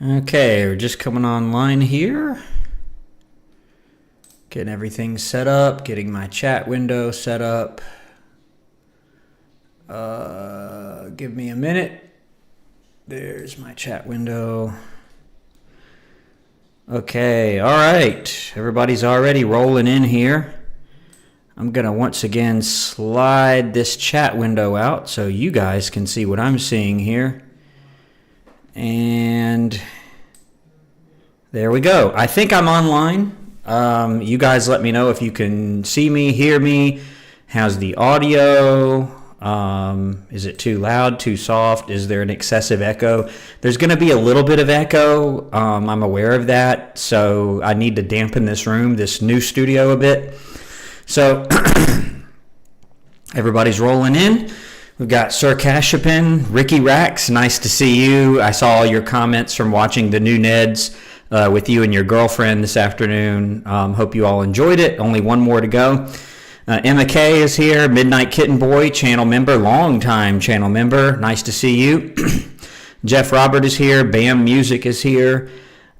Okay, we're just coming online here. Getting everything set up, getting my chat window set up. Give me a minute. There's my chat window. Okay, all right. Everybody's already rolling in here. I'm going to once again slide this chat window out so you guys can see what I'm seeing here. And there we go. I think I'm online. You guys let me know if you can see me, hear me. How's the audio? Is it too loud, too soft? Is there an excessive echo? There's going to be a little bit of echo. I'm aware of that. So I need to dampen this room, this new studio a bit. So everybody's rolling in. We've got Sir Cashapin, Ricky Rax, nice to see you. I saw all your comments from watching the new Neds with you and your girlfriend this afternoon. Hope you all enjoyed it. Only one more to go. Emma K is here, Midnight Kitten Boy, channel member, long-time channel member. Nice to see you. Jeff Robert is here. Bam Music is here.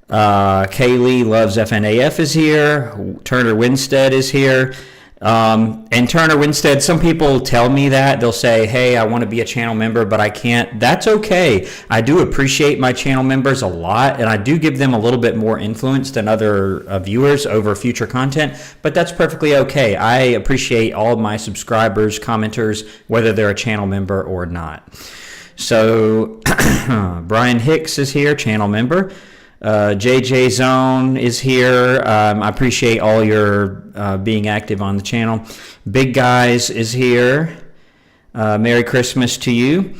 Kaylee Loves FNAF is here. Turner Winstead is here. And Turner Winstead, some people tell me that. They'll say, hey, I want to be a channel member, but I can't. That's okay. I do appreciate my channel members a lot, and I do give them a little bit more influence than other viewers over future content, but that's perfectly okay. I appreciate all of my subscribers, commenters, whether they're a channel member or not. So Brian Hicks is here, channel member. JJ Zone is here. I appreciate all your being active on the channel. Big Guys is here. Merry Christmas to you.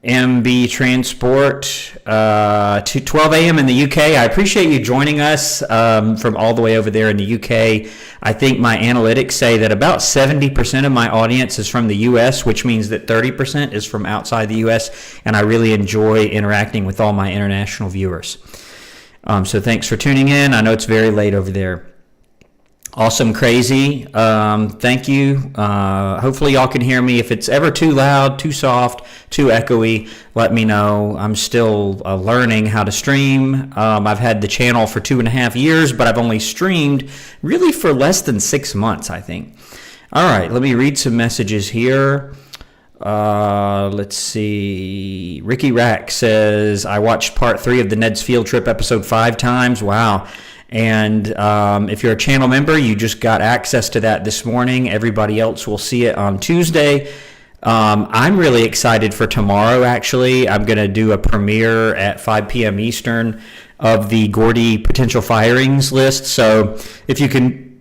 MB Transport to 12 a.m. in the UK. I appreciate you joining us from all the way over there in the UK. I think my analytics say that about 70% of my audience is from the US, which means that 30% is from outside the US, and I really enjoy interacting with all my international viewers. So thanks for tuning in. I know it's very late over there. Awesome Crazy. Thank you. Hopefully y'all can hear me. If it's ever too loud, too soft, too echoey, let me know. I'm still learning how to stream. I've had the channel for 2.5 years, but I've only streamed really for less than 6 months, I think. All right, let me read some messages here. Let's see. Ricky Rack says, I watched part 3 of the Ned's Field Trip episode 5 times. Wow. And if you're a channel member, you just got access to that this morning. Everybody else will see it on Tuesday. I'm really excited for tomorrow, actually. I'm going to do a premiere at 5 p.m. Eastern of the Gordy potential firings list. So if you can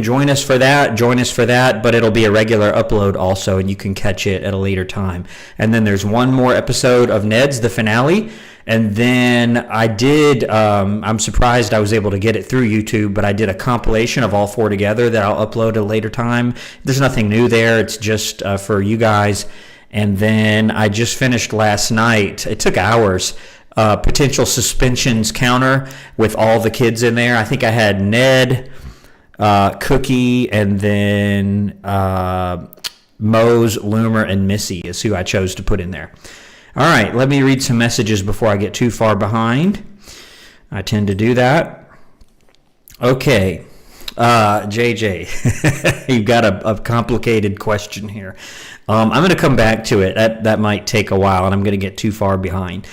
join us for that, but it'll be a regular upload also, and you can catch it at a later time. And then there's one more episode of Ned's, the finale. And then I'm surprised I was able to get it through YouTube, but I did a compilation of all 4 together that I'll upload at a later time. There's nothing new there. It's just for you guys. And then I just finished last night. It took hours. Potential suspensions counter with all the kids in there. I think I had Ned, Cookie, and then Mose, Loomer, and Missy is who I chose to put in there. All right, let me read some messages before I get too far behind. I tend to do that. Okay, JJ, you've got a complicated question here. I'm going to come back to it. That might take a while, and I'm going to get too far behind.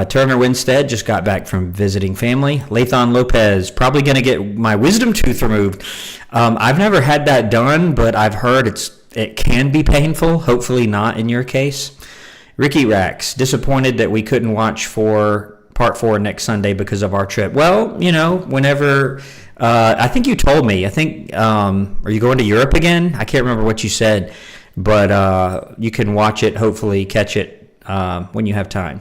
Turner Winstead just got back from visiting family. Lathon Lopez, probably going to get my wisdom tooth removed. I've never had that done, but I've heard it can be painful. Hopefully not in your case. Ricky Rax, disappointed that we couldn't watch part 4 next Sunday because of our trip. Well, whenever, I think you told me, are you going to Europe again? I can't remember what you said, but you can watch it, hopefully catch it when you have time.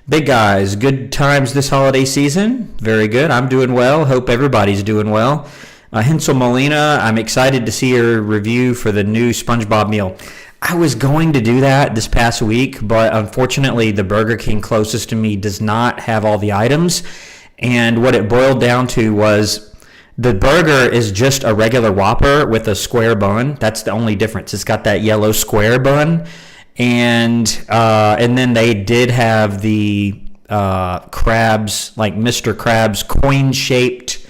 Big Guys, good times this holiday season. Very good. I'm doing well. Hope everybody's doing well. Hensel Molina, I'm excited to see your review for the new SpongeBob meal. I was going to do that this past week, but unfortunately the Burger King closest to me does not have all the items. And what it boiled down to was the burger is just a regular Whopper with a square bun. That's the only difference. It's got that yellow square bun. And then they did have the Krabs, like Mr. Krabs coin-shaped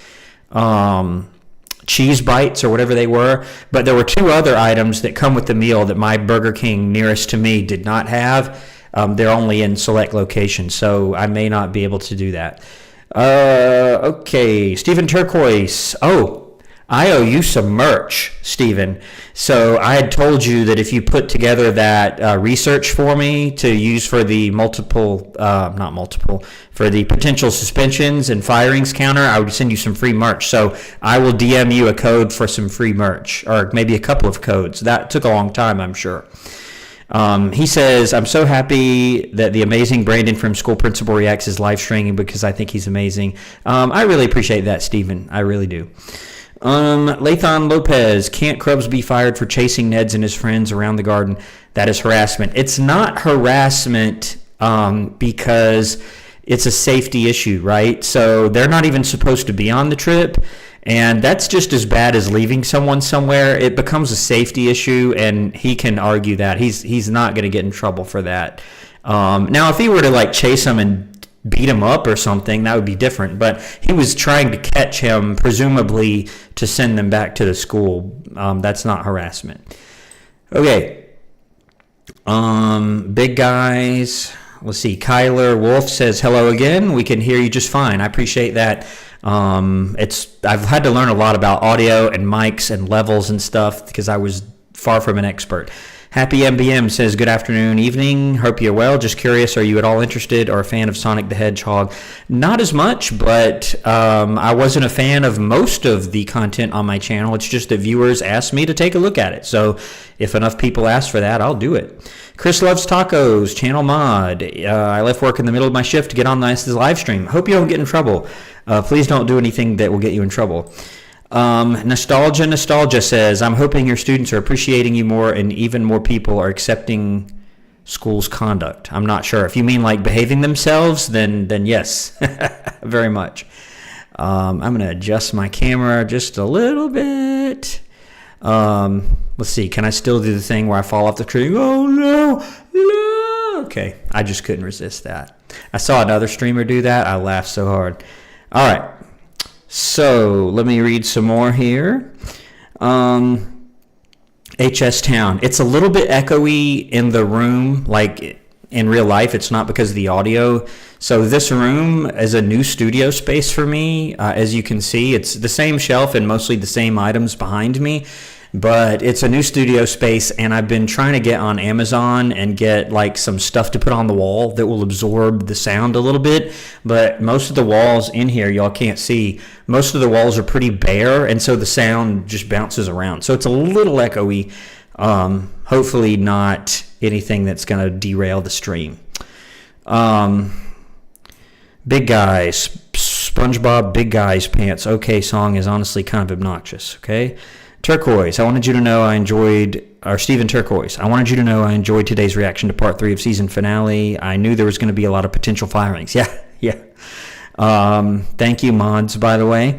cheese bites or whatever they were. But there were 2 other items that come with the meal that my Burger King nearest to me did not have. They're only in select locations, so I may not be able to do that. Okay, Stephen Turquoise. Oh, I owe you some merch, Stephen. So I had told you that if you put together that research for me to use for the for the potential suspensions and firings counter, I would send you some free merch. So I will DM you a code for some free merch, or maybe a couple of codes. That took a long time, I'm sure. He says, I'm so happy that the amazing Brandon from School Principal Reacts is live streaming because I think he's amazing. I really appreciate that, Stephen. I really do. Lathan Lopez, can't Krubs be fired for chasing Neds and his friends around the garden? That is harassment. It's not harassment because it's a safety issue, right? So they're not even supposed to be on the trip, and that's just as bad as leaving someone somewhere. It becomes a safety issue, and he can argue that. He's not going to get in trouble for that. Now, if he were to like chase him and beat him up or something, that would be different. But he was trying to catch him, presumably to send them back to the school. That's not harassment. Okay. Big guys. Let's see. Kyler Wolf says, hello again. We can hear you just fine. I appreciate that. I've had to learn a lot about audio and mics and levels and stuff because I was far from an expert. Happy MBM says, good afternoon, evening. Hope you're well. Just curious, are you at all interested or a fan of Sonic the Hedgehog? Not as much, but I wasn't a fan of most of the content on my channel. It's just that viewers asked me to take a look at it. So if enough people ask for that, I'll do it. Chris Loves Tacos, channel mod. I left work in the middle of my shift to get on this live stream. Hope you don't get in trouble. Please don't do anything that will get you in trouble. Nostalgia says, I'm hoping your students are appreciating you more and even more people are accepting school's conduct. I'm not sure. If you mean like behaving themselves, then yes, very much. I'm going to adjust my camera just a little bit. Let's see. Can I still do the thing where I fall off the tree? Oh, no. Okay. I just couldn't resist that. I saw another streamer do that. I laughed so hard. All right. So let me read some more here. HS Town. It's a little bit echoey in the room, like in real life. It's not because of the audio. So this room is a new studio space for me. As you can see, it's the same shelf and mostly the same items behind me. But it's a new studio space, and I've been trying to get on Amazon and get like some stuff to put on the wall that will absorb the sound a little bit. But most of the walls in here, y'all can't see, most of the walls are pretty bare, and so the sound just bounces around. So it's a little echoey. Hopefully not anything that's going to derail the stream. Big Guys, SpongeBob Big Guys Pants OK song is honestly kind of obnoxious, okay? Turquoise, I wanted you to know I enjoyed, or Stephen Turquoise, I wanted you to know I enjoyed today's reaction to part 3 of season finale. I knew there was going to be a lot of potential firings. Yeah. Thank you, mods, by the way.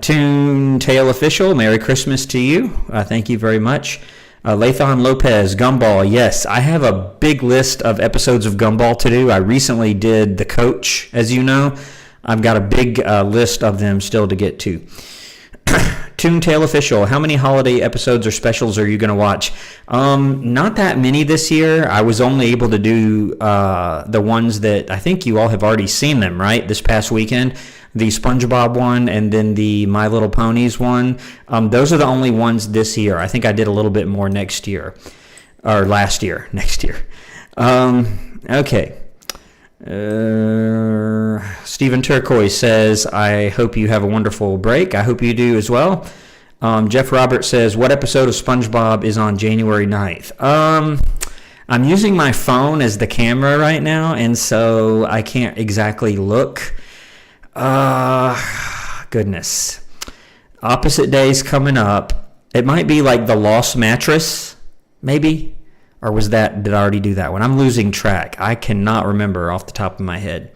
Toon Tail Official, Merry Christmas to you. Thank you very much. Lathan Lopez, Gumball, yes. I have a big list of episodes of Gumball to do. I recently did The Coach, as you know. I've got a big list of them still to get to. Toontail Official, how many holiday episodes or specials are you going to watch? Not that many this year. I was only able to do the ones that I think you all have already seen them, right? This past weekend, the SpongeBob one and then the My Little Ponies one. Those are the only ones this year. I think I did a little bit more next year, or last year, next year. Okay. Stephen Turquoise says, I hope you have a wonderful break. I hope you do as well. Jeff Roberts says, what episode of SpongeBob is on January 9th? I'm using my phone as the camera right now, and so I can't exactly look. Goodness. Opposite Days coming up. It might be like The Lost Mattress, maybe. Or did I already do that one? I'm losing track. I cannot remember off the top of my head.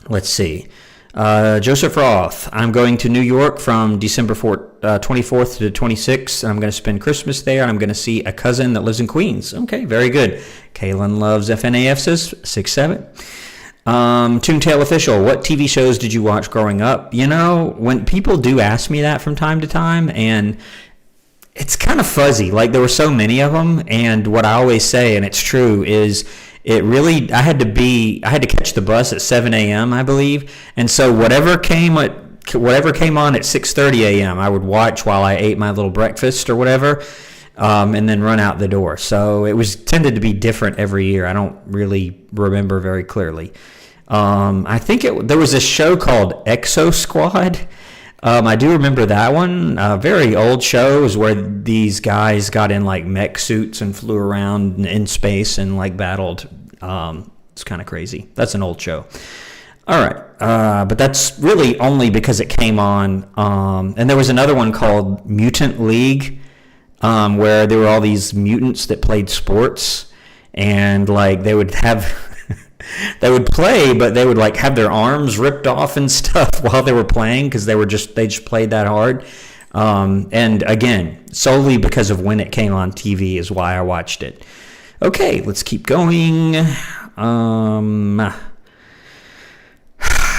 Let's see. Joseph Roth, I'm going to New York from December 24th to the 26th. I'm going to spend Christmas there, and I'm going to see a cousin that lives in Queens. Okay, very good. Kaylin loves FNAF, says 6-7. Toontail Official, what TV shows did you watch growing up? You know, when people do ask me that from time to time, and it's kind of fuzzy. Like, there were so many of them, and what I always say, and it's true, is I had to catch the bus at 7 a.m., I believe, and so whatever came on at 6:30 a.m., I would watch while I ate my little breakfast or whatever, and then run out the door. So it tended to be different every year. I don't really remember very clearly. I think there was a show called Exo Squad. I do remember that one. A very old show is where these guys got in like mech suits and flew around in space and like battled. It's kind of crazy. That's an old show. All right. But that's really only because it came on. And there was another one called Mutant League, where there were all these mutants that played sports, and like they would play, but they would like have their arms ripped off and stuff while they were playing because they just played that hard. And again, solely because of when it came on TV is why I watched it. Okay, let's keep going.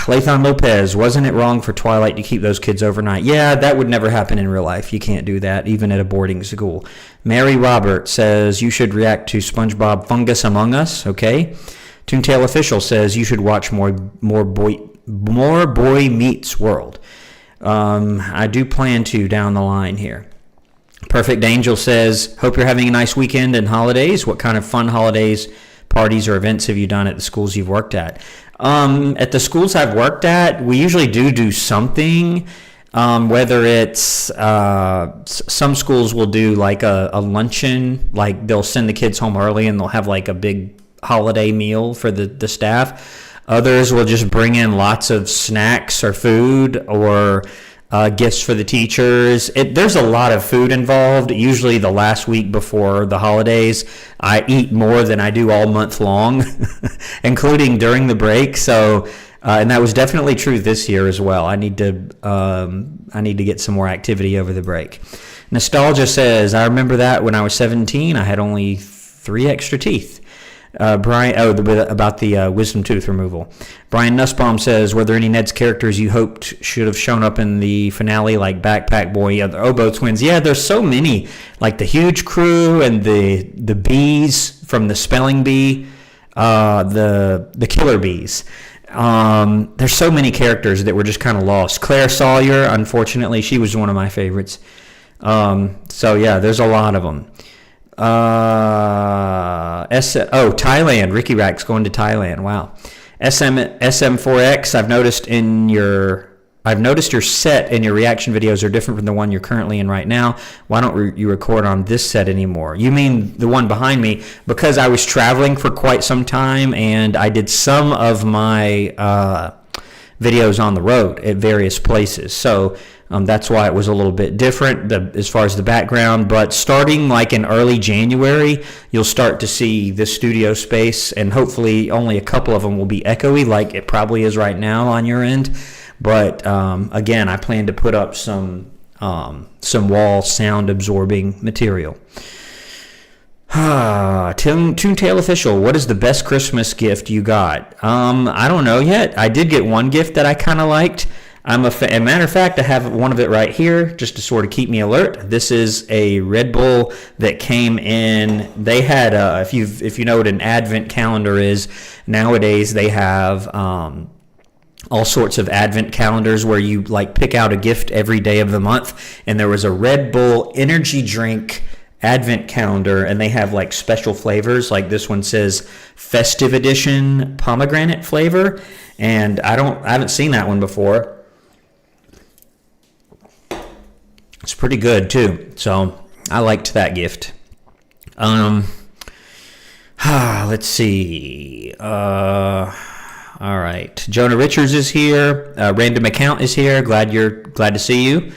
Lathan Lopez, wasn't it wrong for Twilight to keep those kids overnight? Yeah, that would never happen in real life. You can't do that, even at a boarding school. Mary Robert says you should react to SpongeBob Fungus Among Us. Okay. Toontail Official says you should watch more Boy Meets World. I do plan to down the line here. Perfect Angel says, hope you're having a nice weekend and holidays. What kind of fun holidays, parties, or events have you done at the schools you've worked at? At the schools I've worked at, we usually do something. Whether it's some schools will do like a luncheon, like they'll send the kids home early and they'll have like a big holiday meal for the staff. Others will just bring in lots of snacks or food or gifts for the teachers. There's a lot of food involved. Usually the last week before the holidays, I eat more than I do all month long, including during the break. So, and that was definitely true this year as well. I need to get some more activity over the break. Nostalgia says, I remember that when I was 17, I had only 3 extra teeth. Brian, about the wisdom tooth removal. Brian Nussbaum says, were there any Ned's characters you hoped should have shown up in the finale, like Backpack Boy, the Oboe Twins? Yeah, there's so many, like the Huge Crew and the bees from the Spelling Bee, the Killer Bees. There's so many characters that were just kind of lost. Claire Sawyer, unfortunately, she was one of my favorites. So yeah, there's a lot of them. Thailand. Ricky Rack's going to Thailand. Wow. SM4X. I've noticed your set and your reaction videos are different from the one you're currently in right now. Why don't you record on this set anymore? You mean the one behind me? Because I was traveling for quite some time and I did some of my videos on the road at various places. So that's why it was a little bit different as far as the background. But starting like in early January, you'll start to see the studio space, and hopefully only a couple of them will be echoey like it probably is right now on your end. But again, I plan to put up some wall sound absorbing material. Toontail Official, what is the best Christmas gift you got? I don't know yet. I did get one gift that I kind of liked. As a matter of fact, I have one of it right here just to sort of keep me alert. This is a Red Bull that came in. They had, if you know what an Advent calendar is, nowadays they have all sorts of Advent calendars where you like pick out a gift every day of the month. And there was a Red Bull energy drink Advent calendar, and they have like special flavors. Like this one says Festive Edition pomegranate flavor, and I haven't seen that one before. It's pretty good too, so I liked that gift. Let's see. All right, Jonah Richards is here. Random Account is here. Glad to see you.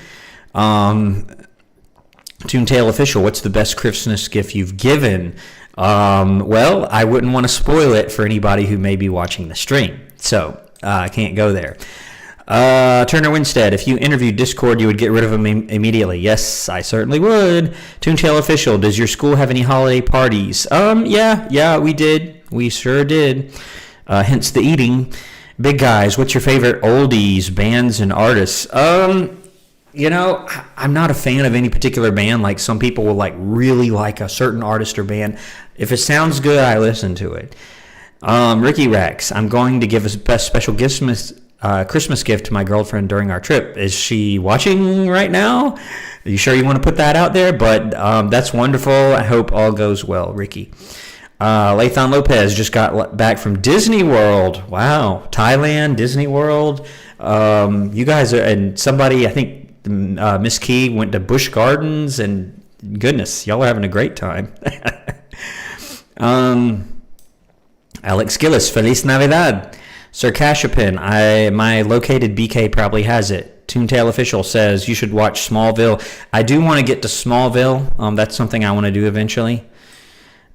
Toontail Official, what's the best Christmas gift you've given? Well, I wouldn't want to spoil it for anybody who may be watching the stream, so I can't go there. Turner Winstead, if you interviewed Discord, you would get rid of them immediately. Yes, I certainly would. Toontail Official, does your school have any holiday parties? Yeah, we did. We sure did. Hence the eating. Big guys, what's your favorite oldies, bands, and artists? You know, I'm not a fan of any particular band. Like, some people will like really like a certain artist or band. If it sounds good, I listen to it. Ricky Rex, I'm going to give a special Christmas gift to my girlfriend during our trip. Is she watching right now? Are you sure you want to put that out there? But that's wonderful. I hope all goes well, Ricky. Lathan Lopez just got back from Disney World. Wow, Thailand, Disney World. You guys are, and somebody, I think Miss Key went to Busch Gardens, and goodness, y'all are having a great time. Alex Gillis, Feliz Navidad. Sir Cashapin, my located BK probably has it. Toontail Official says you should watch Smallville. I do want to get to Smallville. That's something I want to do eventually.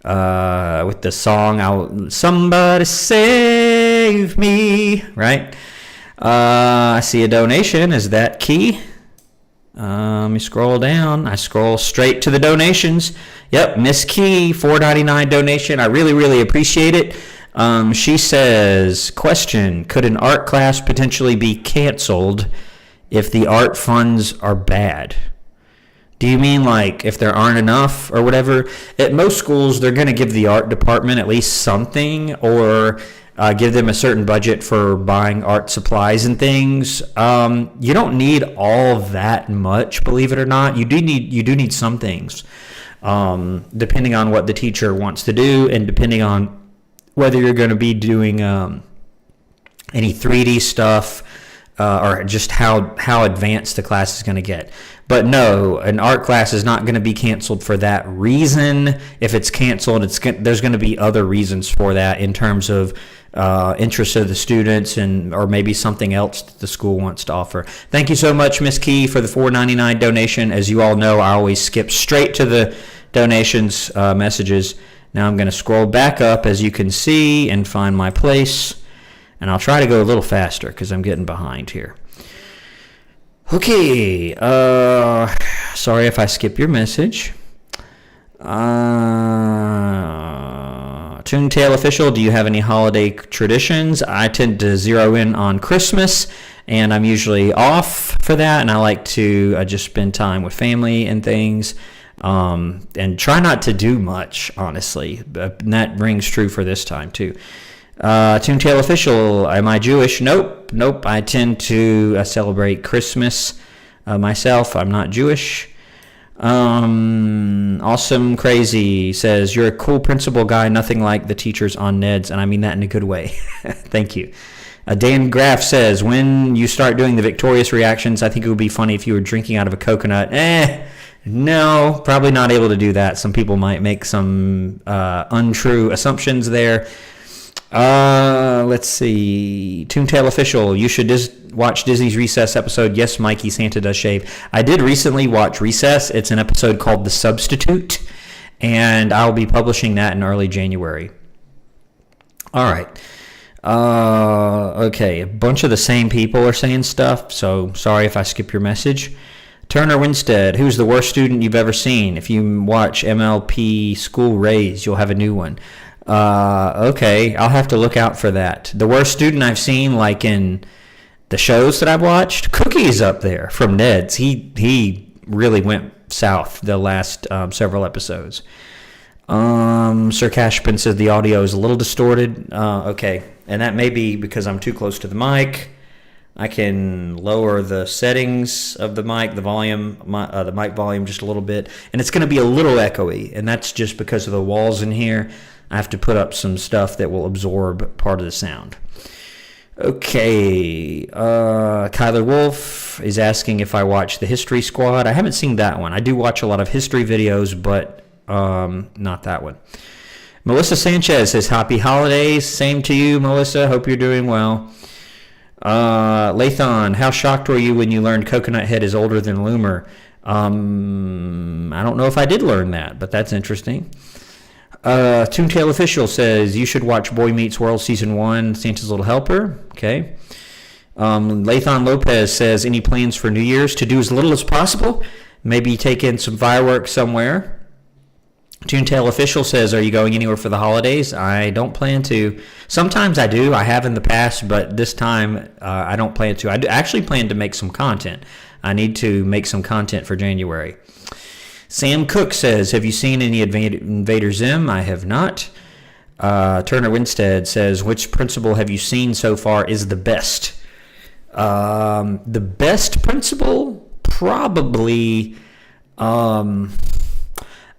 With the song, Somebody Save Me, right? I see a donation. Is that Key? Let me scroll down. I scroll straight to the donations. Yep, Miss Key, $4.99 donation. I really, really appreciate it. She says, question, could an art class potentially be canceled if the art funds are bad? Do you mean like if there aren't enough or whatever? At most schools, they're going to give the art department at least something, or give them a certain budget for buying art supplies and things. You don't need all that much, believe it or not. You do need some things, depending on what the teacher wants to do, and depending on whether you're going to be doing any 3D stuff, or just how advanced the class is going to get. But no, an art class is not going to be canceled for that reason. If it's canceled, there's going to be other reasons for that in terms of interest of the students, or maybe something else that the school wants to offer. Thank you so much, Miss Key, for the $4.99 donation. As you all know, I always skip straight to the donations messages. Now I'm going to scroll back up, as you can see, and find my place. And I'll try to go a little faster because I'm getting behind here. Okay. Sorry if I skip your message. Toontail Official, do you have any holiday traditions? I tend to zero in on Christmas, and I'm usually off for that, and I like to just spend time with family and things. And try not to do much, honestly. And that rings true for this time, too. Toontail Official, am I Jewish? Nope. I tend to celebrate Christmas myself. I'm not Jewish. Awesome Crazy says, you're a cool principal guy, nothing like the teachers on Ned's, and I mean that in a good way. Thank you. Dan Graff says, when you start doing the victorious reactions, I think it would be funny if you were drinking out of a coconut. No, probably not able to do that. Some people might make some untrue assumptions there. Let's see. Toontail Official, you should watch Disney's Recess episode. Yes, Mikey, Santa does shave. I did recently watch Recess. It's an episode called The Substitute, and I'll be publishing that in early January. All right. Okay, a bunch of the same people are saying stuff, so sorry if I skip your message. Turner Winstead, who's the worst student you've ever seen? If you watch MLP School Raise, you'll have a new one. Okay, I'll have to look out for that. The worst student I've seen, like in the shows that I've watched, Cookie's up there from Ned's. He really went south the last several episodes. Sir Cashpin says the audio is a little distorted. Okay, and that may be because I'm too close to the mic. I can lower the settings of the mic, the volume, the mic volume just a little bit, and it's going to be a little echoey, and that's just because of the walls in here. I have to put up some stuff that will absorb part of the sound. Okay, Kyler Wolf is asking if I watch the History Squad. I haven't seen that one. I do watch a lot of history videos, but not that one. Melissa Sanchez says, happy holidays. Same to you, Melissa. Hope you're doing well. Lathan, how shocked were you when you learned Coconut Head is older than Loomer? I don't know if I did learn that, but that's interesting. Toontail Official says, you should watch Boy Meets World Season 1, Santa's Little Helper. Okay. Lathan Lopez says, any plans for New Year's? To do as little as possible. Maybe take in some fireworks somewhere. Toontail Official says, are you going anywhere for the holidays? I don't plan to. Sometimes I do. I have in the past, but this time I don't plan to. I actually plan to make some content. I need to make some content for January. Sam Cook says, have you seen any Invader Zim? I have not. Turner Winstead says, which principal have you seen so far is the best? The best principal? Probably...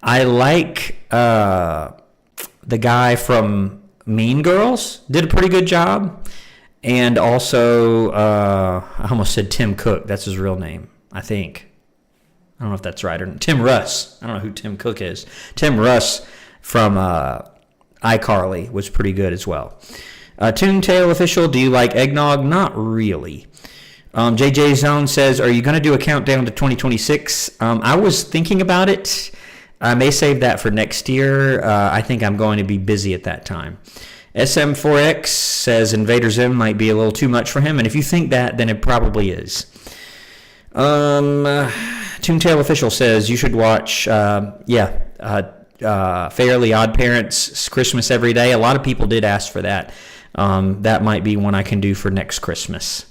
I like the guy from Mean Girls, did a pretty good job. And also, I almost said Tim Cook. That's his real name, I think. I don't know if that's right or not. Tim Russ. I don't know who Tim Cook is. Tim Russ from iCarly was pretty good as well. Toontail Official, do you like eggnog? Not really. JJ Zone says, are you going to do a countdown to 2026? I was thinking about it. I may save that for next year. I think I'm going to be busy at that time. SM4X says Invader Zim might be a little too much for him, and if you think that, then it probably is. Toontail Official says you should watch, Fairly Odd Parents, Christmas Every Day. A lot of people did ask for that. That might be one I can do for next Christmas.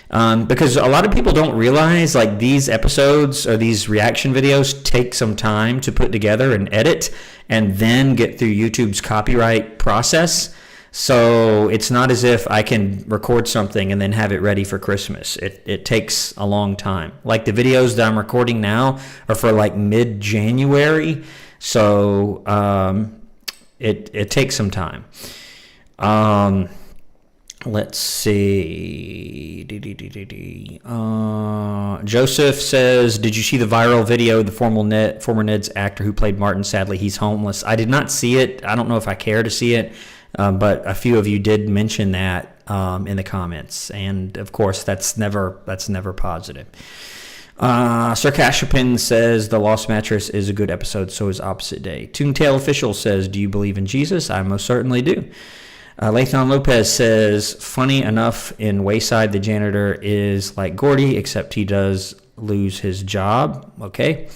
Because a lot of people don't realize, like, these episodes or these reaction videos take some time to put together and edit and then get through YouTube's copyright process. So it's not as if I can record something and then have it ready for Christmas. It takes a long time. Like the videos that I'm recording now are for like mid-January. So it takes some time. Let's see. Joseph says, did you see the viral video, the former Ned's actor who played Martin? Sadly, he's homeless. I did not see it. I don't know if I care to see it, but a few of you did mention that in the comments. And, of course, that's never positive. Sir Cashapin says, the Lost Mattress is a good episode, so is Opposite Day. Toontail Official says, do you believe in Jesus? I most certainly do. Lathan Lopez says, funny enough, in Wayside, the janitor is like Gordy, except he does lose his job. Okay.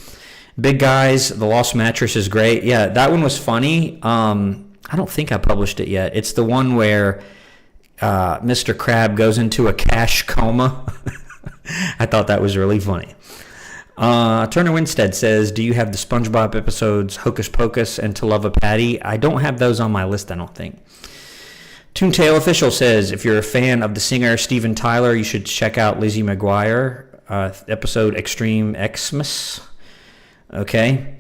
Big Guys, The Lost Mattress is great. Yeah, that one was funny. I don't think I published it yet. It's the one where Mr. Crab goes into a cash coma. I thought that was really funny. Turner Winstead says, do you have the SpongeBob episodes Hocus Pocus and To Love a Patty? I don't have those on my list, I don't think. Toontail Official says, if you're a fan of the singer Steven Tyler, you should check out Lizzie McGuire, episode Extreme Xmas. Okay.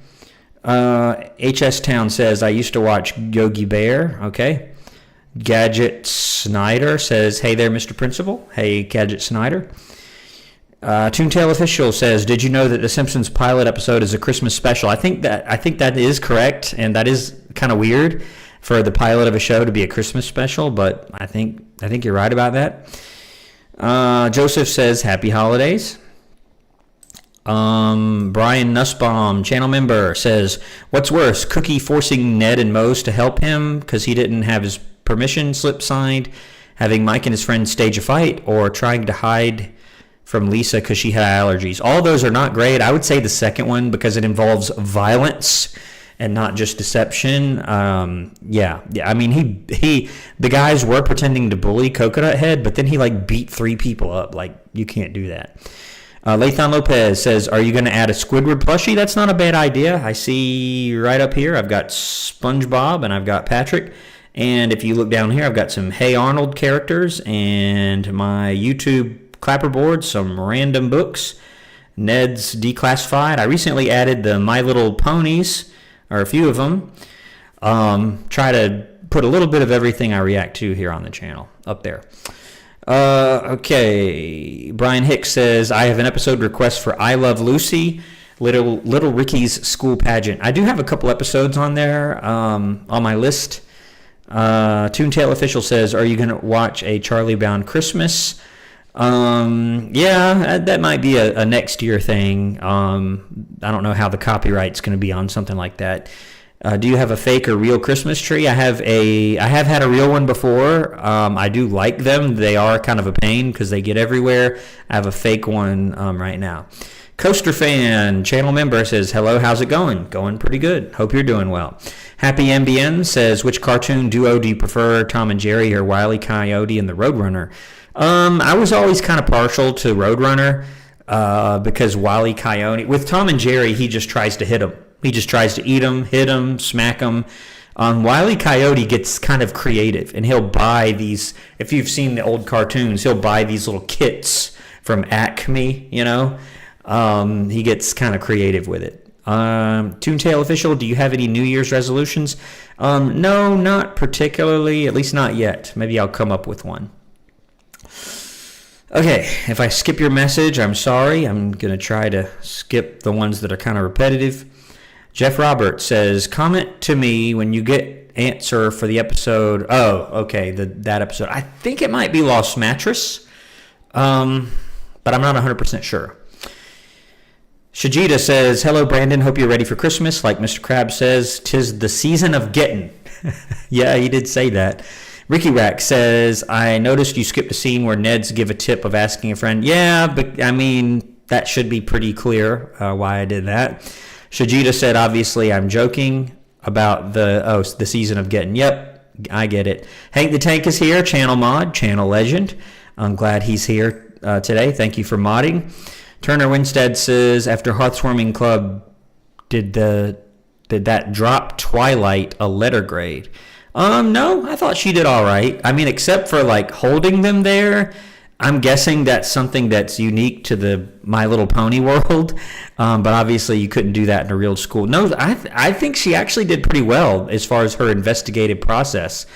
HS Town says, I used to watch Yogi Bear. Okay. Gadget Snyder says, hey there, Mr. Principal. Hey, Gadget Snyder. Toontail Official says, did you know that the Simpsons pilot episode is a Christmas special? I think that is correct, and that is kind of weird for the pilot of a show to be a Christmas special, but I think you're right about that. Joseph says, happy holidays. Brian Nussbaum, channel member, says, what's worse, Cookie forcing Ned and Mose to help him because he didn't have his permission slip signed, having Mike and his friends stage a fight, or trying to hide from Lisa because she had allergies? All those are not great. I would say the second one because it involves violence and not just deception. Yeah. I mean, the guys were pretending to bully Coconut Head, but then he beat 3 people up. You can't do that. Lathan Lopez says, are you going to add a Squidward plushie? That's not a bad idea. I see right up here, I've got SpongeBob and I've got Patrick. And if you look down here, I've got some Hey Arnold characters and my YouTube clapperboard, some random books, Ned's Declassified. I recently added the My Little Ponies, or a few of them. Try to put a little bit of everything I react to here on the channel up there. Okay. Brian Hicks says, I have an episode request for I Love Lucy, Little Ricky's School Pageant. I do have a couple episodes on there on my list. Toontail Official says, are you going to watch a Charlie Bound Christmas? Yeah, that might be a next year thing. I don't know how the copyright's going to be on something like that. Do you have a fake or real Christmas tree? I have had a real one before. I do like them. They are kind of a pain because they get everywhere. I have a fake one right now. Coaster Fan, channel member, says, hello, how's it going? Going pretty good. Hope you're doing well. Happy MBN says, which cartoon duo do you prefer, Tom and Jerry or Wile E. Coyote and the Roadrunner? I was always kind of partial to Roadrunner because Wile E. Coyote, with Tom and Jerry, he just tries to hit them. He just tries to eat them, hit them, smack them. Wile E. Coyote gets kind of creative, and he'll buy these, if you've seen the old cartoons, he'll buy these little kits from Acme, you know. He gets kind of creative with it. Toontail Official, do you have any New Year's resolutions? No, not particularly, at least not yet. Maybe I'll come up with one. Okay, if I skip your message, I'm sorry. I'm going to try to skip the ones that are kind of repetitive. Jeff Roberts says, comment to me when you get answer for the episode. Oh, okay, that episode. I think it might be Lost Mattress, but I'm not 100% sure. Shajita says, hello, Brandon. Hope you're ready for Christmas. Like Mr. Krabs says, 'tis the season of getting. Yeah, he did say that. Ricky Rack says, I noticed you skipped a scene where Ned's give a tip of asking a friend. Yeah, but I mean, that should be pretty clear why I did that. Shajita said, obviously, I'm joking about the season of getting. Yep, I get it. Hank the Tank is here, channel mod, channel legend. I'm glad he's here today. Thank you for modding. Turner Winstead says, after Hearthwarming Club, did that drop Twilight a letter grade? No, I thought she did all right. I mean, except for like holding them there. I'm guessing that's something that's unique to the My Little Pony world, but obviously you couldn't do that in a real school. No, I think she actually did pretty well as far as her investigative process.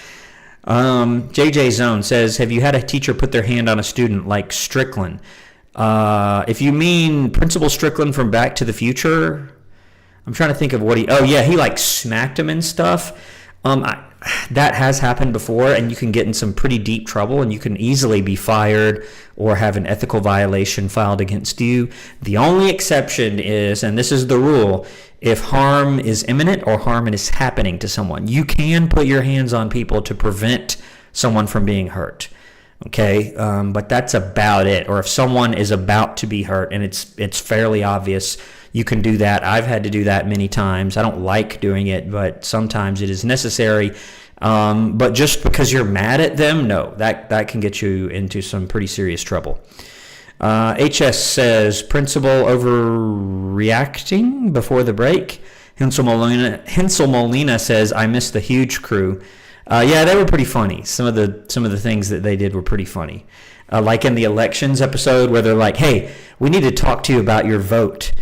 JJ Zone says, have you had a teacher put their hand on a student like Strickland? If you mean Principal Strickland from Back to the Future, I'm trying to think of what he like smacked him and stuff. That has happened before, and you can get in some pretty deep trouble, and you can easily be fired or have an ethical violation filed against you. The only exception is, and this is the rule, if harm is imminent or harm is happening to someone. You can put your hands on people to prevent someone from being hurt. Okay, but that's about it. Or if someone is about to be hurt and it's fairly obvious, you can do that. I've had to do that many times. I don't like doing it, but sometimes it is necessary. But just because you're mad at them, no, that can get you into some pretty serious trouble. HS says, principal overreacting before the break. Hensel Molina says, I miss the huge crew. Yeah, they were pretty funny. Some of the things that they did were pretty funny. Like in the elections episode where they're like, hey, we need to talk to you about your vote.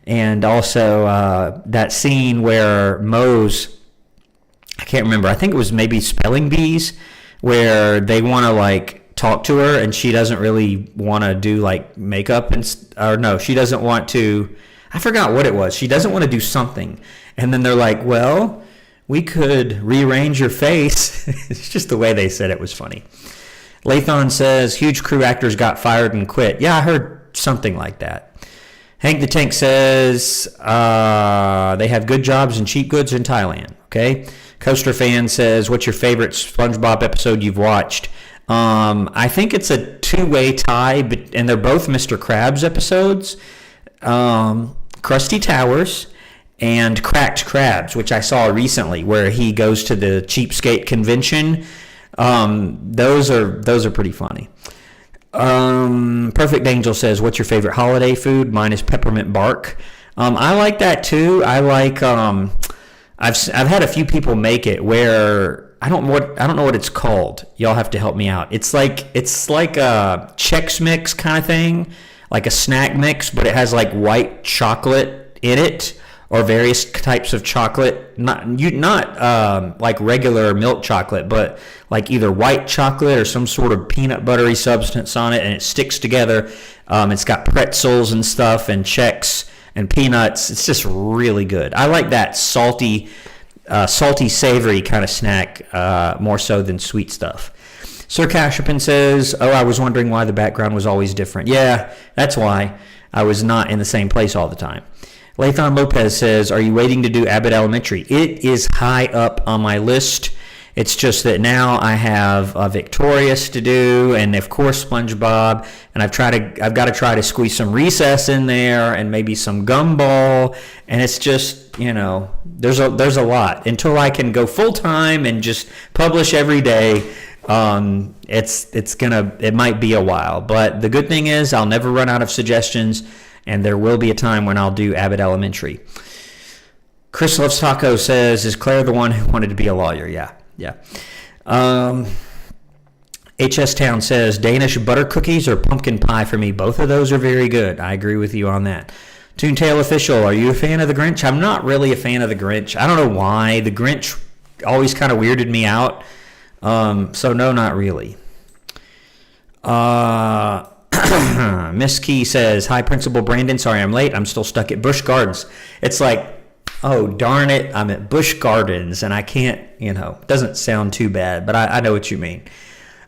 And also that scene where Mose, I can't remember, I think it was maybe Spelling Bees, where they want to like talk to her and she doesn't really want to do like makeup she doesn't want to, I forgot what it was. She doesn't want to do something. And then they're like, well, we could rearrange your face. It's just the way they said it was funny. Lathon says, huge crew actors got fired and quit. Yeah, I heard something like that. Hank the Tank says, they have good jobs and cheap goods in Thailand. Okay. Coaster Fan says, what's your favorite SpongeBob episode you've watched? I think it's a two-way tie, and they're both Mr. Krabs episodes. Krusty Towers and Cracked Crabs, which I saw recently, where he goes to the Cheapskate convention. Those are pretty funny. Perfect Angel says, what's your favorite holiday food? Mine is peppermint bark. I like that too. I like I've had a few people make it where I don't know what it's called. Y'all have to help me out. It's like a Chex Mix kind of thing, like a snack mix, but it has like white chocolate in it or various types of chocolate. Not like regular milk chocolate, but like either white chocolate or some sort of peanut buttery substance on it, and it sticks together. It's got pretzels and stuff and Chex and peanuts. It's just really good. I like that salty, savory kind of snack more so than sweet stuff. Sir Cashapin says, I was wondering why the background was always different. Yeah, that's why. I was not in the same place all the time. Lathan Lopez says, are you waiting to do Abbott Elementary? It is high up on my list. It's just that now I have Victorious to do, and of course SpongeBob, and I've got to try to squeeze some Recess in there, and maybe some Gumball, and it's just, there's a lot. Until I can go full time and just publish every day, it might be a while. But the good thing is I'll never run out of suggestions, and there will be a time when I'll do Abbott Elementary. Chris Loves Taco says, is Claire the one who wanted to be a lawyer? Yeah. HS Town says, Danish butter cookies or pumpkin pie for me. Both of those are very good. I agree with you on that. Toontail Official, are you a fan of the Grinch? I'm not really a fan of the Grinch. I don't know why. The Grinch always kind of weirded me out. So no, not really. Miss Key says, hi, Principal Brandon. Sorry I'm late. I'm still stuck at Busch Gardens. It's like, oh, darn it, I'm at Busch Gardens, and I can't, it doesn't sound too bad, but I know what you mean.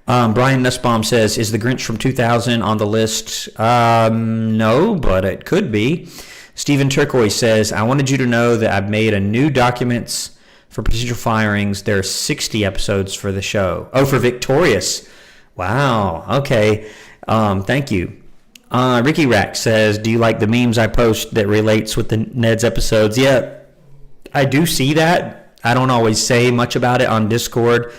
Brian Nussbaum says, is the Grinch from 2000 on the list? No, but it could be. Stephen Turquoise says, I wanted you to know that I've made a new documents for potential firings. There are 60 episodes for the show. Oh, for Victorious. Wow, okay. Thank you. Ricky Rack says, do you like the memes I post that relates with the Ned's episodes? Yeah, I do see that. I don't always say much about it on Discord.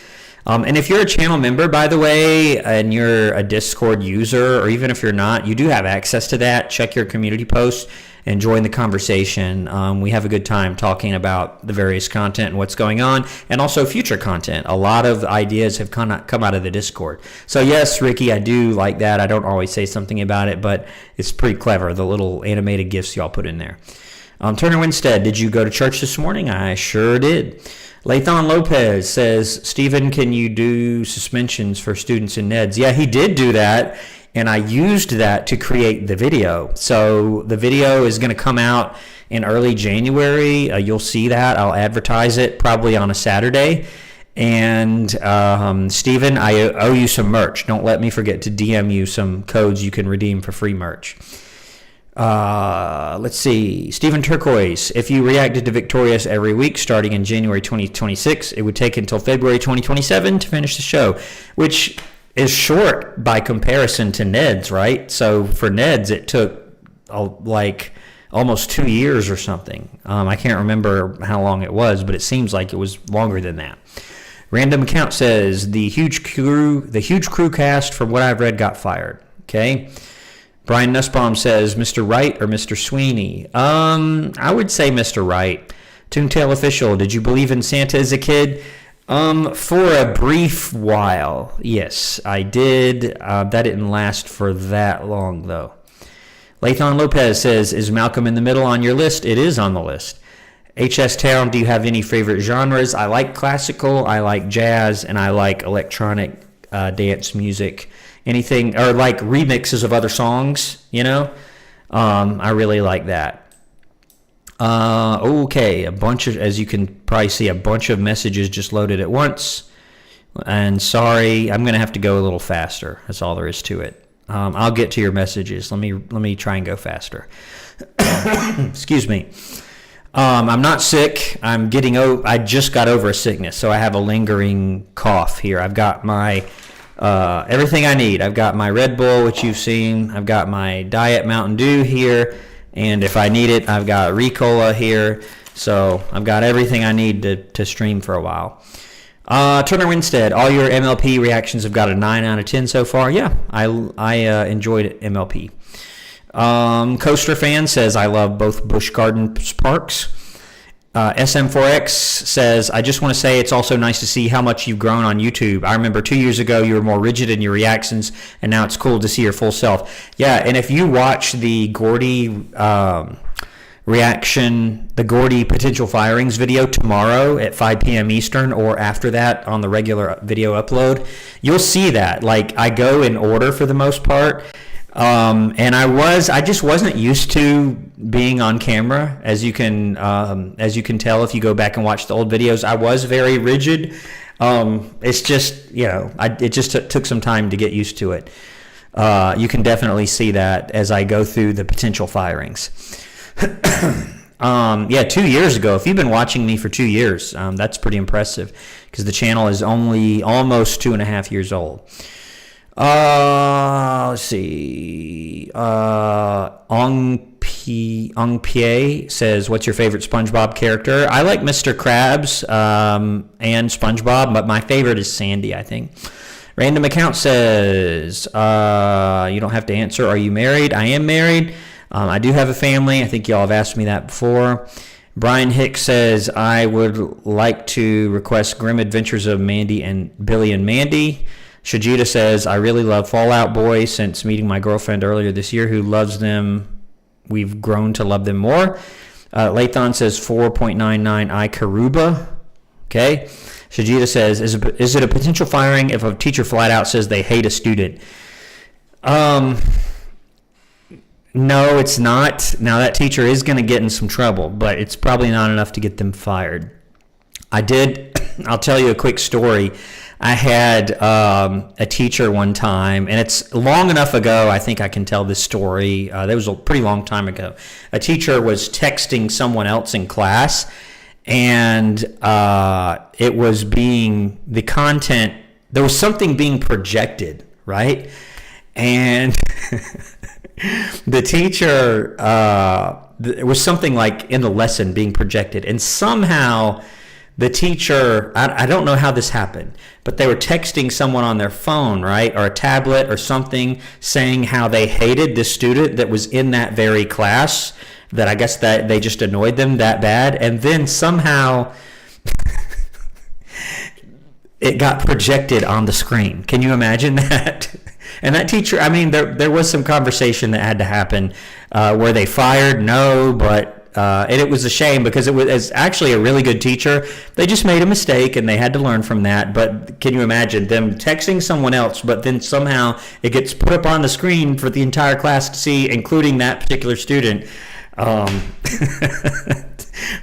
And if you're a channel member, by the way, and you're a Discord user, or even if you're not, you do have access to that. Check your community posts and join the conversation. We have a good time talking about the various content and what's going on, and also future content. A lot of ideas have come out of the Discord. So yes, Ricky, I do like that. I don't always say something about it, but it's pretty clever, the little animated GIFs y'all put in there. Turner Winstead, did you go to church this morning? I sure did. Lathan Lopez says, Stephen, can you do suspensions for students in NEDS? Yeah, he did do that, and I used that to create the video. So the video is going to come out in early January. You'll see that. I'll advertise it probably on a Saturday. And Stephen, I owe you some merch. Don't let me forget to DM you some codes you can redeem for free merch. Let's see. Stephen Turquoise, if you reacted to Victorious every week starting in January 2026, it would take until February 2027 to finish the show, which is short by comparison to Ned's, right? So for Ned's, it took like almost 2 years or something. I can't remember how long it was, but it seems like it was longer than that. Random Account says the huge crew cast, from what I've read, got fired. Okay. Brian Nussbaum says, Mr. Wright or Mr. Sweeney? I would say Mr. Wright. Toontail Official, did you believe in Santa as a kid? For a brief while, yes, I did. That didn't last for that long, though. Lathan Lopez says, is Malcolm in the Middle on your list? It is on the list. HS Town, do you have any favorite genres? I like classical, I like jazz, and I like electronic dance music. Anything, or like remixes of other songs, I really like that. Okay, as you can probably see, a bunch of messages just loaded at once. And sorry, I'm going to have to go a little faster. That's all there is to it. I'll get to your messages. Let me try and go faster. Excuse me. I'm not sick. I just got over a sickness, so I have a lingering cough here. I've got my everything I need. I've got my Red Bull, which you've seen. I've got my Diet Mountain Dew here, and if I need it, I've got Ricola here. So I've got everything I need to stream for a while. Turner Winstead, all your MLP reactions have got a 9 out of 10 so far. Yeah, I enjoyed MLP. Coaster Fan says, I love both Busch Gardens parks. SM4X says, I just want to say it's also nice to see how much you've grown on YouTube. I remember 2 years ago you were more rigid in your reactions, and now it's cool to see your full self. Yeah, and if you watch the Gordy reaction, the Gordy potential firings video tomorrow at 5 p.m. Eastern, or after that on the regular video upload, you'll see that. Like, I go in order for the most part. And I just wasn't used to being on camera, as you can tell if you go back and watch the old videos. I was very rigid. It's just, it just took some time to get used to it. You can definitely see that as I go through the potential firings. Yeah, 2 years ago. If you've been watching me for 2 years, that's pretty impressive because the channel is only almost 2.5 years old. Let's see. Ong Pie says, "What's your favorite SpongeBob character?" I like Mr. Krabs and SpongeBob, but my favorite is Sandy, I think. Random Account says, "You don't have to answer. Are you married?" I am married. I do have a family. I think y'all have asked me that before. Brian Hicks says, "I would like to request Grim Adventures of Mandy and Billy and Mandy." Shajita says, "I really love Fall Out Boy since meeting my girlfriend earlier this year who loves them. We've grown to love them more." Lathon says 4.99 I Karuba. Okay. Shajita says, is it a potential firing if a teacher flat out says they hate a student? No, it's not. Now, that teacher is going to get in some trouble, but it's probably not enough to get them fired. I'll tell you a quick story. I had a teacher one time, and it's long enough ago, I think I can tell this story. That was a pretty long time ago. A teacher was texting someone else in class, and it was the content, there was something being projected, right? And the teacher, it was something like in the lesson being projected, and somehow the teacher, I don't know how this happened, but they were texting someone on their phone, right, or a tablet or something, saying how they hated this student that was in that very class, that I guess that they just annoyed them that bad, and then somehow it got projected on the screen. Can you imagine that? And that teacher, I mean, there was some conversation that had to happen. Were they fired? No, but and it was a shame because it was actually a really good teacher. They just made a mistake and they had to learn from that. But can you imagine them texting someone else, but then somehow it gets put up on the screen for the entire class to see, including that particular student?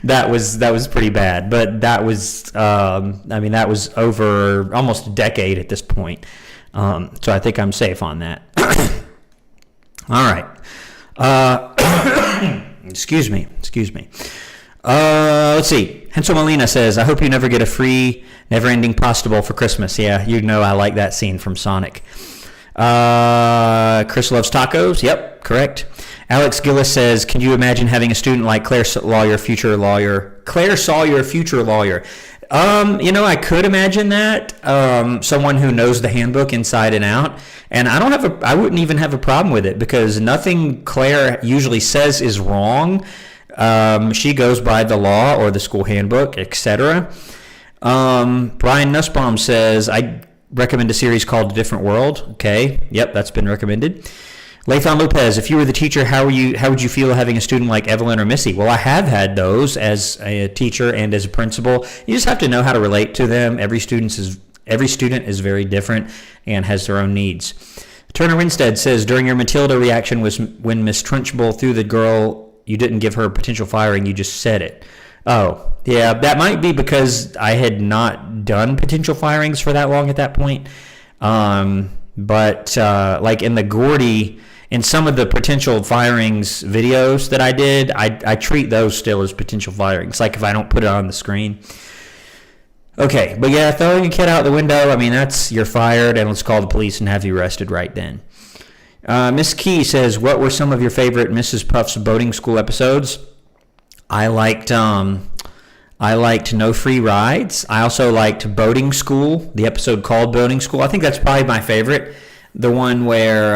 That was pretty bad. But that was, that was over almost a decade at this point. So I think I'm safe on that. All right. Excuse me. Let's see. Hensel Molina says, "I hope you never get a free never-ending pasta bowl for Christmas." Yeah, you know I like that scene from Sonic. Chris loves tacos. Yep, correct. Alex Gillis says, "Can you imagine having a student like Claire Sawyer, future lawyer?" I could imagine that. Someone who knows the handbook inside and out. And I wouldn't even have a problem with it because nothing Claire usually says is wrong. She goes by the law or the school handbook, etc. Brian Nussbaum says, "I recommend a series called A Different World." Okay. Yep, that's been recommended. Lathon Lopez, "If you were the teacher, how would you feel having a student like Evelyn or Missy?" Well, I have had those as a teacher and as a principal. You just have to know how to relate to them. Every student is very different and has their own needs. Turner Winstead says, "During your Matilda reaction was when Miss Trunchbull threw the girl, you didn't give her a potential firing, you just said it." Oh, yeah, that might be because I had not done potential firings for that long at that point. But like in the Gordy, in some of the potential firings videos that I did, I treat those still as potential firings, like if I don't put it on the screen. Okay, but yeah, throwing a kid out the window, you're fired, and let's call the police and have you arrested right then. Miss Key says, "What were some of your favorite Mrs. Puff's boating school episodes?" I liked No Free Rides. I also liked Boating School, the episode called Boating School. I think that's probably my favorite. The one where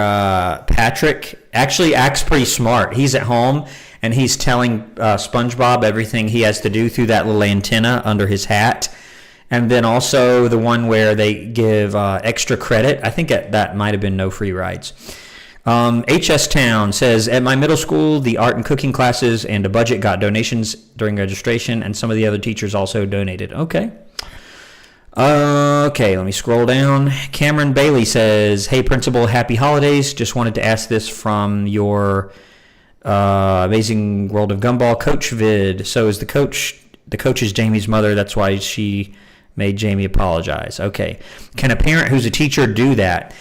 Patrick actually acts pretty smart. He's at home, and he's telling SpongeBob everything he has to do through that little antenna under his hat. And then also the one where they give extra credit. I think that might have been No Free Rides. HS Town says, "At my middle school, the art and cooking classes and a budget got donations during registration, and some of the other teachers also donated." Okay. Okay, let me scroll down. Cameron Bailey says, "Hey, Principal, happy holidays. Just wanted to ask this from your Amazing World of Gumball coach vid. So is the coach is Jamie's mother. That's why she made Jamie apologize." Okay. Can a parent who's a teacher do that?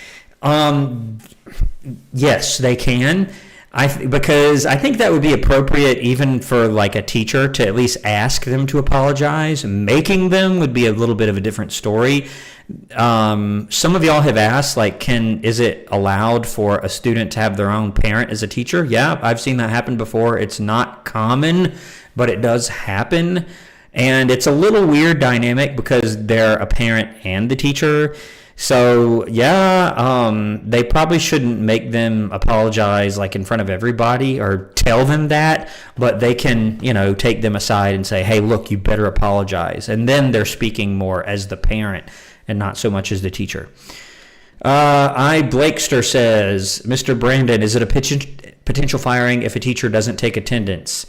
Yes, they can. Because I think that would be appropriate even for like a teacher to at least ask them to apologize. Making them would be a little bit of a different story. Some of y'all have asked, like, is it allowed for a student to have their own parent as a teacher? Yeah, I've seen that happen before. It's not common, but it does happen. And it's a little weird dynamic because they're a parent and the teacher. So yeah, they probably shouldn't make them apologize like in front of everybody or tell them that, but they can, take them aside and say, hey, look, you better apologize. And then they're speaking more as the parent and not so much as the teacher. Blakester says, Mr. Brandon, is it a potential firing if a teacher doesn't take attendance?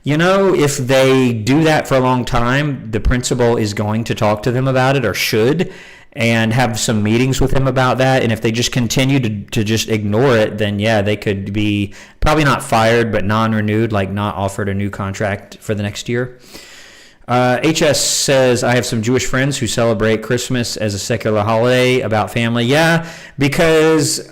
If they do that for a long time, the principal is going to talk to them about it, or should, and have some meetings with them about that. And if they just continue to just ignore it, then yeah, they could be probably not fired, but non-renewed, like not offered a new contract for the next year. HS says, I have some Jewish friends who celebrate Christmas as a secular holiday about family. Yeah, because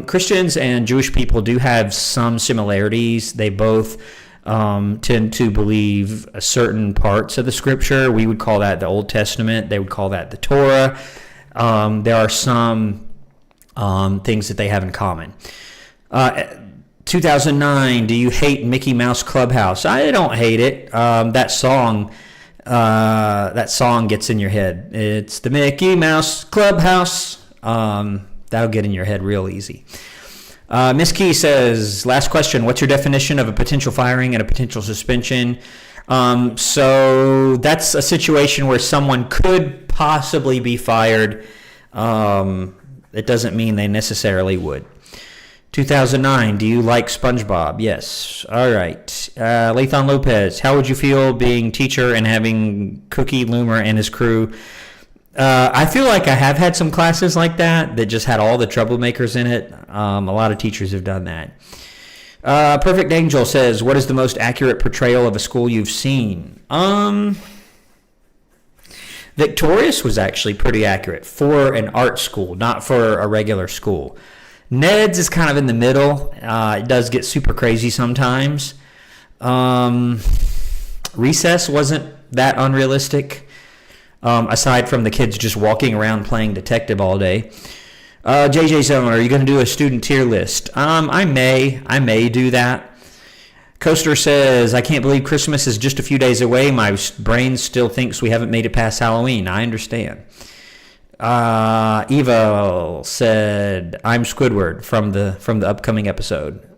Christians and Jewish people do have some similarities. They both tend to believe certain parts of the scripture. We would call that the Old Testament. They would call that the Torah. There are some things that they have in common. 2009, do you hate Mickey Mouse Clubhouse? I don't hate it. That song gets in your head. It's the Mickey Mouse Clubhouse. That'll get in your head real easy. Miss Key says, last question, what's your definition of a potential firing and a potential suspension? So that's a situation where someone could possibly be fired. It doesn't mean they necessarily would. 2009, do you like SpongeBob? Yes. All right. Lathan Lopez, how would you feel being teacher and having Cookie Loomer and his crew? I feel like I have had some classes like that just had all the troublemakers in it. A lot of teachers have done that. Perfect Angel says, what is the most accurate portrayal of a school you've seen? Victorious was actually pretty accurate for an art school, not for a regular school. Ned's is kind of in the middle. It does get super crazy sometimes. Recess wasn't that unrealistic. Aside from the kids just walking around playing detective all day. JJ Zone, are you going to do a student tier list? I may do that. Coaster says, I can't believe Christmas is just a few days away. My brain still thinks we haven't made it past Halloween. I understand. Evo said, I'm Squidward from the upcoming episode.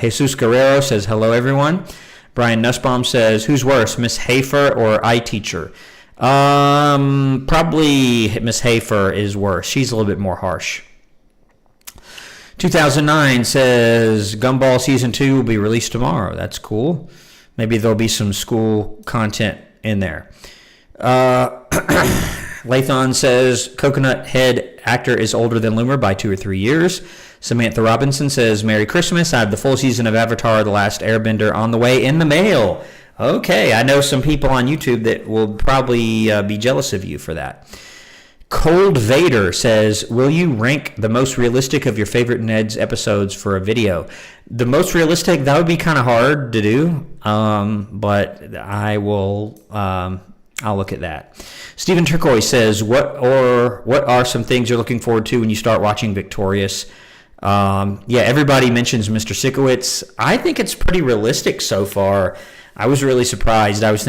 Jesus Guerrero says, hello everyone. Brian Nussbaum says, who's worse, Miss Hafer or iTeacher? Probably Miss Hafer is worse. She's a little bit more harsh. 2009 says Gumball Season 2 will be released tomorrow. That's cool. Maybe there'll be some school content in there. Lathon says Coconut Head actor is older than Loomer by 2 or 3 years. Samantha Robinson says Merry Christmas. I have the full season of Avatar: The Last Airbender on the way in the mail. Okay, I know some people on YouTube that will probably be jealous of you for that. Cold Vader says, will you rank the most realistic of your favorite Ned's episodes for a video? The most realistic, that would be kind of hard to do, but I will, I'll look at that. Stephen Turquoise says, what are some things you're looking forward to when you start watching Victorious? Everybody mentions Mr. Sikowitz. I think it's pretty realistic so far. I was really surprised. I was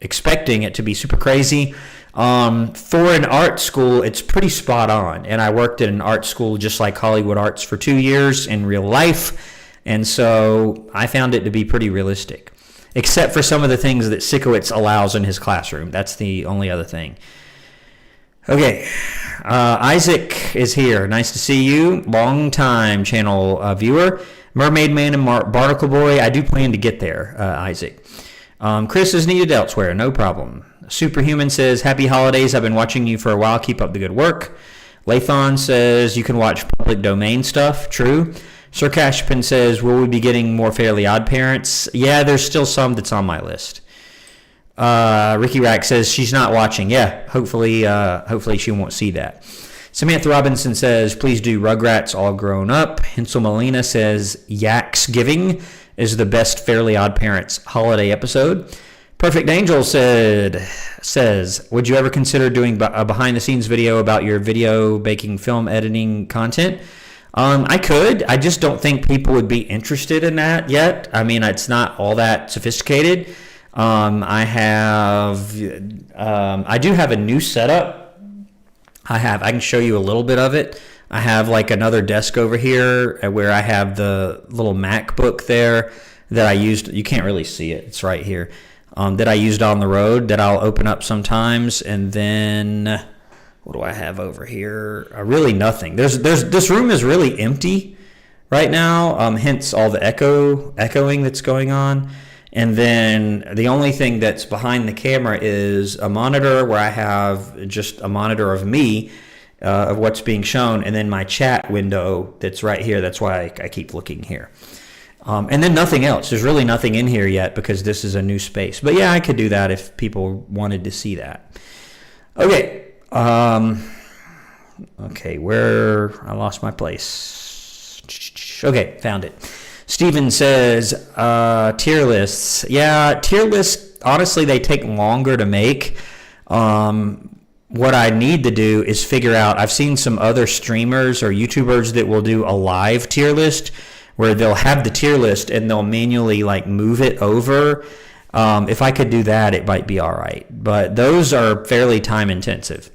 expecting it to be super crazy. For an art school, it's pretty spot on. And I worked at an art school just like Hollywood Arts for 2 years in real life. And so I found it to be pretty realistic, except for some of the things that Sikowitz allows in his classroom. That's the only other thing. Okay, Isaac is here. Nice to see you. Long-time channel viewer. Mermaid Man and Barnacle Boy, I do plan to get there, Isaac. Chris is needed elsewhere, no problem. Superhuman says, happy holidays, I've been watching you for a while, keep up the good work. Lathon says, you can watch public domain stuff, true. Sir Cashpin says, will we be getting more Fairly Odd Parents? Yeah, there's still some that's on my list. Ricky Rack says, she's not watching. Yeah, hopefully she won't see that. Samantha Robinson says, please do Rugrats All Grown Up. Hensel Molina says, Yaksgiving is the best Fairly Odd Parents holiday episode. Perfect Angel says, would you ever consider doing a behind-the-scenes video about your video baking, film editing content? I could. I just don't think people would be interested in that yet. I mean, it's not all that sophisticated. I do have a new setup. I can show you a little bit of it. I have like another desk over here where I have the little MacBook there that I used. You can't really see it. It's right here. That I used on the road that I'll open up sometimes. And then what do I have over here? Really nothing. This room is really empty right now. Hence all the echoing that's going on. And then the only thing that's behind the camera is a monitor where I have just a monitor of me, of what's being shown, and then my chat window that's right here. That's why I keep looking here. And then nothing else. There's really nothing in here yet because this is a new space. But yeah, I could do that if people wanted to see that. Okay. Okay, where I lost my place. Okay, found it. Steven says, tier lists. Yeah, tier lists, honestly, they take longer to make. What I need to do is figure out, I've seen some other streamers or YouTubers that will do a live tier list where they'll have the tier list and they'll manually like move it over. If I could do that, it might be all right. But those are fairly time intensive.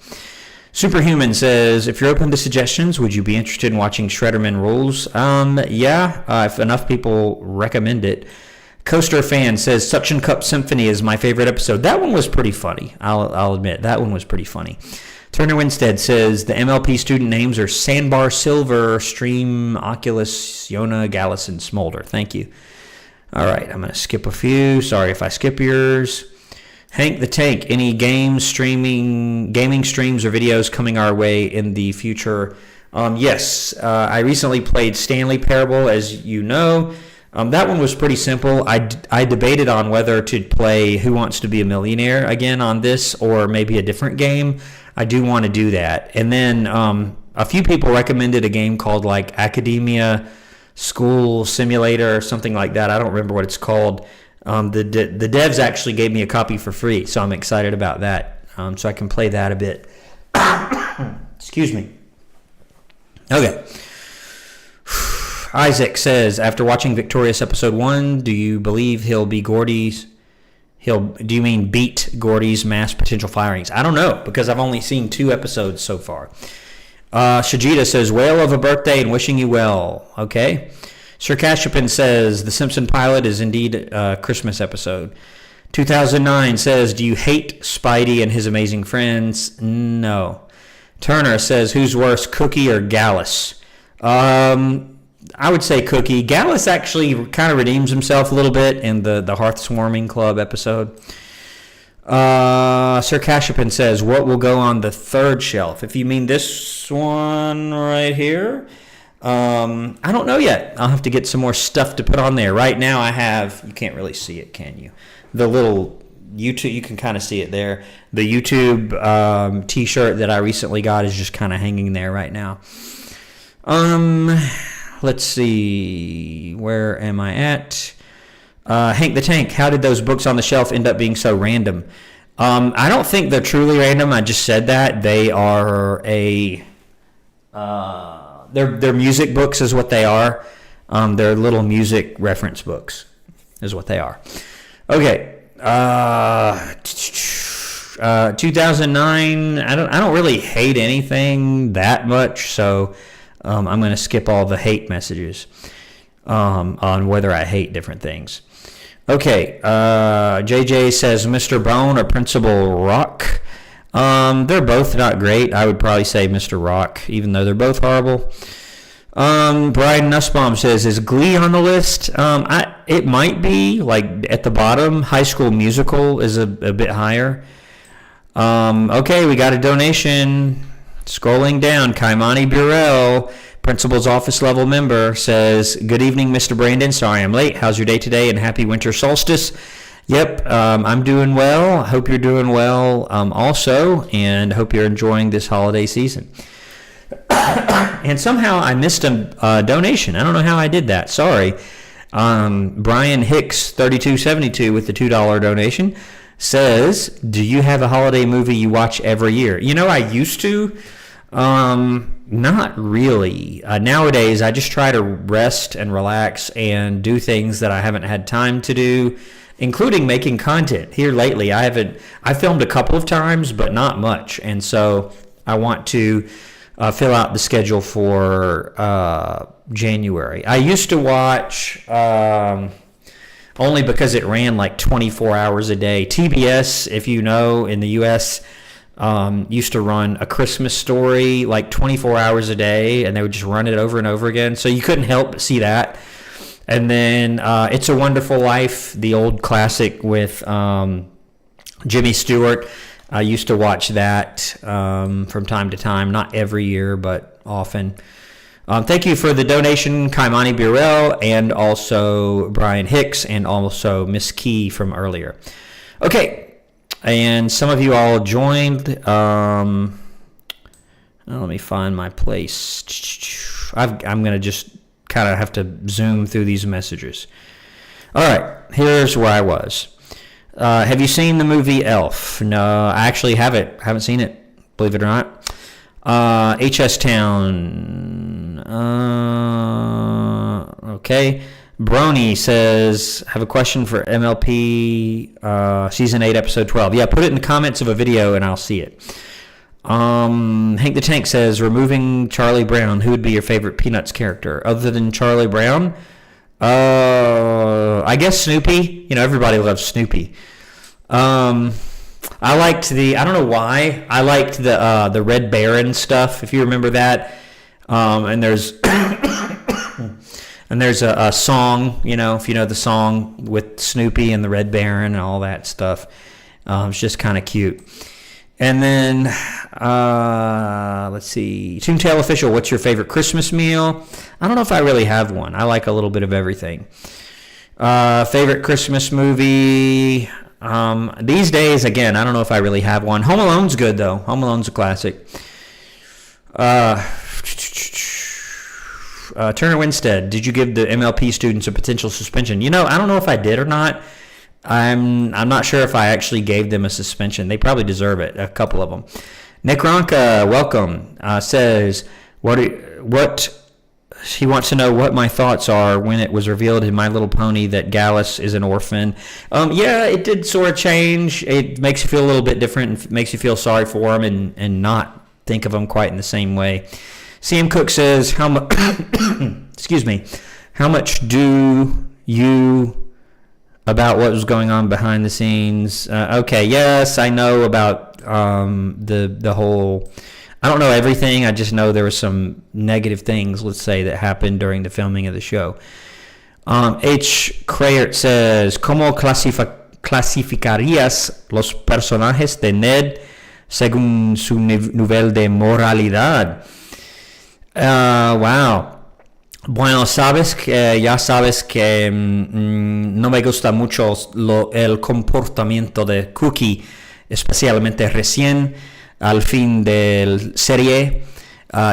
Superhuman says, if you're open to suggestions, would you be interested in watching Shredderman Rules? Yeah, if enough people recommend it. Coaster Fan says, Suction Cup Symphony is my favorite episode. That one was pretty funny. I'll admit, that one was pretty funny. Turner Winstead says, the MLP student names are Sandbar Silver, Stream, Oculus, Yona, Gallus, and Smolder. Thank you. All right, I'm going to skip a few. Sorry if I skip yours. Hank the Tank, any gaming streams or videos coming our way in the future? Yes, I recently played Stanley Parable, as you know. That one was pretty simple. I debated on whether to play Who Wants to Be a Millionaire again on this or maybe a different game. I do want to do that. And then a few people recommended a game called like Academia School Simulator or something like that. I don't remember what it's called. The devs actually gave me a copy for free, so I'm excited about that. So I can play that a bit. Excuse me. Okay. Isaac says, after watching Victorious episode 1, do you believe he'll be Gordy's? Do you mean beat Gordy's mass potential firings? I don't know, because I've only seen 2 episodes so far. Shajita says, whale of a birthday and wishing you well. Okay. Sir Cashapin says, the Simpson pilot is indeed a Christmas episode. 2009 says, do you hate Spidey and his amazing friends? No. Turner says, who's worse, Cookie or Gallus? I would say Cookie. Gallus actually kind of redeems himself a little bit in the Hearth Swarming Club episode. Sir Cashapin says, what will go on the 3rd shelf? If you mean this one right here, I don't know yet. I'll have to get some more stuff to put on there. Right now I have, you can't really see it, can you? The little YouTube, you can kind of see it there. The YouTube t-shirt that I recently got is just kind of hanging there right now. Let's see, where am I at? Hank the Tank, how did those books on the shelf end up being so random? I don't think they're truly random. I just said that. They are they're music books is what they are. They're little music reference books is what they are. Okay. 2009, I don't really hate anything that much, so I'm going to skip all the hate messages on whether I hate different things. Okay, JJ says Mr. Bone or Principal Rock. They're both not great. I would probably say Mr. Rock, even though they're both horrible. Brian Nussbaum says, is Glee on the list? It might be, like, at the bottom. High School Musical is a bit higher. Okay, we got a donation. Scrolling down, Kaimani Burrell, principal's office level member, says, good evening, Mr. Brandon. Sorry I'm late. How's your day today? And happy winter solstice. Yep, I'm doing well. Hope you're doing well also, and hope you're enjoying this holiday season. And somehow I missed a donation. I don't know how I did that. Sorry. Brian Hicks 3272 with the $2 donation says, do you have a holiday movie you watch every year? I used to. Not really. Nowadays, I just try to rest and relax and do things that I haven't had time to do, including making content. Here lately, I filmed a couple of times, but not much. And so I want to fill out the schedule for January. I used to watch, only because it ran like 24 hours a day. TBS, if you know, in the U.S., used to run A Christmas Story like 24 hours a day, and they would just run it over and over again. So you couldn't help but see that. And then It's a Wonderful Life, the old classic with Jimmy Stewart. I used to watch that from time to time, not every year, but often. Thank you for the donation, Kaimani Burrell, and also Brian Hicks, and also Miss Key from earlier. Okay, and some of you all joined. Let me find my place. I'm going to just kind of have to zoom through these messages. All right, here's where I was. Have you seen the movie Elf? No, I actually haven't seen it, believe it or not. HS Town. Okay. Brony says, have a question for MLP Season 8, Episode 12. Yeah, put it in the comments of a video and I'll see it. Hank the Tank says, removing Charlie Brown, who would be your favorite Peanuts character? Other than Charlie Brown? I guess Snoopy. Everybody loves Snoopy. I liked I don't know why, I liked the Red Baron stuff, if you remember that. And there's a song, if you know the song with Snoopy and the Red Baron and all that stuff. It's just kind of cute. And then, let's see, Toontail Official, what's your favorite Christmas meal? I don't know if I really have one. I like a little bit of everything. Favorite Christmas movie? These days, again, I don't know if I really have one. Home Alone's good, though. Home Alone's a classic. Turner Winstead, did you give the MLP students a potential suspension? I don't know if I did or not. I'm not sure if I actually gave them a suspension. They probably deserve it, a couple of them. Nick Ronka, welcome, says, what he wants to know what my thoughts are when it was revealed in My Little Pony that Gallus is an orphan. Yeah, it did sort of change. It makes you feel a little bit different and makes you feel sorry for him and not think of him quite in the same way. CM Cook says, excuse me, how much do you about what was going on behind the scenes? Okay, yes, I know about the whole, I don't know everything, I just know there were some negative things, let's say, that happened during the filming of the show. H. Crayert says, ¿Cómo clasificarías los personajes de Ned según su nivel de moralidad? Wow. Bueno, ya sabes que no me gusta mucho el comportamiento de Cookie, especialmente recién al fin de la serie.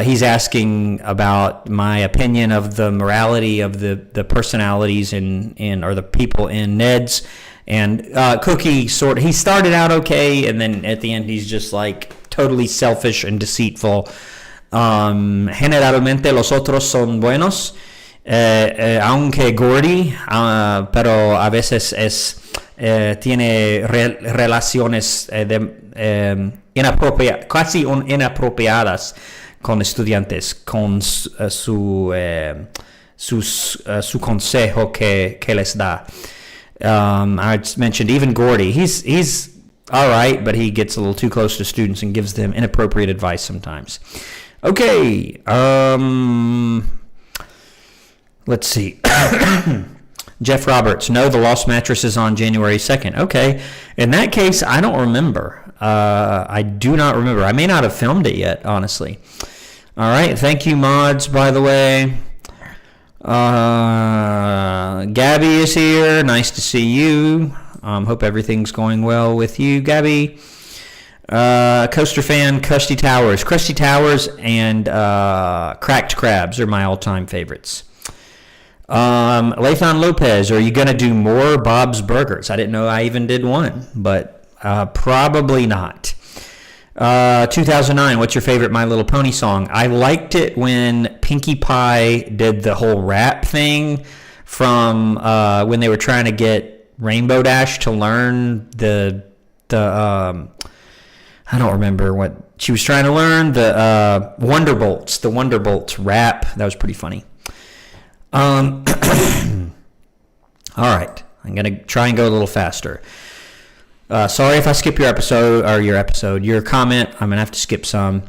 He's asking about my opinion of the morality of the personalities or the people in Ned's. And Cookie he started out okay, and then at the end he's just like totally selfish and deceitful. Generalmente los otros son buenos, aunque Gordy, pero a veces tiene relaciones casi inapropiadas con estudiantes, con su consejo que les da. I mentioned even Gordy. He's all right, but he gets a little too close to students and gives them inappropriate advice sometimes. Okay, let's see. Jeff Roberts, no, the Lost Mattress is on January 2nd. Okay, in that case, I don't remember. I do not remember. I may not have filmed it yet, honestly. All right, thank you, mods, by the way. Gabby is here. Nice to see you. Hope everything's going well with you, Gabby. Coaster fan, Krusty Towers. Krusty Towers and cracked crabs are my all-time favorites. Lathan Lopez, are you going to do more Bob's Burgers? I didn't know I even did one, but probably not. 2009, what's your favorite My Little Pony song? I liked it when Pinkie Pie did the whole rap thing from when they were trying to get Rainbow Dash to learn the I don't remember what she was trying to learn, the Wonderbolts rap. That was pretty funny. All right, I'm going to try and go a little faster. Sorry if I skip your comment. I'm going to have to skip some.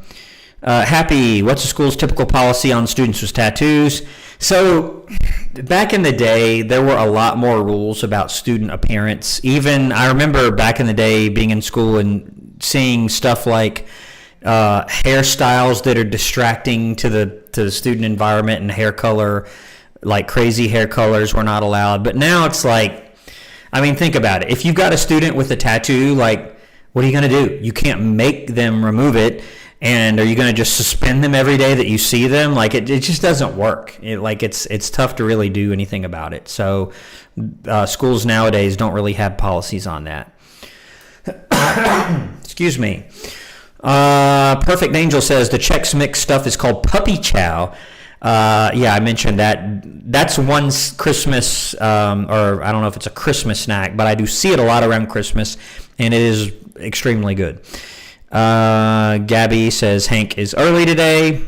Happy, what's the school's typical policy on students with tattoos? So back in the day, there were a lot more rules about student appearance. Even I remember back in the day being in school and seeing stuff like hairstyles that are distracting to the student environment and hair color, like crazy hair colors were not allowed. But now it's like, I mean, think about it. If you've got a student with a tattoo, like, what are you going to do? You can't make them remove it. And are you going to just suspend them every day that you see them? Like, it just doesn't work. It's tough to really do anything about it. So schools nowadays don't really have policies on that. Excuse me. Perfect Angel says the Chex Mix stuff is called puppy chow. Yeah, I mentioned that. That's one Christmas, or I don't know if it's a Christmas snack, but I do see it a lot around Christmas, and it is extremely good. Gabby says Hank is early today.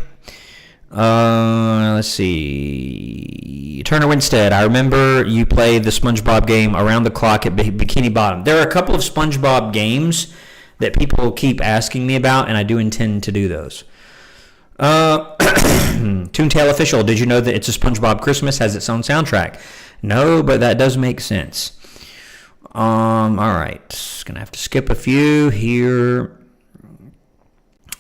Let's see. Turner Winstead, I remember you played the SpongeBob game around the clock at Bikini Bottom. There are a couple of SpongeBob games that people keep asking me about, and I do intend to do those. Toontail Official, did you know that It's a SpongeBob Christmas has its own soundtrack? No, but that does make sense. All right. Gonna have to skip a few here.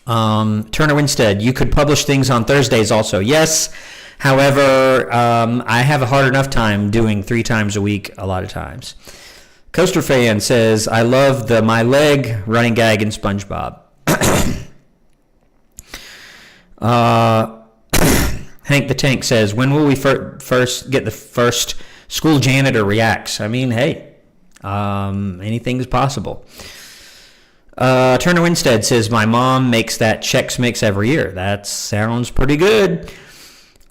Turner Winstead, you could publish things on Thursdays also. Yes. However, I have a hard enough time doing 3 times a week a lot of times. Coaster Fan says, I love the my leg running gag in SpongeBob. Hank the Tank says, when will we first get the first school janitor reacts? I mean, hey, anything's possible. Turner Winstead says, my mom makes that Chex Mix every year. That sounds pretty good.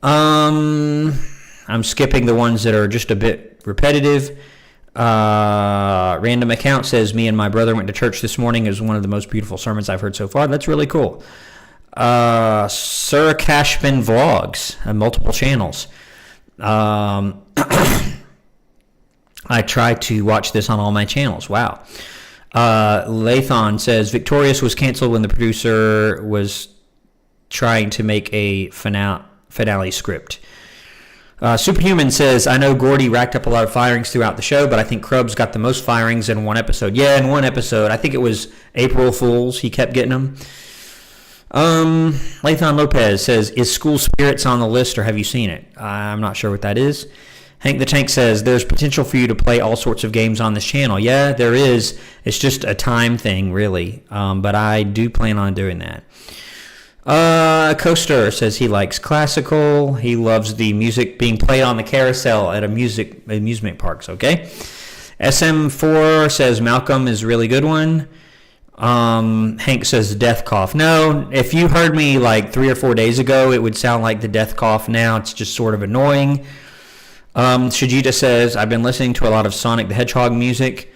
I'm skipping the ones that are just a bit repetitive. Random Account says, me and my brother went to church this morning. It was one of the most beautiful sermons I've heard so far. That's really cool. Sir Cashman Vlogs, multiple channels. I try to watch this on all my channels. Wow. Lathon says, Victorious was canceled when the producer was trying to make a finale script. Superhuman says, I know Gordy racked up a lot of firings throughout the show, but I think Krubs got the most firings in one episode. Yeah, in one episode. I think it was April Fools. He kept getting them. Lathon Lopez says, is School Spirits on the list or have you seen it? I'm not sure what that is. Hank the Tank says, there's potential for you to play all sorts of games on this channel. Yeah, there is. It's just a time thing, really. But I do plan on doing that. Coaster says he likes classical. He loves the music being played on the carousel at amusement parks. Okay. SM4 says Malcolm is a really good one. Hank says death cough. No, if you heard me like 3 or 4 days ago, it would sound like the death cough now. It's just sort of annoying. Shajita says, I've been listening to a lot of Sonic the Hedgehog music.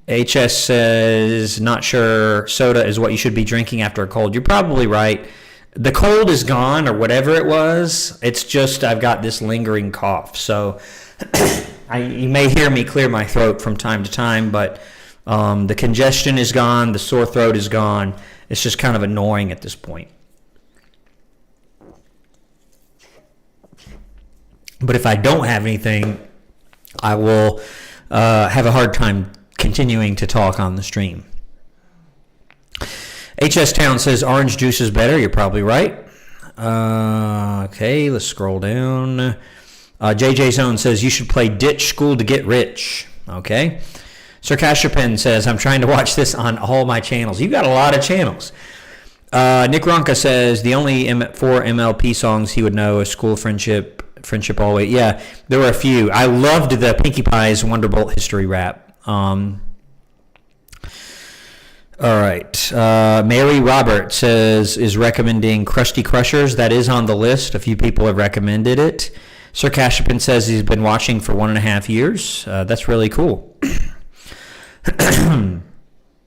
HS says, not sure soda is what you should be drinking after a cold. You're probably right. The cold is gone or whatever it was. It's just I've got this lingering cough. So you may hear me clear my throat from time to time, but the congestion is gone. The sore throat is gone. It's just kind of annoying at this point. But if I don't have anything, I will have a hard time continuing to talk on the stream. HS Town says orange juice is better. You're probably right. Okay, let's scroll down. JJ Zone says you should play Ditch School to Get Rich. Okay. Sir Cashapin says, I'm trying to watch this on all my channels. You've got a lot of channels. Nick Ronca says, the only 4 MLP songs he would know is School Friendship, Friendship Always. Yeah, there were a few. I loved the Pinkie Pie's Wonderbolt history rap. All right. Mary Robert says, is recommending Krusty Crushers. That is on the list. A few people have recommended it. Sir Cashapin says he's been watching for 1.5 years. That's really cool.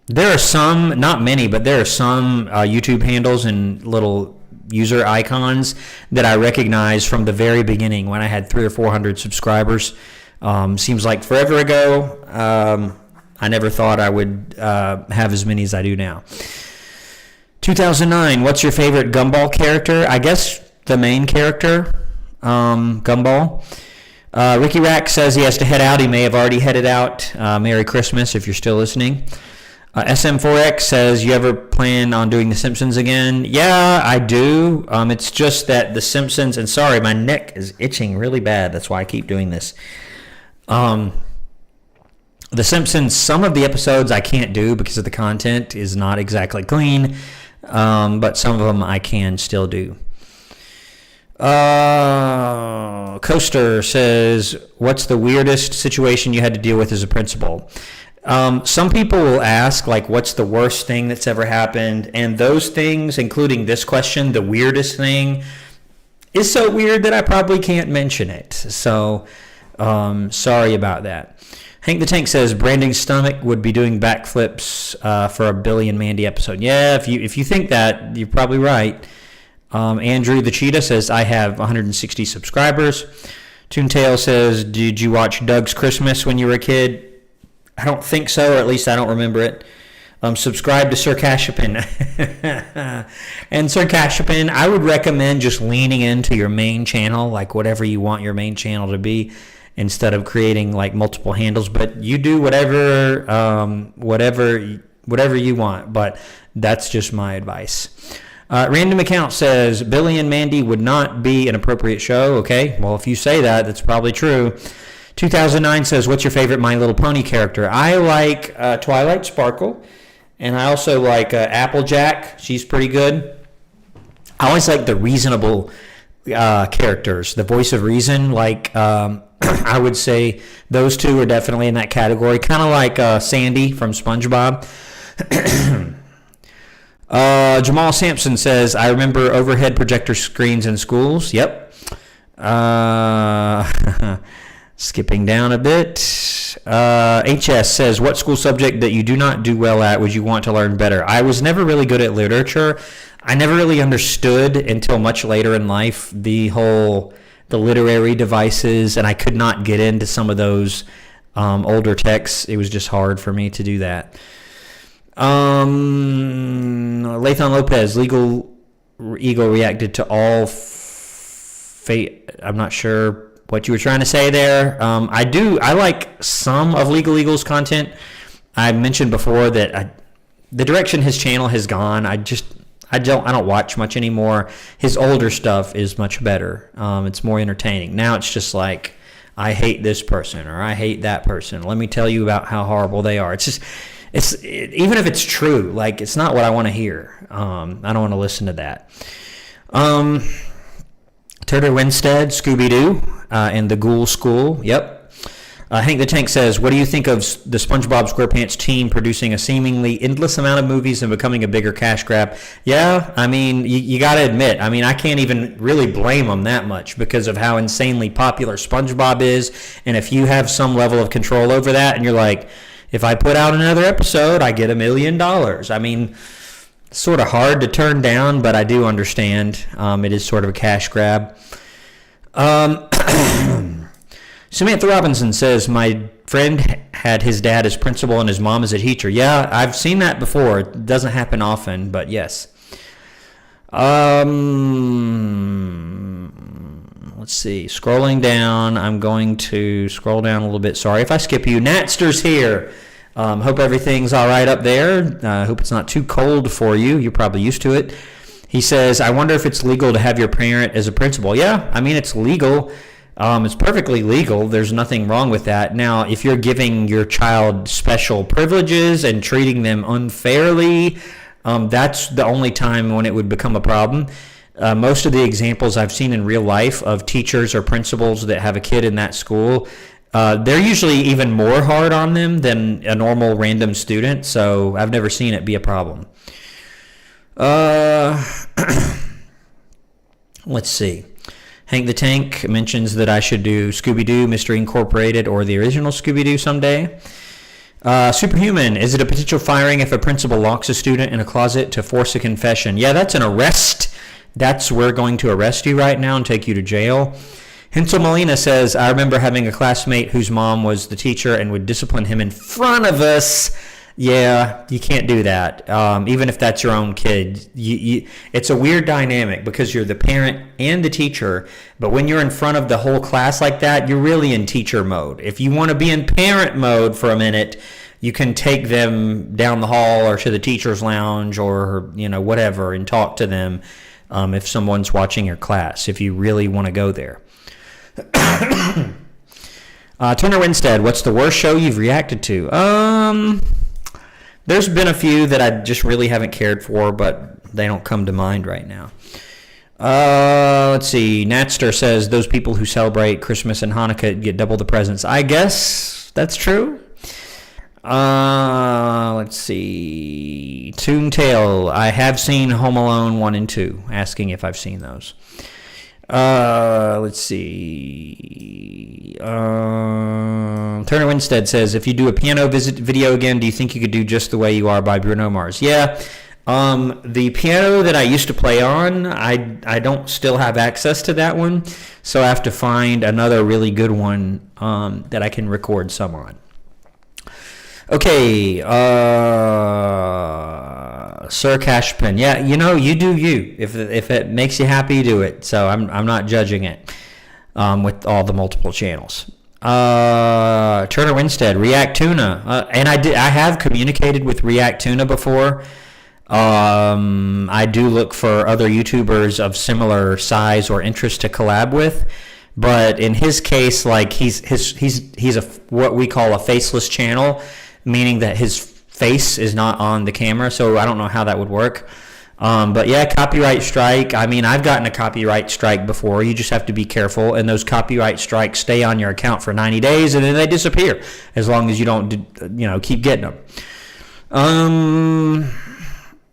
There are some, not many, but there are some YouTube handles and little user icons that I recognize from the very beginning when I had 300 or 400 subscribers. Seems like forever ago. I never thought I would have as many as I do now. 2009, what's your favorite Gumball character? I guess the main character, Gumball. Ricky Rack says he has to head out. He may have already headed out. Merry Christmas if you're still listening. SM4X says, you ever plan on doing The Simpsons again? Yeah, I do. It's just that The Simpsons, and sorry, my neck is itching really bad. That's why I keep doing this. The Simpsons, some of the episodes I can't do because of the content is not exactly clean, but some of them I can still do. Coaster says, what's the weirdest situation you had to deal with as a principal? Some people will ask, like, what's the worst thing that's ever happened? And those things, including this question, the weirdest thing, is so weird that I probably can't mention it. So, sorry about that. Hank the Tank says, Brandon's stomach would be doing backflips for a Billy and Mandy episode. Yeah, if you think that, you're probably right. Andrew the Cheetah says, I have 160 subscribers. Toontail says, did you watch Doug's Christmas when you were a kid? I don't think so, or at least I don't remember it. Subscribe to Sir Cashapin. And Sir Cashapin, I would recommend just leaning into your main channel, like whatever you want your main channel to be, instead of creating like multiple handles. But you do whatever you want, but that's just my advice. Random Account says, Billy and Mandy would not be an appropriate show. Okay, well, if you say that, that's probably true. 2009 says, what's your favorite My Little Pony character? I like Twilight Sparkle, and I also like Applejack. She's pretty good. I always like the reasonable characters, the voice of reason. Like, I would say those two are definitely in that category, kind of like Sandy from SpongeBob. Jamal Sampson says, I remember overhead projector screens in schools. Yep. Skipping down a bit. HS says, what school subject that you do not do well at would you want to learn better? I was never really good at literature. I never really understood until much later in life the literary devices, and I could not get into some of those older texts. It was just hard for me to do that. Lathan Lopez, Legal Eagle reacted to all fate. I'm not sure what you were trying to say there. I like some of Legal Eagle's content. I mentioned before that the direction his channel has gone, I don't watch much anymore. His older stuff is much better. It's more entertaining. Now it's just like, I hate this person or I hate that person. Let me tell you about how horrible they are. It's even if it's true, like, it's not what I want to hear. I don't want to listen to that. Turtle Winstead, Scooby-Doo, and the Ghoul School. Yep. Hank the Tank says, what do you think of the SpongeBob SquarePants team producing a seemingly endless amount of movies and becoming a bigger cash grab? Yeah, I mean, you got to admit, I mean, I can't even really blame them that much because of how insanely popular SpongeBob is. And if you have some level of control over that and you're like, if I put out another episode, I get $1 million. I mean, it's sort of hard to turn down, but I do understand. It is sort of a cash grab. Samantha Robinson says, my friend had his dad as principal and his mom as a teacher. Yeah, I've seen that before. It doesn't happen often, but yes. Let's see. Scrolling down. I'm going to scroll down a little bit. Sorry if I skip you. Natster's here. Hope everything's all right up there. Hope it's not too cold for you. You're probably used to it. He says, I wonder if it's legal to have your parent as a principal. Yeah, I mean, it's legal. It's perfectly legal. There's nothing wrong with that. Now, if you're giving your child special privileges and treating them unfairly, that's the only time when it would become a problem. Most of the examples I've seen in real life of teachers or principals that have a kid in that school, they're usually even more hard on them than a normal random student, so I've never seen it be a problem. Let's see. Hank the Tank mentions that I should do Scooby-Doo, Mystery Incorporated, or the original Scooby-Doo someday. Superhuman, is it a potential firing if a principal locks a student in a closet to force a confession? Yeah, that's an arrest. We're going to arrest you right now and take you to jail. Hensel Molina says, I remember having a classmate whose mom was the teacher and would discipline him in front of us. Yeah, you can't do that. Even if that's your own kid. It's a weird dynamic because you're the parent and the teacher, but when you're in front of the whole class like that, you're really in teacher mode. If you want to be in parent mode for a minute, you can take them down the hall or to the teacher's lounge or, whatever, and talk to them if someone's watching your class, if you really want to go there. Turner Winstead, what's the worst show you've reacted to? There's been a few that I just really haven't cared for, but they don't come to mind right now. Let's see. Natster says those people who celebrate Christmas and Hanukkah get double the presents. I guess that's true. Let's see. Toontail, I have seen Home Alone 1 and 2, asking if I've seen those. Let's see. Turner Winstead says, if you do a piano visit video again, do you think you could do Just the Way You Are by Bruno Mars? Yeah. The piano that I used to play on, I don't still have access to that one, so I have to find another really good one that I can record some on. Okay, Sir Cashpin. Yeah, you do you. If it makes you happy, do it. So I'm not judging it with all the multiple channels. Turner Winstead, React Tuna, and I have communicated with React Tuna before. I do look for other YouTubers of similar size or interest to collab with, but in his case, like he's a what we call a faceless channel, meaning that his face is not on the camera, so I don't know how that would work. But yeah, copyright strike. I mean, I've gotten a copyright strike before. You just have to be careful, and those copyright strikes stay on your account for 90 days, and then they disappear as long as you don't, keep getting them.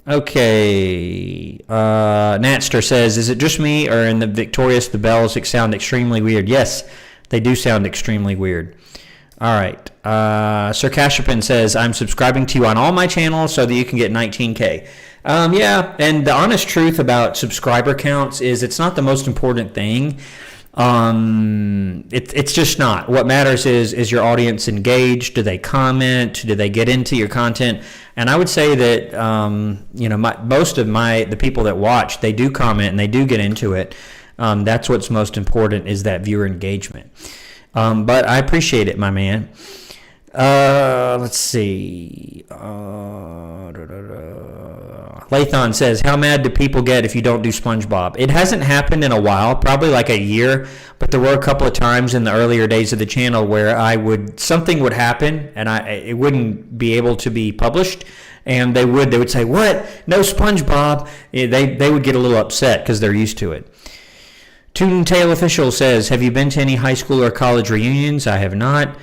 Okay. Natster says, is it just me, or in the Victorious the bells sound extremely weird? Yes, they do sound extremely weird. All right. Sir Cashapin says, I'm subscribing to you on all my channels so that you can get 19K. Yeah, and the honest truth about subscriber counts is it's not the most important thing. It's just not. What matters is your audience engaged? Do they comment? Do they get into your content? And I would say that most of the people that watch, they do comment and they do get into it. That's what's most important, is that viewer engagement. But I appreciate it, my man. Let's see. Lathon says, how mad do people get if you don't do SpongeBob? It hasn't happened in a while, probably like a year, but there were a couple of times in the earlier days of the channel where something would happen and it wouldn't be able to be published, and they would say, what? No SpongeBob? They would get a little upset because they're used to it. Toontail Official says, have you been to any high school or college reunions? I have not.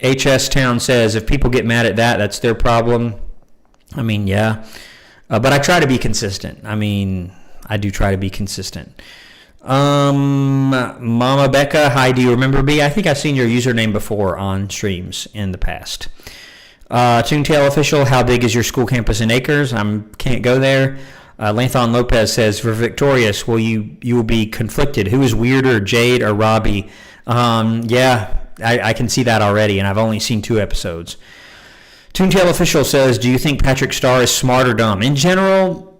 HS Town says, if people get mad at that, that's their problem. I mean, yeah. But I try to be consistent. I do try to be consistent. Mama Becca, hi, do you remember me? I think I've seen your username before on streams in the past. Toontail Official, how big is your school campus in acres? I can't go there. Lanthon Lopez says, for Victorious, you will be conflicted. Who is weirder, Jade or Robbie? Yeah, I can see that already, and I've only seen 2 episodes. Toontail Official says, do you think Patrick Starr is smart or dumb? In general,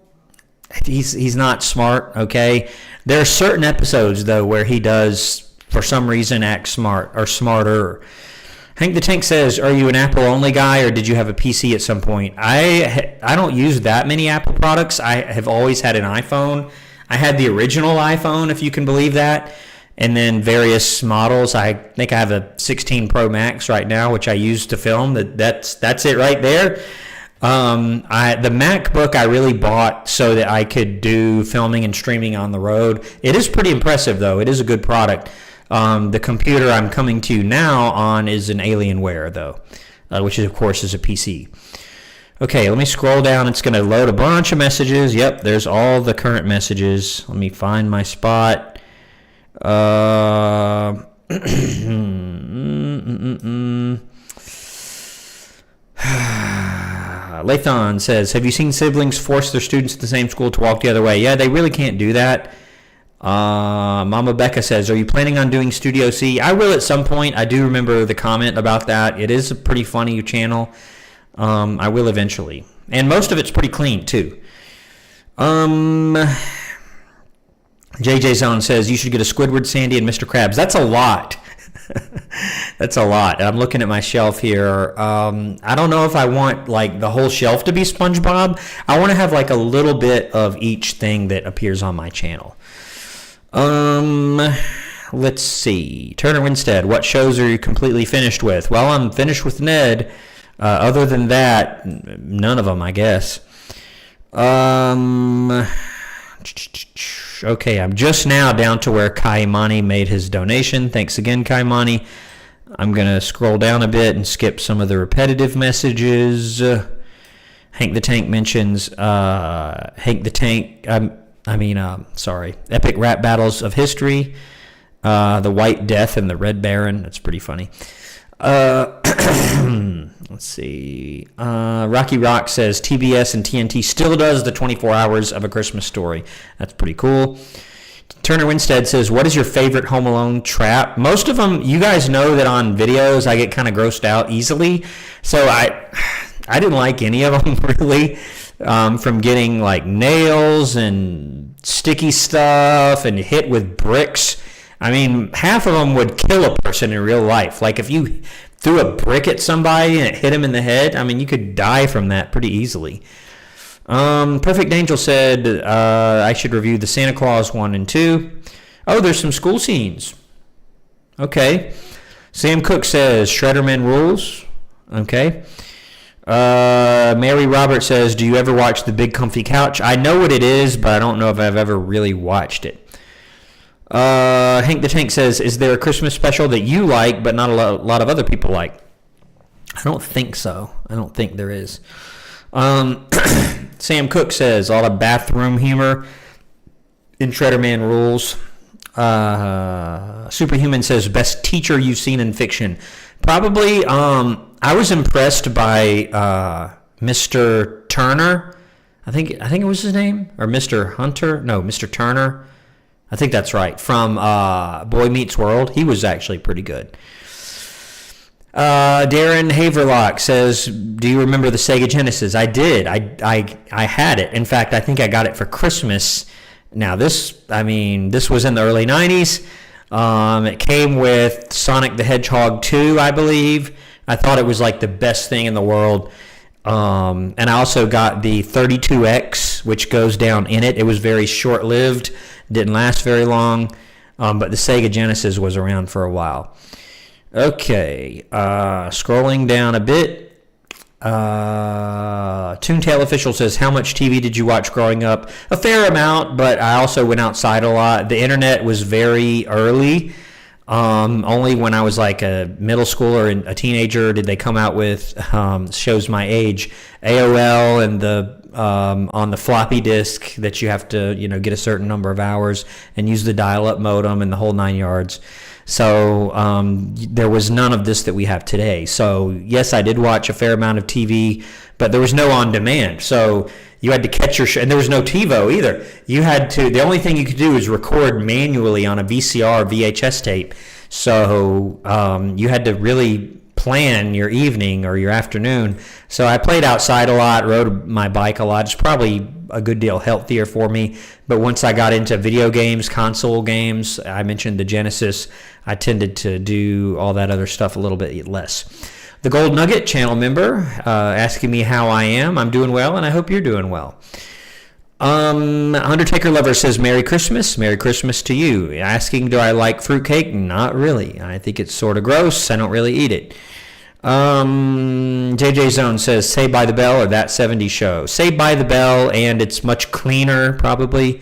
he's not smart, okay? There are certain episodes, though, where he does, for some reason, act smart or smarter. Hank the Tank says, are you an Apple-only guy, or did you have a PC at some point? I don't use that many Apple products. I have always had an iPhone. I had the original iPhone, if you can believe that. and then various models. I think I have a 16 Pro Max right now, which I use to film. That's it right there. The MacBook I really bought so that I could do filming and streaming on the road. It is pretty impressive, though. It is a good product. The computer I'm coming to now on is an Alienware, though, which of course is a PC. Okay, let me scroll down. It's going to load a bunch of messages. Yep, there's all the current messages. Let me find my spot. Lathon says, have you seen siblings force their students at the same school to walk the other way? Yeah, they really can't do that. Mama Becca says, are you planning on doing Studio C? I will at some point. I do remember the comment about that. It is a pretty funny channel. I will eventually. And most of it's pretty clean, too. JJ Zone says, you should get a Squidward, Sandy, and Mr. Krabs. That's a lot. That's a lot. I'm looking at my shelf here. I don't know if I want like the whole shelf to be SpongeBob. I want to have like a little bit of each thing that appears on my channel. Let's see. Turner Winstead, what shows are you completely finished with? Well, I'm finished with Ned. Other than that, none of them, I guess. Okay, I'm just now down to where Kaimani made his donation. Thanks again, Kaimani. I'm going to scroll down a bit and skip some of the repetitive messages. Hank the Tank mentions Epic Rap Battles of History, the White Death and the Red Baron. That's pretty funny. Let's see. Rocky Rock says TBS and TNT still does the 24 Hours of a Christmas Story. That's pretty cool. Turner Winstead says, what is your favorite Home Alone trap? Most of them, you guys know that on videos I get kind of grossed out easily. So I didn't like any of them really, from getting like nails and sticky stuff and hit with bricks. I mean, half of them would kill a person in real life. Like if you threw a brick at somebody and it hit him in the head, I mean, you could die from that pretty easily. Perfect Angel said I should review the Santa Claus 1 and 2. Oh, there's some school scenes. Okay. Sam Cook says Shredderman rules. Okay. Mary Roberts says, do you ever watch The Big Comfy Couch? I know what it is, but I don't know if I've ever really watched it. Hank the Tank says, is there a Christmas special that you like but not a lot of other people like? I don't think so. I don't think there is. Sam Cook says, all the bathroom humor in Shredderman rules. Superhuman says, best teacher you've seen in fiction. Probably, I was impressed by Mr. Turner. I think it was his name. Or Mr. Hunter. No, Mr. Turner. I think that's right. From Boy Meets World. He was actually pretty good. Darren Haverlock says, do you remember the Sega Genesis? I did. I had it. In fact, I think I got it for Christmas. Now, this was in the early 90s. It came with Sonic the Hedgehog 2, I believe. I thought it was like the best thing in the world. And I also got the 32X, which goes down in it. It was very short-lived. Didn't last very long. But the Sega Genesis was around for a while. Okay, scrolling down a bit. Toontail Official says, how much TV did you watch growing up? A fair amount, but I also went outside a lot. The internet was very early. Only when I was like a middle schooler and a teenager did they come out with shows my age. AOL and the on the floppy disk that you have to get a certain number of hours and use the dial-up modem and the whole 9 yards. So there was none of this that we have today. So yes, I did watch a fair amount of TV, but there was no on demand. So you had to catch your and there was no TiVo either. The only thing you could do is record manually on a VCR, VHS tape. So you had to really plan your evening or your afternoon. So I played outside a lot, rode my bike a lot. It's probably a good deal healthier for me. But once I got into video games, console games, I mentioned the Genesis, I tended to do all that other stuff a little bit less. The Gold Nugget channel member asking me how I am. I'm doing well, and I hope you're doing well. Undertaker Lover says, Merry Christmas. Merry Christmas to you. Asking, do I like fruitcake? Not really. I think it's sort of gross. I don't really eat it. JJ Zone says, Saved by the Bell or That 70s Show. Saved by the Bell, and it's much cleaner, probably.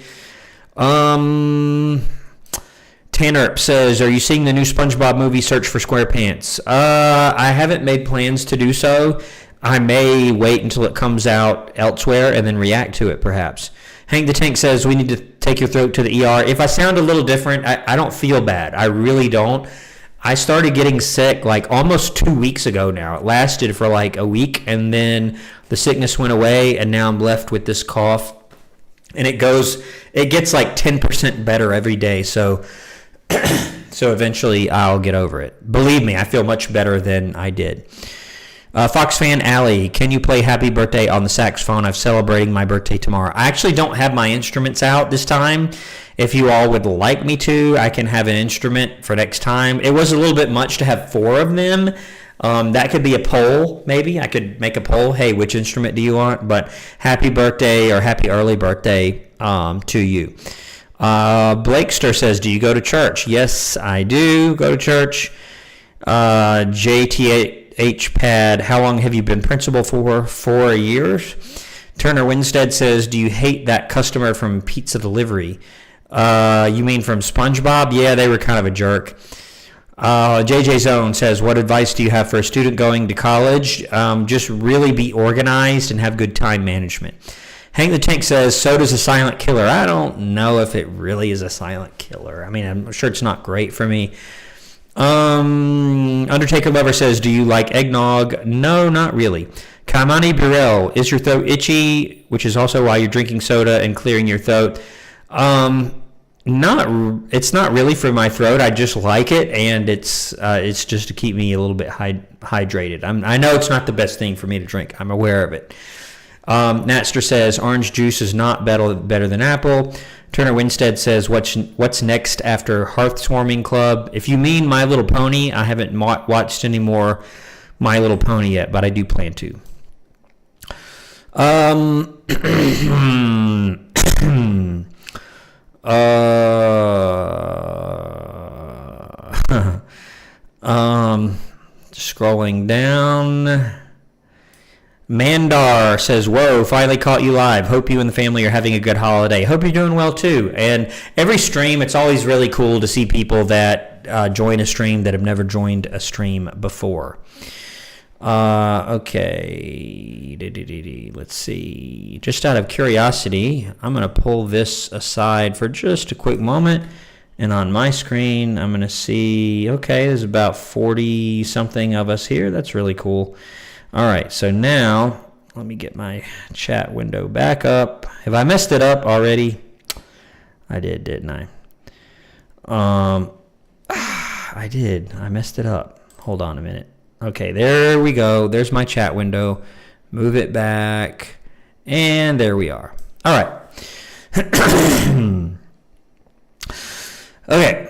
Tanner says, are you seeing the new SpongeBob movie, Search for SquarePants? I haven't made plans to do so. I may wait until it comes out elsewhere and then react to it, perhaps. Hank the Tank says, we need to take your throat to the ER. If I sound a little different, I don't feel bad. I really don't. I started getting sick like almost 2 weeks ago now. It lasted for like a week, and then the sickness went away, and now I'm left with this cough. And it gets like 10% better every day. So eventually I'll get over it. Believe me, I feel much better than I did. Fox Fan Alley, can you play Happy Birthday on the saxophone? I'm celebrating my birthday tomorrow. I actually don't have my instruments out this time. If you all would like me to, I can have an instrument for next time. It was a little bit much to have 4 of them. That could be a poll, maybe. I could make a poll. Hey, which instrument do you want? But happy birthday or happy early birthday to you. Blakester says, do you go to church? Yes, I do go to church. JTH Pad, how long have you been principal for? 4 years. Turner Winstead says, do you hate that customer from pizza delivery? You mean from SpongeBob? Yeah, they were kind of a jerk. JJ Zone says, what advice do you have for a student going to college? Just really be organized and have good time management. Hank the Tank says, so does a silent killer. I don't know if it really is a silent killer. I mean, I'm sure it's not great for me. Undertaker Lover says, do you like eggnog? No, not really. Kamani Burrell, is your throat itchy, which is also why you're drinking soda and clearing your throat? It's not really for my throat. I just like it, and it's just to keep me a little bit hydrated. I know it's not the best thing for me to drink. I'm aware of it. Natster says, orange juice is not better than apple. Turner Winstead says, what's next after Hearthswarming Club? If you mean My Little Pony, I haven't watched any more My Little Pony yet, but I do plan to. Scrolling down. Mandar says, whoa, finally caught you live. Hope you and the family are having a good holiday. Hope you're doing well too. And every stream, it's always really cool to see people that join a stream that have never joined a stream before. Okay. Let's see. Just out of curiosity, I'm going to pull this aside for just a quick moment. And on my screen, I'm going to see, okay, there's about 40-something of us here. That's really cool. All right, so now let me get my chat window back up. Have I messed it up already? I did, didn't I? I did. I messed it up. Hold on a minute. Okay, there we go. There's my chat window. Move it back. And there we are. All right. Okay.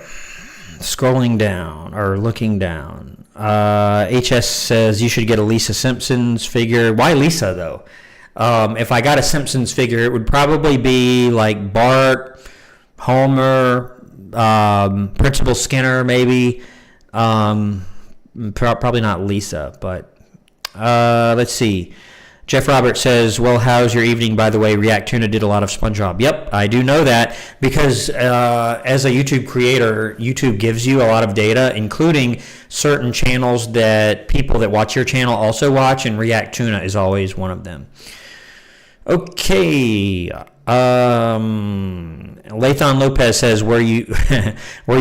Scrolling down or looking down. HS says you should get a Lisa Simpsons figure. Why Lisa, though? If I got a Simpsons figure, it would probably be like Bart, Homer, Principal Skinner, maybe. Probably not Lisa, but let's see. Jeff Roberts says, well, how's your evening, by the way? React Tuna did a lot of SpongeBob. Yep, I do know that because as a YouTube creator, YouTube gives you a lot of data, including certain channels that people that watch your channel also watch, and React Tuna is always one of them. Okay. Lathan Lopez says, were you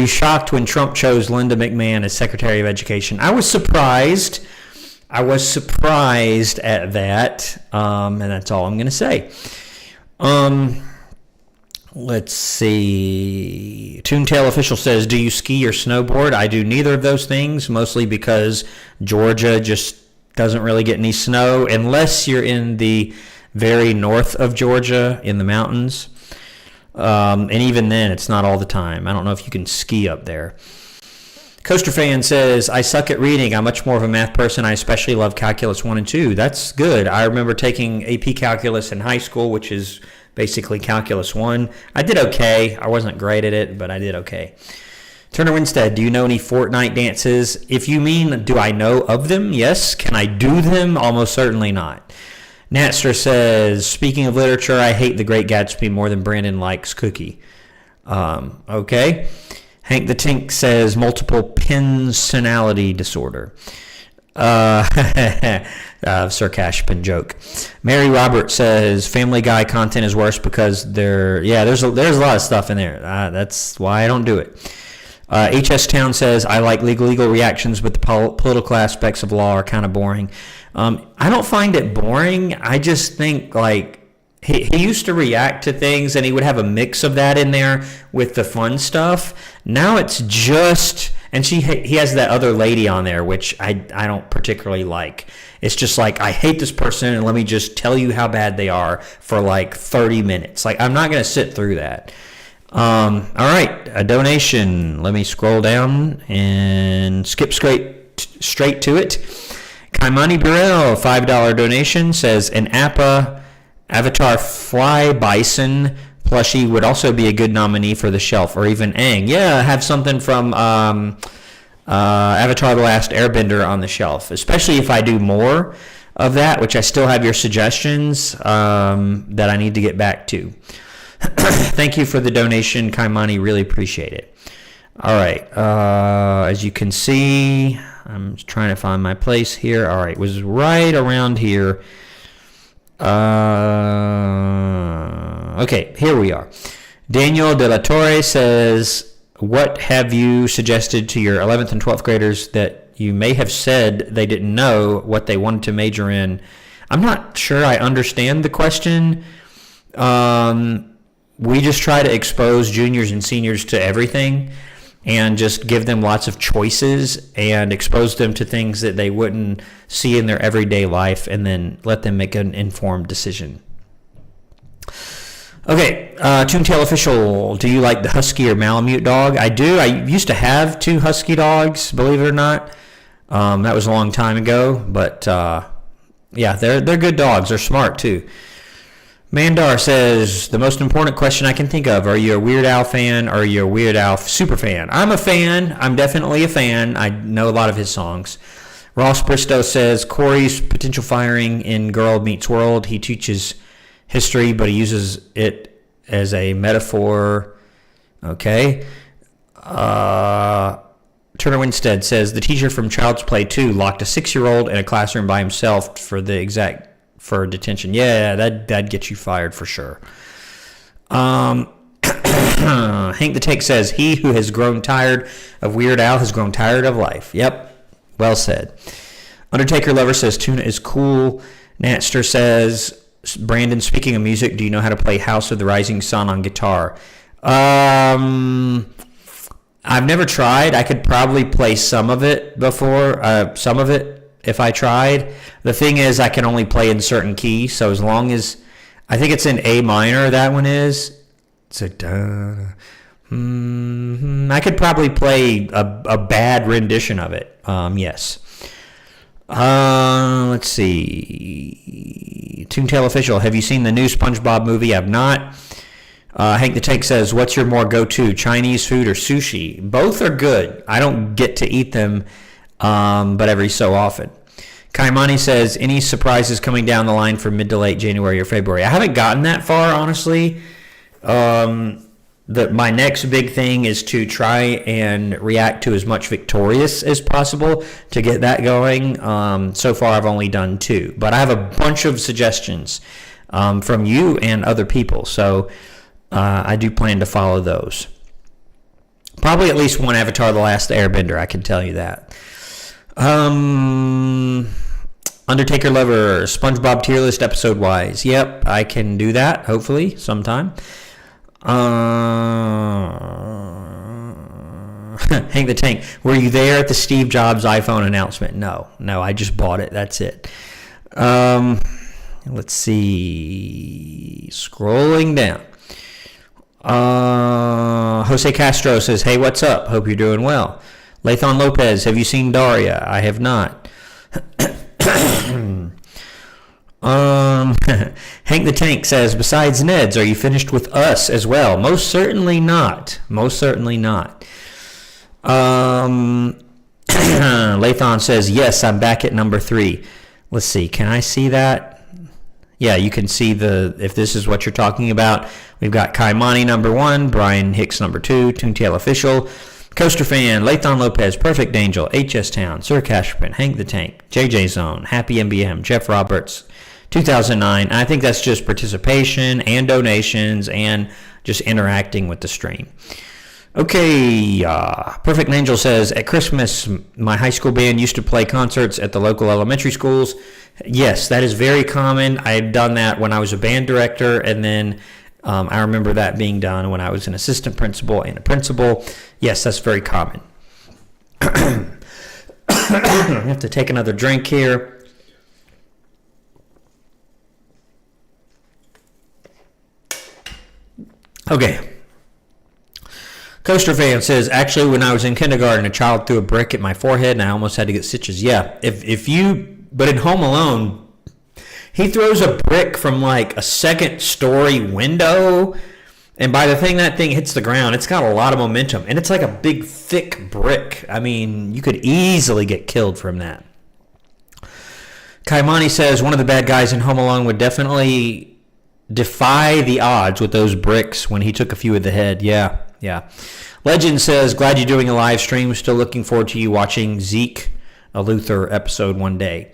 shocked when Trump chose Linda McMahon as Secretary of Education? I was surprised. At that, and that's all I'm going to say. Let's see. Toontail Official says, do you ski or snowboard? I do neither of those things, mostly because Georgia just doesn't really get any snow unless you're in the very north of Georgia in the mountains. And even then, it's not all the time. I don't know if you can ski up there. Coaster Fan says, I suck at reading. I'm much more of a math person. I especially love Calculus 1 and 2. That's good. I remember taking AP Calculus in high school, which is basically Calculus 1. I did okay. I wasn't great at it, but I did okay. Turner Winstead, do you know any Fortnite dances? If you mean, do I know of them? Yes. Can I do them? Almost certainly not. Natster says, speaking of literature, I hate The Great Gatsby more than Brandon likes Cookie. Okay. Hank the Tink says, multiple personality disorder. Sir Cashman joke. Mary Robert says, Family Guy content is worse because there's a lot of stuff in there. That's why I don't do it. HS Town says, I like legal reactions, but the political aspects of law are kind of boring. I don't find it boring. I just think, like, he used to react to things, and he would have a mix of that in there with the fun stuff. Now it's just, and he has that other lady on there, which I don't particularly like. It's just like, I hate this person, and let me just tell you how bad they are for like 30 minutes. Like, I'm not going to sit through that. All right, a donation. Let me scroll down and skip straight to it. Kaimani Burrell, $5 donation, says an Avatar Fly Bison plushie would also be a good nominee for the shelf, or even Aang. Yeah, have something from Avatar The Last Airbender on the shelf, especially if I do more of that, which I still have your suggestions that I need to get back to. Thank you for the donation, Kaimani. Really appreciate it. All right. As you can see, I'm trying to find my place here. All right. It was right around here. Okay. Here we are. Daniel De La Torre says, what have you suggested to your 11th and 12th graders that you may have said they didn't know what they wanted to major in? I'm not sure I understand the question. We just try to expose juniors and seniors to everything and just give them lots of choices and expose them to things that they wouldn't see in their everyday life, and then let them make an informed decision. Okay, Toontail Official, do you like the Husky or Malamute dog? I do. I used to have 2 Husky dogs, believe it or not. That was a long time ago, but yeah, they're good dogs. They're smart too. Mandar says, the most important question I can think of, are you a Weird Al fan or are you a Weird Al super fan? I'm a fan. I'm definitely a fan. I know a lot of his songs. Ross Bristow says, Corey's potential firing in Girl Meets World. He teaches history, but he uses it as a metaphor. Okay. Turner Winstead says, the teacher from Child's Play 2 locked a 6-year-old in a classroom by himself for detention. Yeah, that'd get you fired for sure. Hank the Take says, he who has grown tired of Weird Al has grown tired of life. Yep, well said. Undertaker Lover says, Tuna is cool. Natster says, Brandon, speaking of music, do you know how to play House of the Rising Sun on guitar? I've never tried. I could probably play some of it if I tried. The thing is, I can only play in certain keys, so as long as, I think it's in A minor, that one is. It's a da. I could probably play a bad rendition of it. Yes. Let's see. Toontail Official, have you seen the new SpongeBob movie? I've not. Hank the Tank says, what's your more go-to, Chinese food or sushi? Both are good. I don't get to eat them, but every so often. Kaimani says, any surprises coming down the line for mid to late January or February? I haven't gotten that far, honestly. My next big thing is to try and react to as much Victorious as possible to get that going. So far, I've only done 2, but I have a bunch of suggestions from you and other people, so I do plan to follow those. Probably at least one Avatar: The Last Airbender, I can tell you that. Undertaker Lover, SpongeBob tier list episode wise. Yep, I can do that, hopefully, sometime. Hank the Tank, were you there at the Steve Jobs iPhone announcement? No, I just bought it. That's it. Let's see. Scrolling down. Jose Castro says, hey, what's up? Hope you're doing well. Lathon Lopez, have you seen Daria? I have not. Hank the Tank says, besides Ned's, are you finished with us as well? Most certainly not. Most certainly not. Lathon says, yes, I'm back at number 3. Let's see. Can I see that? Yeah, you can see if this is what you're talking about. We've got Kaimani number 1, Brian Hicks number 2, Toontail Official, Coaster Fan, Lathon Lopez, Perfect Angel, HS Town, Sir Cashman, Hank the Tank, JJ Zone, Happy MBM, Jeff Roberts, 2009. I think that's just participation and donations and just interacting with the stream. Okay, Perfect Angel says, at Christmas, my high school band used to play concerts at the local elementary schools. Yes, that is very common. I've done that when I was a band director, and then I remember that being done when I was an assistant principal and a principal. Yes, that's very common. I have to take another drink here. Okay. Coaster Fan says, actually, when I was in kindergarten, a child threw a brick at my forehead and I almost had to get stitches. Yeah, but in Home Alone, he throws a brick from like a second-story window, and by the time that thing hits the ground, it's got a lot of momentum, and it's like a big, thick brick. I mean, you could easily get killed from that. Kaimani says, one of the bad guys in Home Alone would definitely defy the odds with those bricks when he took a few at the head. Yeah. Legend says, glad you're doing a live stream. Still looking forward to you watching Zeke, a Luther episode one day.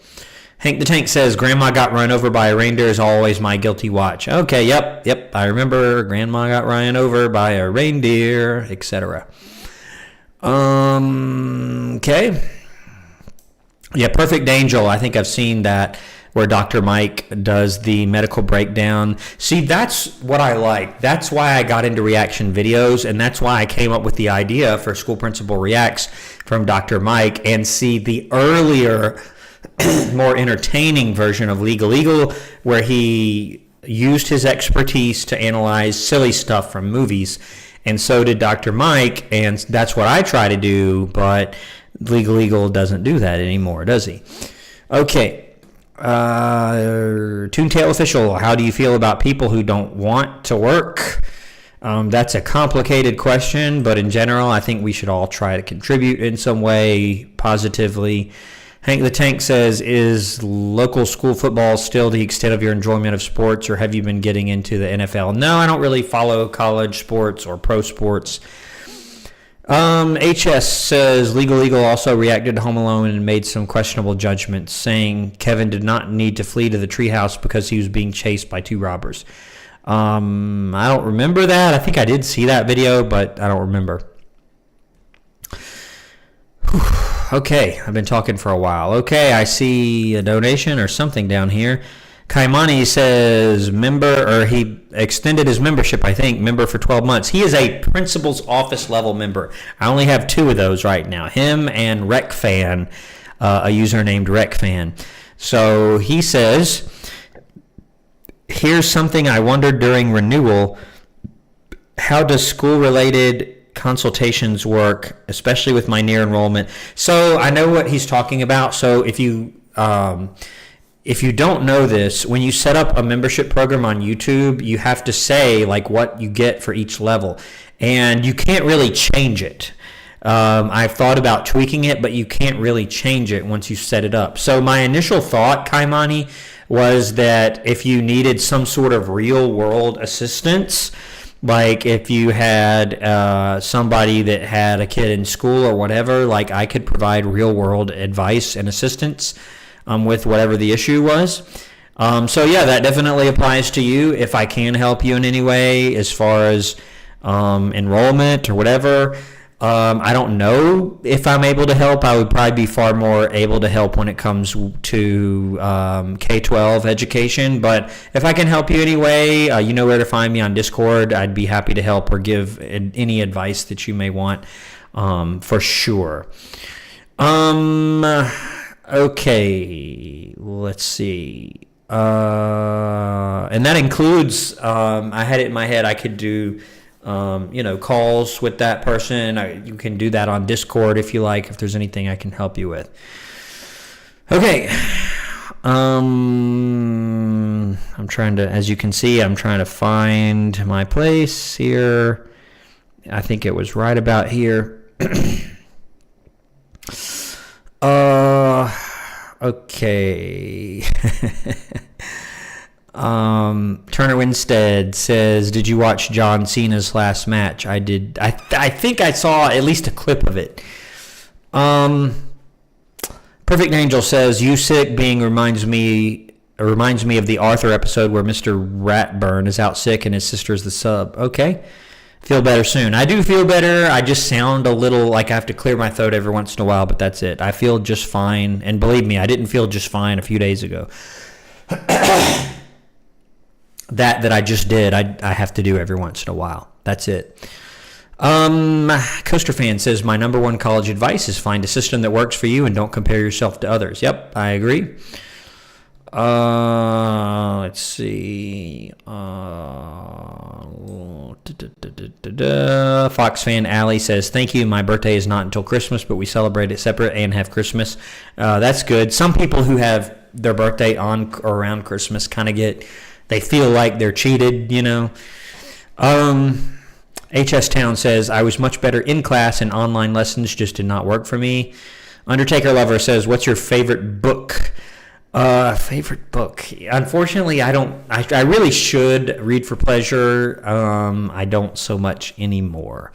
Hank the Tank says, Grandma got run over by a reindeer is always my guilty watch. Okay, yep. I remember Grandma got run over by a reindeer, etc. Okay. Yeah, Perfect Angel. I think I've seen that, where Dr. Mike does the medical breakdown. See, that's what I like. That's why I got into reaction videos, and that's why I came up with the idea for School Principal Reacts from Dr. Mike, and see the earlier, more entertaining version of Legal Eagle, where he used his expertise to analyze silly stuff from movies, and so did Dr. Mike, and that's what I try to do, but Legal Eagle doesn't do that anymore, does he? Okay. Toontail Official, how do you feel about people who don't want to work? That's a complicated question, but in general, I think we should all try to contribute in some way positively. Hank the Tank says, is local school football still the extent of your enjoyment of sports, or have you been getting into the NFL? No, I don't really follow college sports or pro sports. HS says, Legal Eagle also reacted to Home Alone and made some questionable judgments, saying Kevin did not need to flee to the treehouse because he was being chased by 2 robbers. I don't remember that. I think I did see that video, but I don't remember. Okay, I've been talking for a while. Okay, I see a donation or something down here. Kaimani says he extended his membership, I think, member for 12 months. He is a principal's office level member. I only have 2 of those right now, him and RecFan, a user named RecFan. So he says, here's something I wondered during renewal. How does school-related consultations work, especially with my near enrollment? So I know what he's talking about. So if you don't know this, when you set up a membership program on YouTube, you have to say like what you get for each level, and you can't really change it. I've thought about tweaking it, but you can't really change it once you set it up. So my initial thought, Kaimani, was that if you needed some sort of real world assistance, like if you had somebody that had a kid in school or whatever, like I could provide real world advice and assistance with whatever the issue was. So yeah, that definitely applies to you. If I can help you in any way as far as enrollment or whatever, I don't know if I'm able to help. I would probably be far more able to help when it comes to K-12 education. But if I can help you anyway, you know where to find me on Discord. I'd be happy to help or give any advice that you may want, for sure. Okay, let's see. And that includes, I had it in my head I could do, calls with that person. You can do that on Discord if you like, if there's anything I can help you with. Okay. I'm trying to, as you can see, I'm trying to find my place here. I think it was right about here. Okay. Turner Winstead says, did you watch John Cena's last match? I did. I think I saw at least a clip of it. Perfect Angel says, you sick being reminds me of the Arthur episode where Mr. Ratburn is out sick and his sister is the sub. Okay. Feel better soon. I do feel better. I just sound a little like I have to clear my throat every once in a while, but that's it. I feel just fine. And believe me, I didn't feel just fine a few days ago. that I just did, I have to do every once in a while. That's it. Coaster Fan says, my number one college advice is find a system that works for you and don't compare yourself to others. Yep, I agree. Let's see. Fox Fan Alley says, thank you. My birthday is not until Christmas, but we celebrate it separate and have Christmas. That's good. Some people who have their birthday on or around Christmas kind of they feel like they're cheated, you know. HS Town says, I was much better in class and online lessons just did not work for me. Undertaker Lover says, what's your favorite book? Favorite book? Unfortunately, I don't. I really should read for pleasure. I don't so much anymore.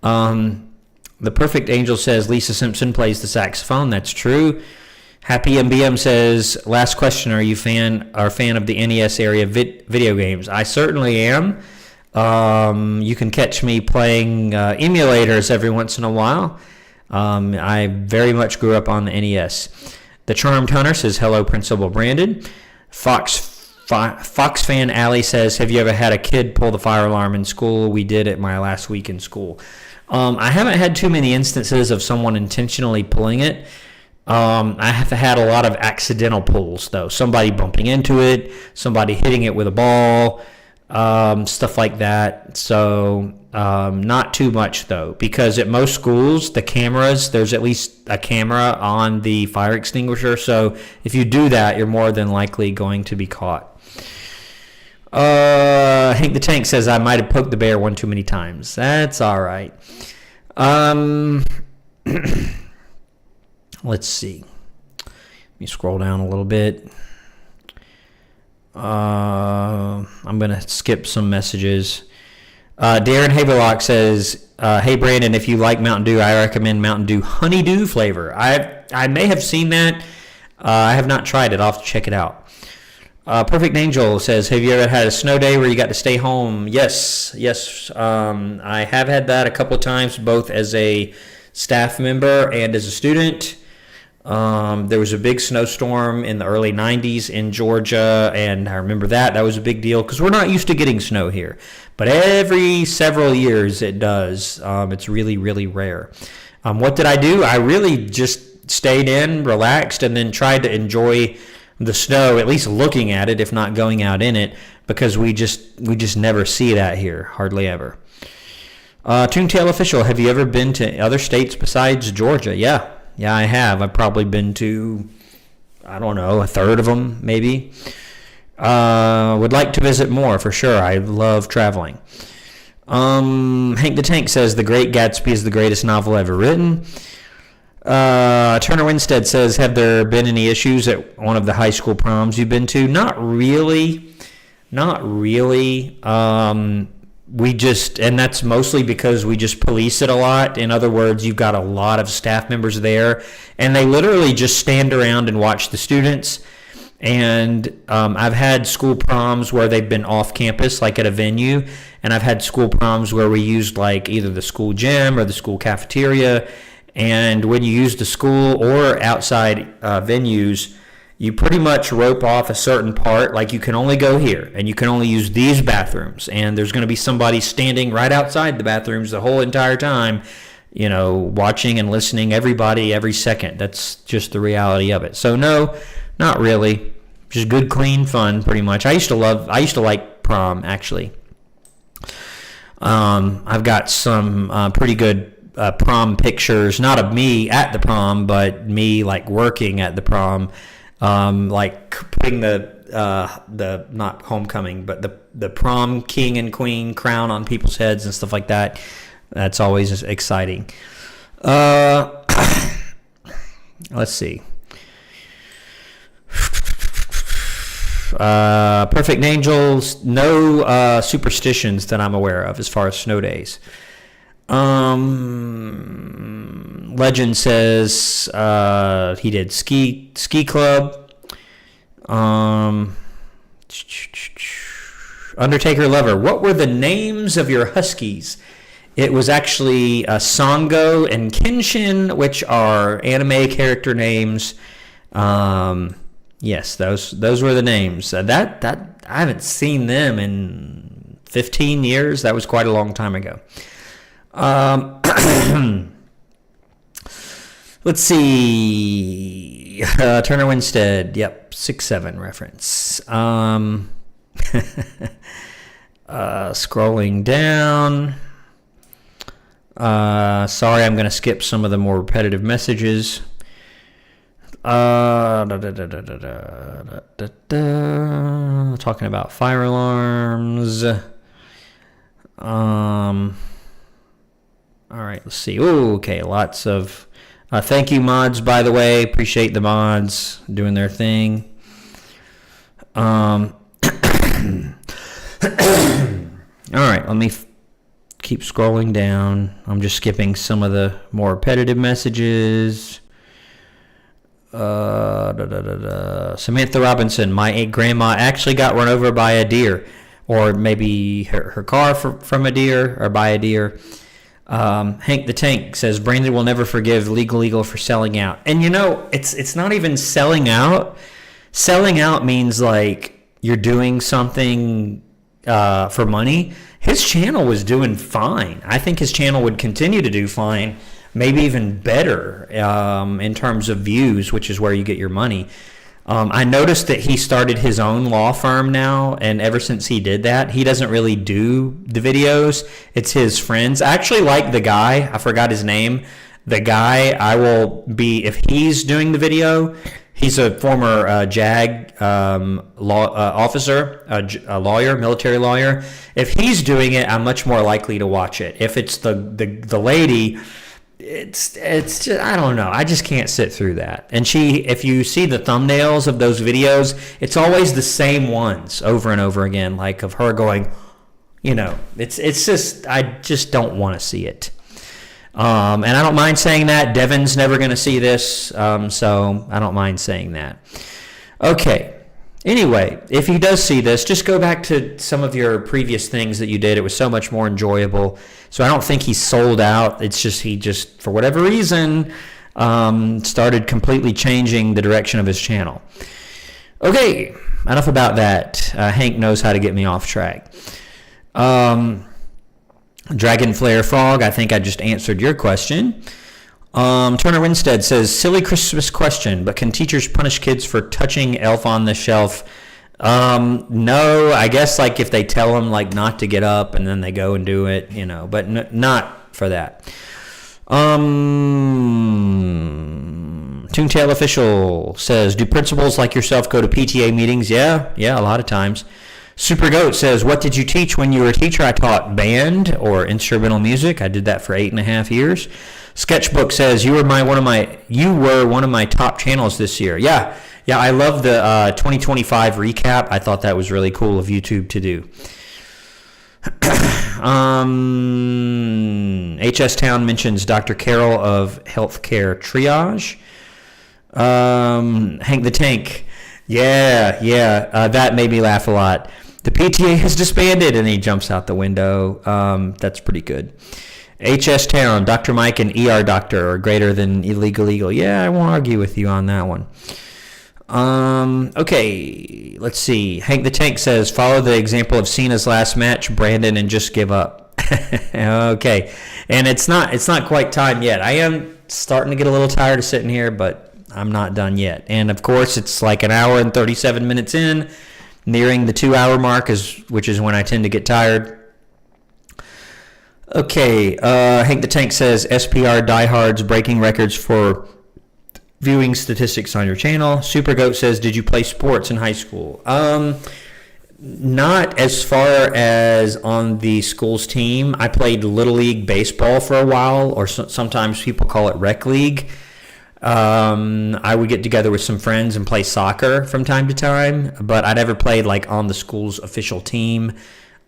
The Perfect Angel says, Lisa Simpson plays the saxophone. That's true. Happy MBM says, last question, are you a fan of the NES area video games? I certainly am. You can catch me playing emulators every once in a while. I very much grew up on the NES. The Charmed Hunter says, hello, Principal Brandon. Fox Fan Alley says, have you ever had a kid pull the fire alarm in school? We did it my last week in school. I haven't had too many instances of someone intentionally pulling it. I have had a lot of accidental pulls, though. Somebody bumping into it, somebody hitting it with a ball, stuff like that. So not too much, though, because at most schools, the cameras, there's at least a camera on the fire extinguisher. So if you do that, you're more than likely going to be caught. Hank the Tank says, I might have poked the bear one too many times. That's all right. Let's see. Let me scroll down a little bit. I'm going to skip some messages. Darren Haverlock says, hey, Brandon, if you like Mountain Dew, I recommend Mountain Dew Honeydew flavor. I may have seen that. I have not tried it. I'll have to check it out. Perfect Angel says, have you ever had a snow day where you got to stay home? Yes. I have had that a couple of times, both as a staff member and as a student. There was a big snowstorm in the early 90s in Georgia, and I remember that. That was a big deal because we're not used to getting snow here. But every several years it does. It's really, really rare. What did I do? I really just stayed in, relaxed, and then tried to enjoy the snow, at least looking at it, if not going out in it, because we just never see that here, hardly ever. Toontail Official, have you ever been to other states besides Georgia? Yeah, I have. I've probably been to, I don't know, a third of them, maybe. Would like to visit more, for sure. I love traveling. Hank the Tank says, The Great Gatsby is the greatest novel ever written. Turner Winstead says, have there been any issues at one of the high school proms you've been to? Not really. And that's mostly because we just police it a lot. In other words, you've got a lot of staff members there, and they literally just stand around and watch the students. And I've had school proms where they've been off campus, like at a venue, and I've had school proms where we used like either the school gym or the school cafeteria. And when you use the school or outside venues, you pretty much rope off a certain part, like you can only go here, and you can only use these bathrooms, and there's going to be somebody standing right outside the bathrooms the whole entire time, you know, watching and listening, everybody, every second. That's just the reality of it. So no, not really. Just good, clean fun, pretty much. I used to like prom, actually. I've got some pretty good prom pictures, not of me at the prom, but me like working at the prom. like putting the not homecoming, but the prom king and queen crown on people's heads and stuff like that. That's always exciting. Let's see. Perfect Angels, no superstitions that I'm aware of as far as snow days. Legend says he did ski club. Undertaker Lover, what were the names of your huskies? It was actually Sango and Kenshin, which are anime character names. Yes, those were the names. That I haven't seen them in 15 years. That was quite a long time ago. Let's see. Turner Winstead. Yep, 6'7" reference. Scrolling down. Sorry, I'm going to skip some of the more repetitive messages. Talking about fire alarms. All right, let's see. Oh, okay, lots of thank you, mods, by the way. Appreciate the mods doing their thing. All right, let me keep scrolling down. I'm just skipping some of the more repetitive messages. Samantha Robinson, my grandma actually got run over by a deer, or maybe her car from a deer or by a deer. Hank the Tank says Brandon will never forgive Legal Eagle for selling out. And it's not even selling out. Selling out means like you're doing something for money. His channel was doing fine. I think his channel would continue to do fine, maybe even better in terms of views, which is where you get your money. I noticed that he started his own law firm now, and ever since he did that, he doesn't really do the videos. It's his friends. I actually like the guy. I forgot his name. The guy, if he's doing the video, he's a former JAG officer, a lawyer, military lawyer. If he's doing it, I'm much more likely to watch it. If it's the lady, it's just, I don't know. I just can't sit through that. And if you see the thumbnails of those videos, it's always the same ones over and over again, like of her going, it's just, I just don't want to see it. And I don't mind saying that. Devin's never going to see this, so I don't mind saying that. Okay. Anyway, if he does see this, just go back to some of your previous things that you did. It was so much more enjoyable. So I don't think he's sold out. It's just he just, for whatever reason, started completely changing the direction of his channel. Okay, enough about that. Hank knows how to get me off track. Dragon Flare Frog, I think I just answered your question. Turner Winstead says, silly Christmas question, but can teachers punish kids for touching Elf on the Shelf? No, I guess like if they tell them like not to get up and then they go and do it, but not for that. Toontail Official says, do principals like yourself go to PTA meetings? Yeah, a lot of times. Super Goat says, what did you teach when you were a teacher? I taught band or instrumental music. I did that for 8.5 years. Sketchbook says, you were one of my top channels this year. Yeah, I love the 2025 recap. I thought that was really cool of YouTube to do. HS Town mentions Dr. Carroll of Healthcare Triage. Hank the Tank. Yeah, that made me laugh a lot. The PTA has disbanded, and he jumps out the window. That's pretty good. HS Town, Dr. Mike and ER Doctor are greater than Illegal Eagle. Yeah, I won't argue with you on that one. Okay, let's see. Hank the Tank says, follow the example of Cena's last match, Brandon, and just give up. Okay, and it's not quite time yet. I am starting to get a little tired of sitting here, but I'm not done yet. And of course, it's like an hour and 37 minutes in, nearing the 2-hour mark, which is when I tend to get tired. Okay, Hank the Tank says SPR diehards breaking records for viewing statistics on your channel. Super Goat says, did you play sports in high school? Not as far as on the school's team. I played Little League baseball for a while, or sometimes people call it rec league. I would get together with some friends and play soccer from time to time, but I never played like on the school's official team.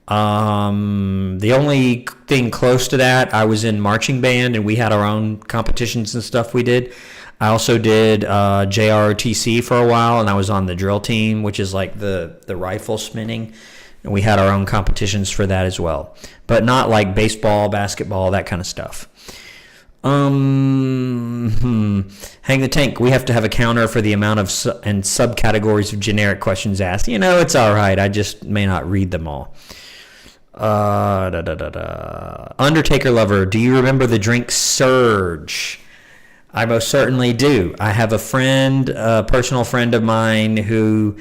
The only thing close to that, I was in marching band, and we had our own competitions and stuff we did. I also did JROTC for a while, and I was on the drill team, which is like the rifle spinning, and we had our own competitions for that as well, but not like baseball, basketball, that kind of stuff. Hang the Tank, we have to have a counter for the amount of and subcategories of generic questions asked. It's all right. I just may not read them all. Undertaker Lover, do you remember the drink Surge? I most certainly do. I have a friend, a personal friend of mine who,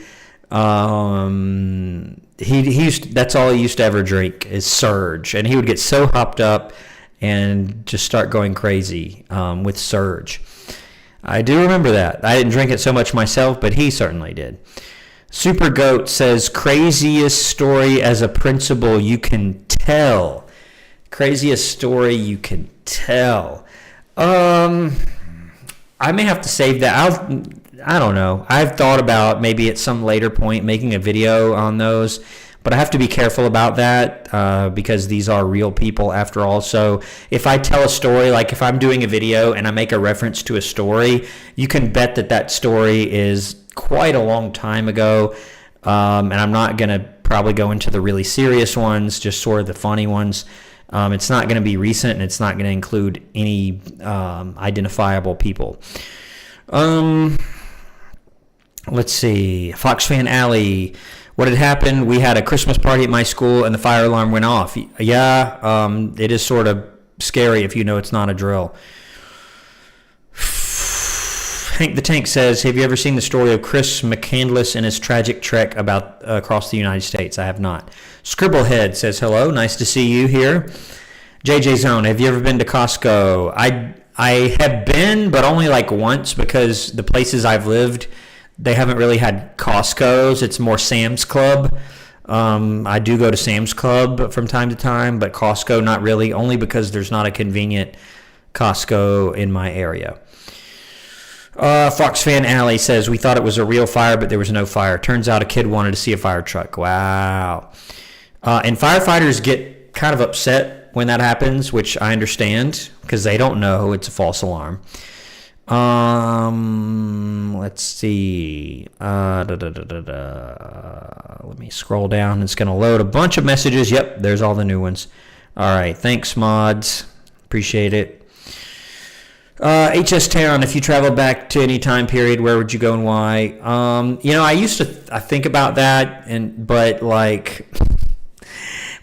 that's all he used to ever drink is Surge. And he would get so hopped up and just start going crazy with Surge. I do remember that. I didn't drink it so much myself, but he certainly did. Super Goat says, craziest story as a principal you can tell. Craziest story you can tell. I may have to save that. I don't know. I've thought about maybe at some later point making a video on those, but I have to be careful about that because these are real people after all. So if I tell a story, like if I'm doing a video and I make a reference to a story, you can bet that story is quite a long time ago, and I'm not going to probably go into the really serious ones, just sort of the funny ones. It's not going to be recent, and it's not going to include any identifiable people. Let's see. Fox Fan Alley. What had happened? We had a Christmas party at my school, and the fire alarm went off. Yeah, it is sort of scary if you know it's not a drill. Hank the Tank says, have you ever seen the story of Chris McCandless and his tragic trek across the United States? I have not. Scribblehead says, hello, nice to see you here. JJ Zone, have you ever been to Costco? I have been, but only like once, because the places I've lived, they haven't really had Costco's. It's more Sam's Club. I do go to Sam's Club from time to time, but Costco, not really, only because there's not a convenient Costco in my area. Fox Fan Alley says, we thought it was a real fire, but there was no fire. Turns out a kid wanted to see a fire truck. Wow. And firefighters get kind of upset when that happens, which I understand, because they don't know it's a false alarm. Let's see. Let me scroll down. It's going to load a bunch of messages. Yep, there's all the new ones. All right, thanks, mods. Appreciate it. HS Town, if you traveled back to any time period, where would you go and why? I think about that, but like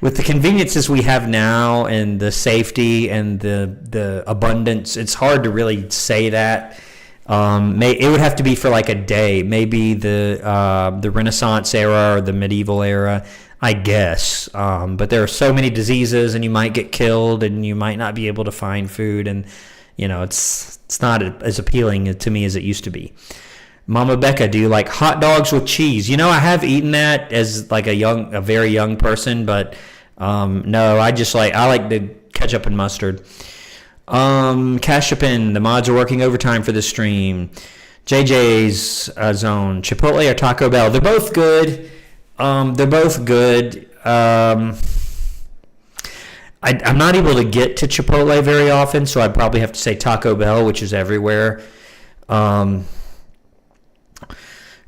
with the conveniences we have now and the safety and the abundance, it's hard to really say that. It would have to be for like a day, maybe the Renaissance era or the medieval era, I guess. But there are so many diseases, and you might get killed, and you might not be able to find food, and it's not as appealing to me as it used to be. Mama Becca, do you like hot dogs with cheese? I have eaten that as like a very young person, but no, I like the ketchup and mustard. Cashapin, the mods are working overtime for the stream. JJ's Zone, Chipotle or Taco Bell? They're both good. I'm not able to get to Chipotle very often, so I'd probably have to say Taco Bell, which is everywhere.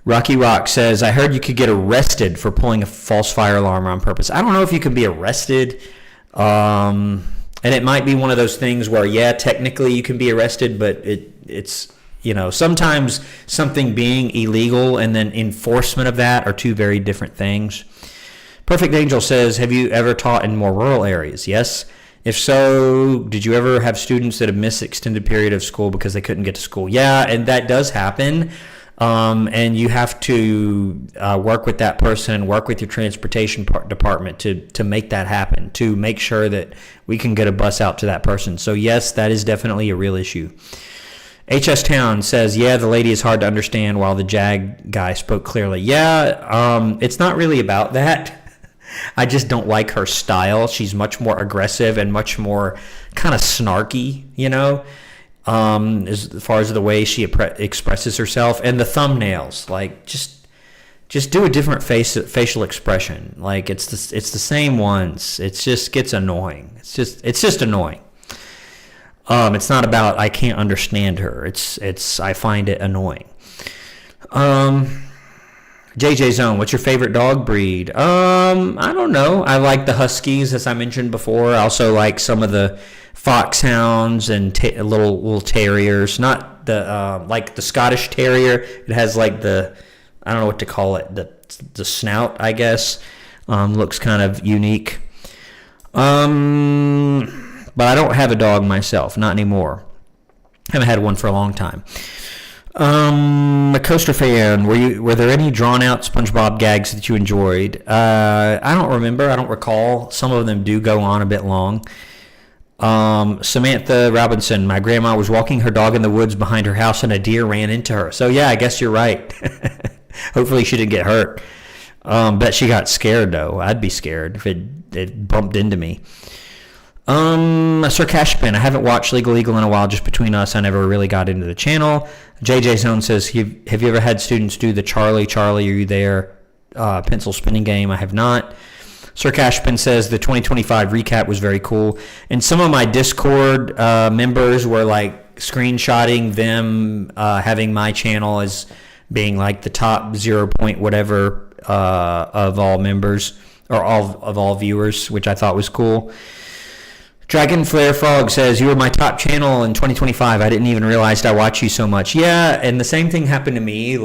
Rocky Rock says, I heard you could get arrested for pulling a false fire alarm on purpose. I don't know if you can be arrested. And it might be one of those things where, yeah, technically you can be arrested, but it's sometimes something being illegal and then enforcement of that are two very different things. Perfect Angel says, have you ever taught in more rural areas? Yes. If so, did you ever have students that have missed extended period of school because they couldn't get to school? Yeah, and that does happen. And you have to work with that person and work with your transportation department to make that happen, to make sure that we can get a bus out to that person. So yes, that is definitely a real issue. HS Town says, yeah, the lady is hard to understand while the Jag guy spoke clearly. Yeah, it's not really about that. I just don't like her style. She's much more aggressive and much more kind of snarky, as far as the way she expresses herself. And the thumbnails, like, just do a different facial expression. Like, it's the same ones. It just gets annoying. It's just annoying. It's not about I can't understand her. It's I find it annoying. JJ Zone, what's your favorite dog breed? I don't know. I like the Huskies, as I mentioned before. I also like some of the Foxhounds and little terriers. Not the like the Scottish Terrier. It has like the, I don't know what to call it, the snout, I guess. Looks kind of unique. But I don't have a dog myself, not anymore. Haven't had one for a long time. A Coaster fan, were there any drawn out SpongeBob gags that you enjoyed? I don't remember. I don't recall. Some of them do go on a bit long. Samantha Robinson, my grandma was walking her dog in the woods behind her house and a deer ran into her. So yeah, I guess you're right. Hopefully she didn't get hurt. Bet she got scared though. I'd be scared if it bumped into me. Sir Cashpin, I haven't watched Legal Eagle in a while, just between us. I never really got into the channel. JJ Zone says, have you ever had students do the Charlie, are you there? Pencil spinning game? I have not. Sir Cashpin says the 2025 recap was very cool. And some of my Discord members were like screenshotting them having my channel as being like the top 0 point whatever of all members or of all viewers, which I thought was cool. Dragon Flare Frog says, you were my top channel in 2025. I didn't even realize I watch you so much. Yeah, and the same thing happened to me,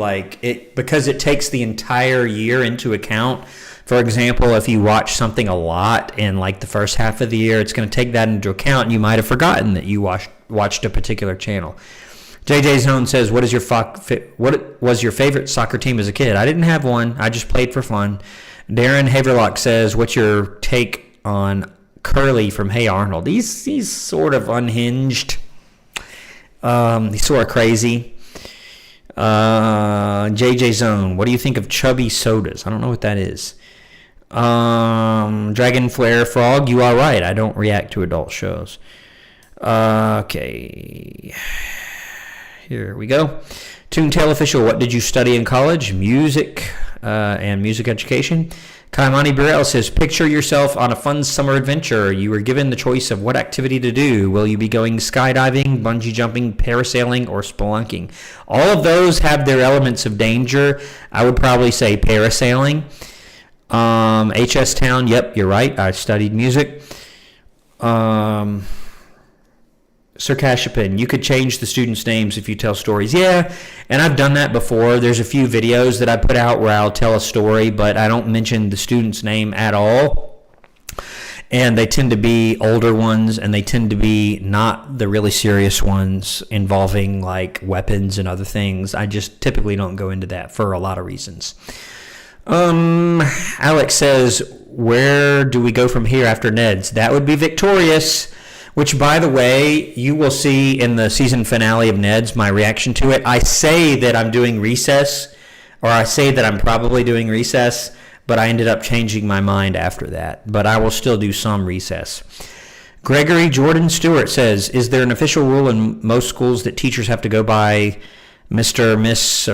because it takes the entire year into account. For example, if you watch something a lot in like the first half of the year, it's going to take that into account, and you might have forgotten that you watched a particular channel. JJ Zone says, what was your favorite soccer team as a kid? I didn't have one. I just played for fun. Darren Haverlock says, what's your take on Curly from Hey Arnold? He's sort of unhinged. He's sort of crazy. JJ Zone, what do you think of chubby sodas? I don't know what that is. Dragon Flare Frog, you are right. I don't react to adult shows. Okay. Here we go. Toontail Official, what did you study in college? Music and music education. Kaimani Burrell says, picture yourself on a fun summer adventure. You were given the choice of what activity to do. Will you be going skydiving, bungee jumping, parasailing, or spelunking? All of those have their elements of danger. I would probably say parasailing. HS Town, yep, you're right. I studied music. Sir Cashapin, you could change the students' names if you tell stories. Yeah, and I've done that before. There's a few videos that I put out where I'll tell a story, but I don't mention the student's name at all. And they tend to be older ones, and they tend to be not the really serious ones involving like weapons and other things. I just typically don't go into that for a lot of reasons. Alex says, where do we go from here after Ned's? That would be Victorious. Which, by the way, you will see in the season finale of Ned's, my reaction to it. I say that I'm doing Recess, or I say that I'm probably doing Recess, but I ended up changing my mind after that. But I will still do some Recess. Gregory Jordan Stewart says, is there an official rule in most schools that teachers have to go by Mr., Miss,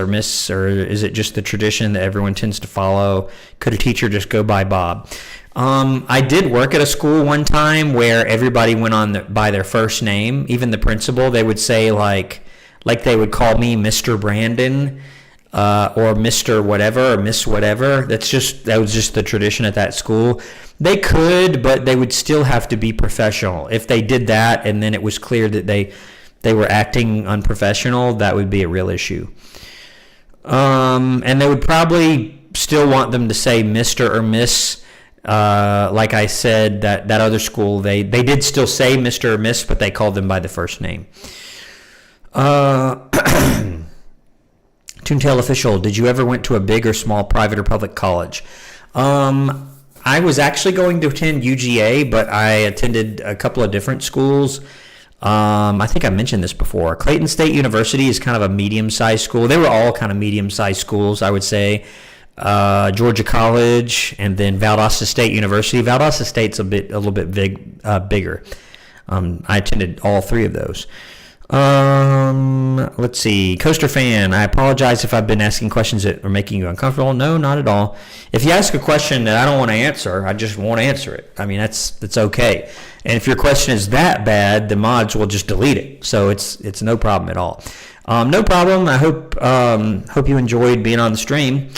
or is it just the tradition that everyone tends to follow? Could a teacher just go by Bob? I did work at a school one time where everybody went on by their first name. Even the principal, they would say like they would call me Mr. Brandon or Mr. whatever or Miss whatever. That was just the tradition at that school. They could, but they would still have to be professional. If they did that and then it was clear that they were acting unprofessional, that would be a real issue. And they would probably still want them to say Mr. or Miss. Like I said, that other school, they did still say Mr. or Miss, but they called them by the first name. Toontail Official, did you ever went to a big or small private or public college? I was actually going to attend UGA, but I attended a couple of different schools. I think I mentioned this before. Clayton State University is kind of a medium-sized school. They were all kind of medium-sized schools, I would say. Georgia College, and then Valdosta State University. Valdosta State's a little bit bigger. I attended all three of those. Let's see. Coaster fan, I apologize if I've been asking questions that are making you uncomfortable. No, not at all. If you ask a question that I don't want to answer, I just won't answer it. I mean, that's okay. And if your question is that bad, the mods will just delete it. So it's no problem at all. No problem. I hope you enjoyed being on the stream.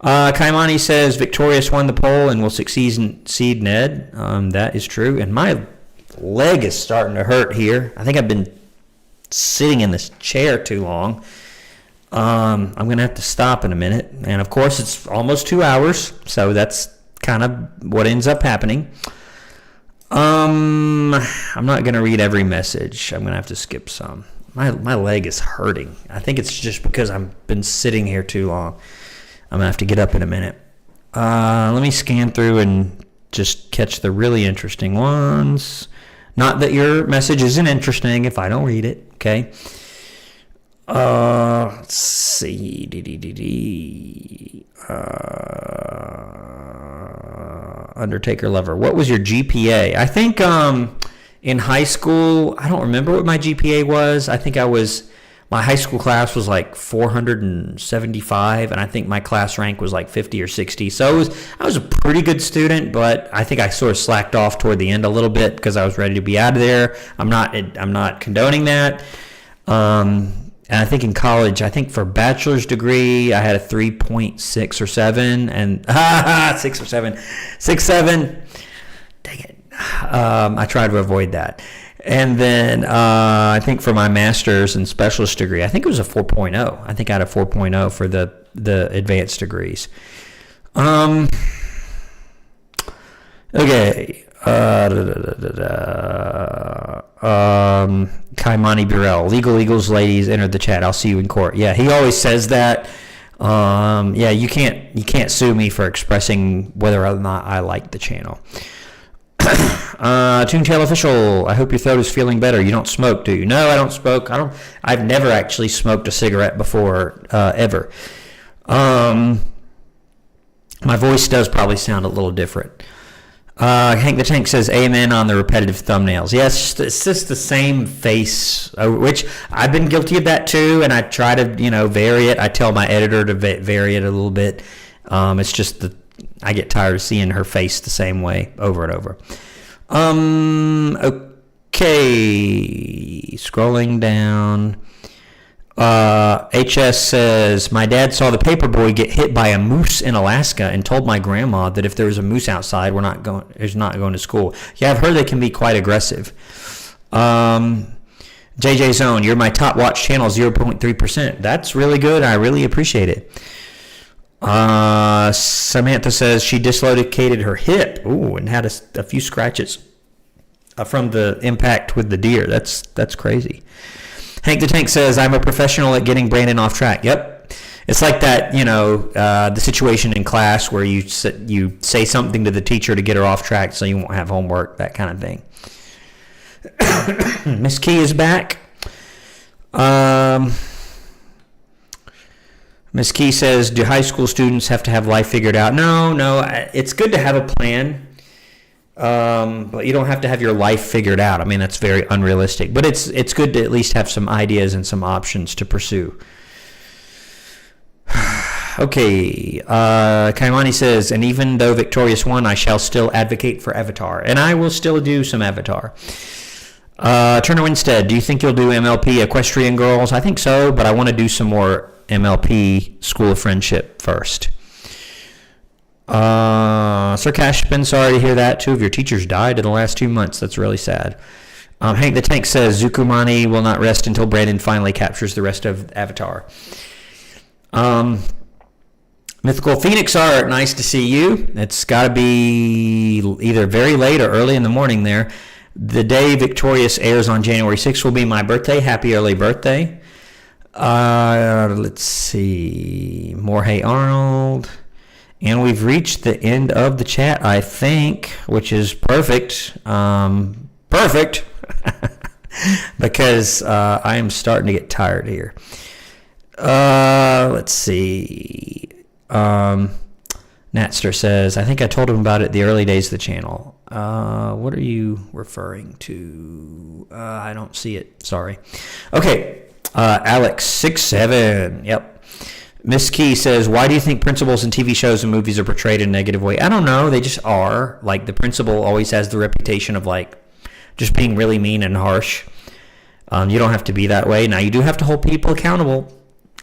Kaimani says Victorious won the poll and will succeed Ned. That is true. And my leg is starting to hurt here. I think I've been sitting in this chair too long. I'm going to have to stop in a minute. And, of course, it's almost 2 hours, so that's kind of what ends up happening. I'm not going to read every message. I'm going to have to skip some. My leg is hurting. I think it's just because I've been sitting here too long. I'm going to have to get up in a minute. Let me scan through and just catch the really interesting ones. Not that your message isn't interesting if I don't read it, okay? Let's see. Undertaker Lover. What was your GPA? I think in high school, I don't remember what my GPA was. I think my high school class was like 475, and I think my class rank was like 50 or 60. So I was a pretty good student, but I think I sort of slacked off toward the end a little bit because I was ready to be out of there. I'm not condoning that. And I think in college, I think for bachelor's degree, I had a 3.6 or 7, and 6 or 7, 6.7. Dang it. I tried to avoid that. And then I think for my master's and specialist degree, I think it was a 4.0. I think I had a 4.0 for the advanced degrees. Okay. Kaimani Burrell. Legal Eagles ladies entered the chat. I'll see you in court. Yeah, he always says that. Yeah, you can't sue me for expressing whether or not I like the channel. Toontail Official, I hope your throat is feeling better. You don't smoke, do you? No, I don't smoke. I've never actually smoked a cigarette before, ever. My voice does probably sound a little different. Hank the Tank says, amen on the repetitive thumbnails. Yes, it's just the same face, which I've been guilty of that too, and I try to, vary it. I tell my editor to vary it a little bit. It's just I get tired of seeing her face the same way over and over. Okay, scrolling down. HS says, my dad saw the paperboy get hit by a moose in Alaska and told my grandma that if there was a moose outside, he's not going to school. Yeah, I've heard they can be quite aggressive. JJ Zone, you're my top watch channel, 0.3%. That's really good. I really appreciate it. Samantha says she dislocated her hip. Ooh, and had a few scratches from the impact with the deer. That's crazy. Hank the Tank says, I'm a professional at getting Brandon off track. Yep. It's like that, the situation in class where you say something to the teacher to get her off track so you won't have homework, that kind of thing. Miss Key is back. Ms. Key says, do high school students have to have life figured out? No. It's good to have a plan, but you don't have to have your life figured out. I mean, that's very unrealistic. But it's good to at least have some ideas and some options to pursue. Okay. Kaimani says, and even though Victorious won, I shall still advocate for Avatar. And I will still do some Avatar. Turner Winstead, do you think you'll do MLP Equestrian Girls? I think so, but I want to do some more MLP School of Friendship first. Sir Cash, been sorry to hear that. 2 of your teachers died in the last 2 months. That's really sad. Hank the Tank says Zukumani will not rest until Brandon finally captures the rest of Avatar. Mythical Phoenix Art, nice to see you. It's got to be either very late or early in the morning there. The day Victorious airs on January 6th will be my birthday. Happy early birthday. Let's see. Morhay Arnold. And we've reached the end of the chat, I think, which is perfect. Perfect. because I am starting to get tired here. Let's see. Natster says, I think I told him about it the early days of the channel. What are you referring to? I don't see it. Sorry. Okay. Alex67. Yep. Miss Key says, why do you think principals in TV shows and movies are portrayed in a negative way? I don't know. They just are. Like, the principal always has the reputation of, like, just being really mean and harsh. You don't have to be that way. Now, you do have to hold people accountable.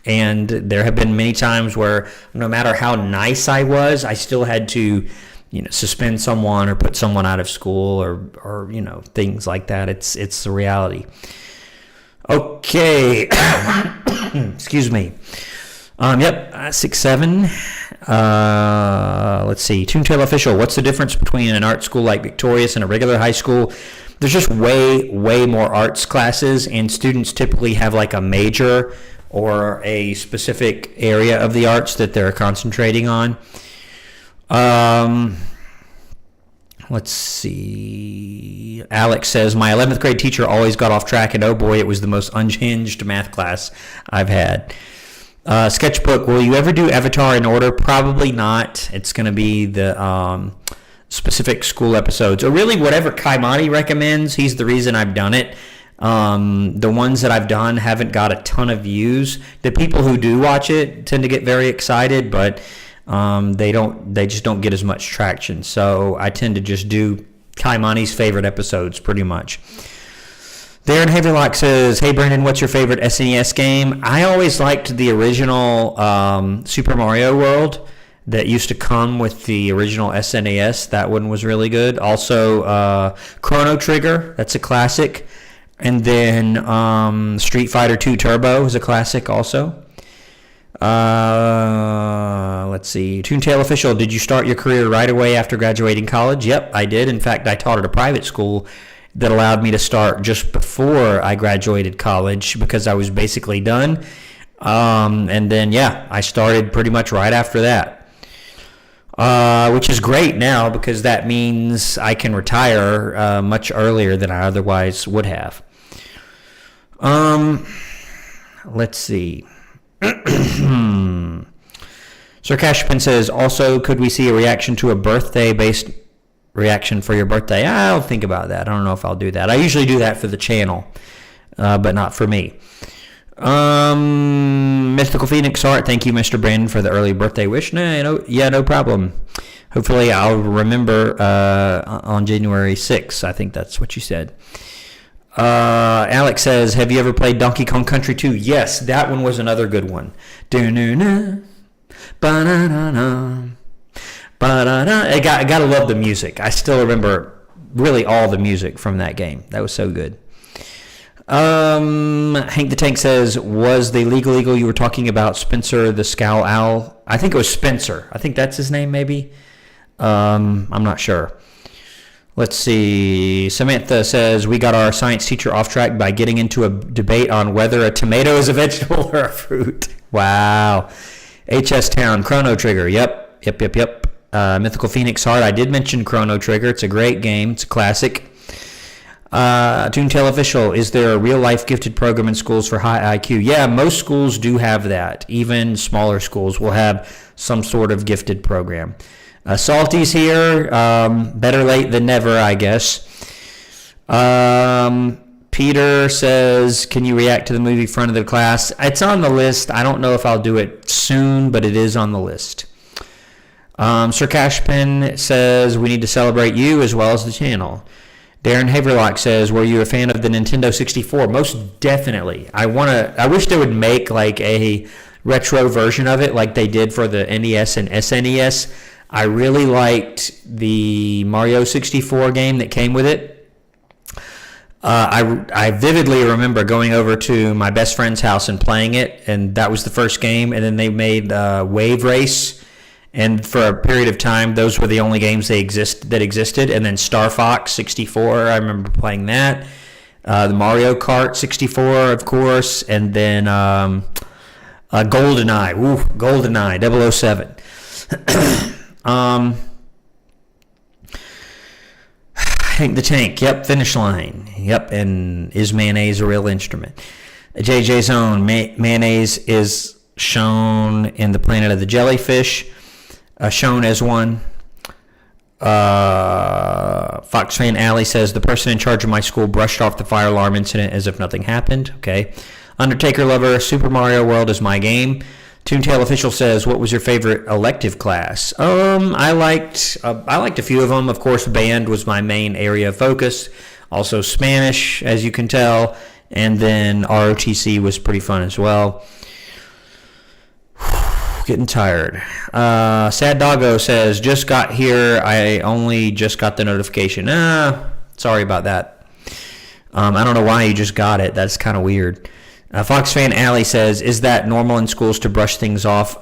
And there have been many times where no matter how nice I was, I still had to, suspend someone or put someone out of school or things like that. It's the reality. Okay. Excuse me. Yep, 6'7". Let's see. Toontail Official, what's the difference between an art school like Victorious and a regular high school? There's just way more arts classes, and students typically have like a major or a specific area of the arts that they're concentrating on. Let's see. Alex says, my 11th grade teacher always got off track, and oh boy, it was the most unhinged math class I've had. Sketchbook, will you ever do Avatar in order? Probably not. It's going to be the specific school episodes, or really whatever Kaimani recommends. He's the reason I've done it. The ones that I've done haven't got a ton of views. The people who do watch it tend to get very excited, but they just don't get as much traction. So I tend to just do Kaimani's favorite episodes pretty much. Darren Haverlock says, hey, Brandon, what's your favorite SNES game? I always liked the original Super Mario World that used to come with the original SNES. That one was really good. Also, Chrono Trigger, that's a classic. And then Street Fighter 2 Turbo is a classic also. Let's see. Toontail Official, did you start your career right away after graduating college? Yep, I did. In fact, I taught at a private school that allowed me to start just before I graduated college because I was basically done. And then, I started pretty much right after that, which is great now because that means I can retire much earlier than I otherwise would have. Let's see. Sir Cashpin says, also, could we see a reaction to a birthday-based reaction for your birthday? I'll think about that. I don't know if I'll do that. I usually do that for the channel, but not for me. Mystical Phoenix Art, thank you, Mr. Brandon, for the early birthday wish. No problem. Hopefully I'll remember on January 6th. I think that's what you said. Alex says, have you ever played Donkey Kong Country 2? Yes, that one was another good one. I gotta love the music. I still remember really all the music from that game. That was so good. Hank the Tank says, was the legal eagle you were talking about Spencer the Scowl Owl? I think it was Spencer. I think that's his name, maybe. I'm not sure. Let's see. Samantha says, we got our science teacher off track by getting into a debate on whether a tomato is a vegetable or a fruit. Wow. HS Town, Chrono Trigger. Yep. Mythical Phoenix Heart. I did mention Chrono Trigger. It's a great game. It's a classic. Toontail Official, is there a real-life gifted program in schools for high IQ? Yeah, most schools do have that. Even smaller schools will have some sort of gifted program. Salty's here. Better late than never, I guess. Peter says, can you react to the movie Front of the Class? It's on the list. I don't know if I'll do it soon, but it is on the list. Sir Cashpin says, we need to celebrate you as well as the channel. Darren Haverlock says, were you a fan of the Nintendo 64? Most definitely. I wish they would make like a retro version of it like they did for the NES and SNES. I really liked the Mario 64 game that came with it. I vividly remember going over to my best friend's house and playing it, and that was the first game. And then they made Wave Race, and for a period of time, those were the only games that existed. And then Star Fox 64, I remember playing that. The Mario Kart 64, of course, and then GoldenEye. GoldenEye 007. Hank the Tank. Yep. Finish line. Yep. And is mayonnaise a real instrument? JJ Zone. Mayonnaise is shown in the Planet of the Jellyfish. Shown as one. Fox Fan Alley says the person in charge of my school brushed off the fire alarm incident as if nothing happened. Okay. Undertaker Lover. Super Mario World is my game. Toontail Official says, what was your favorite elective class? I liked a few of them. Of course, band was my main area of focus. Also Spanish, as you can tell. And then ROTC was pretty fun as well. Getting tired. Sad Doggo says, just got here. I only just got the notification. Sorry about that. I don't know why you just got it. That's kind of weird. Fox Fan Alley says, is that normal in schools to brush things off?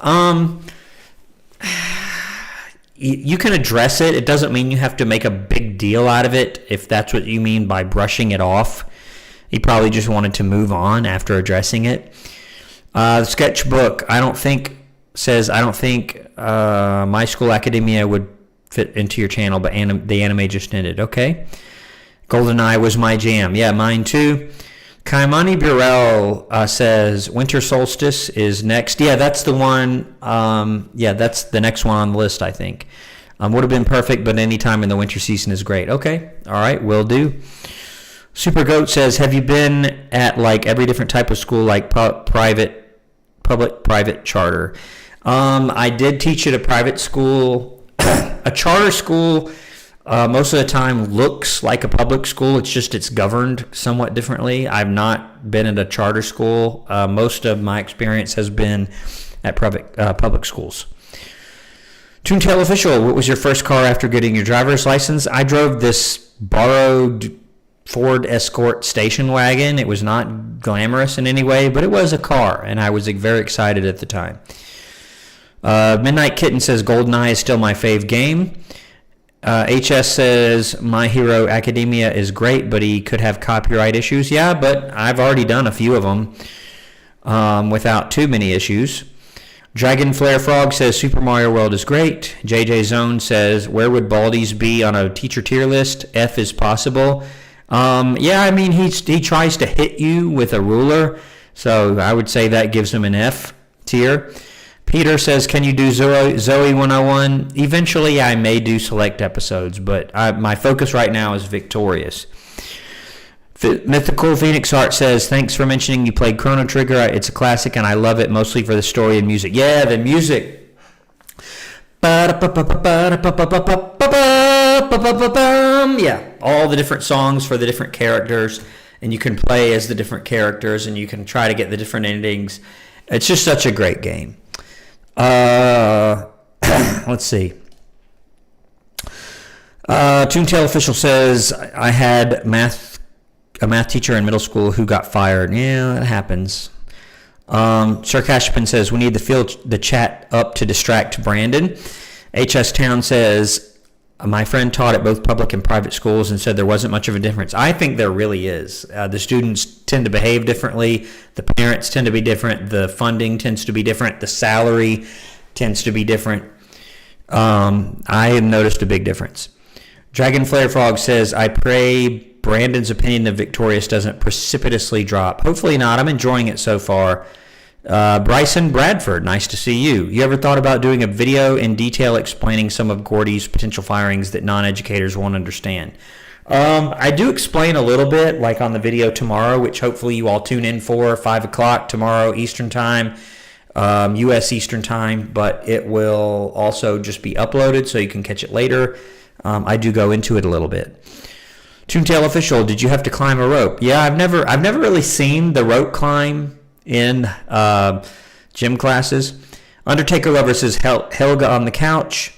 You can address it. It doesn't mean you have to make a big deal out of it, if that's what you mean by brushing it off. He probably just wanted to move on after addressing it. The Sketchbook, I don't think My School Academia would fit into your channel, but the anime just ended. Okay. GoldenEye was my jam. Yeah, mine too. Kaimani Burrell says Winter Solstice is next. Yeah, that's the one. That's the next one on the list, I think. Would have been perfect, but any time in the winter season is great. Okay, all right, will do. Super Goat says, have you been at like every different type of school, like public, private, charter? I did teach at a private school. A charter school most of the time looks like a public school. It's governed somewhat differently. I've not been at a charter school. Most of my experience has been at public schools. Toontail Official, what was your first car after getting your driver's license? I drove this borrowed Ford Escort station wagon. It was not glamorous in any way, but it was a car, and I was very excited at the time. Midnight Kitten says GoldenEye is still my fave game. HS says My Hero Academia is great, but he could have copyright issues. Yeah, but I've already done a few of them without too many issues. Dragon Flare Frog says Super Mario World is great. JJ Zone says, where would Baldies be on a teacher tier list? F is possible. I mean, he tries to hit you with a ruler, so I would say that gives him an F tier. Peter says, can you do Zoe 101? Eventually, I may do select episodes, but my focus right now is Victorious. Mythical Phoenix Heart says, thanks for mentioning you played Chrono Trigger. It's a classic, and I love it mostly for the story and music. Yeah, the music. Yeah, all the different songs for the different characters, and you can play as the different characters, and you can try to get the different endings. It's just such a great game. Let's see. Toontail Official says, I had a math teacher in middle school who got fired. Yeah, it happens. Sarkashpin says, we need to fill the chat up to distract Brandon. HS Town says, my friend taught at both public and private schools and said there wasn't much of a difference. I think there really is. The students tend to behave differently. The parents tend to be different. The funding tends to be different. The salary tends to be different. I have noticed a big difference. Dragon Flare Frog says, I pray Brandon's opinion of Victorious doesn't precipitously drop. Hopefully not. I'm enjoying it so far. Bryson Bradford, nice to see you. You ever thought about doing a video in detail explaining some of Gordy's potential firings that non-educators won't understand? I do explain a little bit, like on the video tomorrow, which hopefully you all tune in for, 5 o'clock tomorrow Eastern Time, U.S. Eastern Time, but it will also just be uploaded so you can catch it later. I do go into it a little bit. Toontail Official, did you have to climb a rope? Yeah, I've never really seen the rope climb in gym classes. Undertaker Lover says Helga on the couch.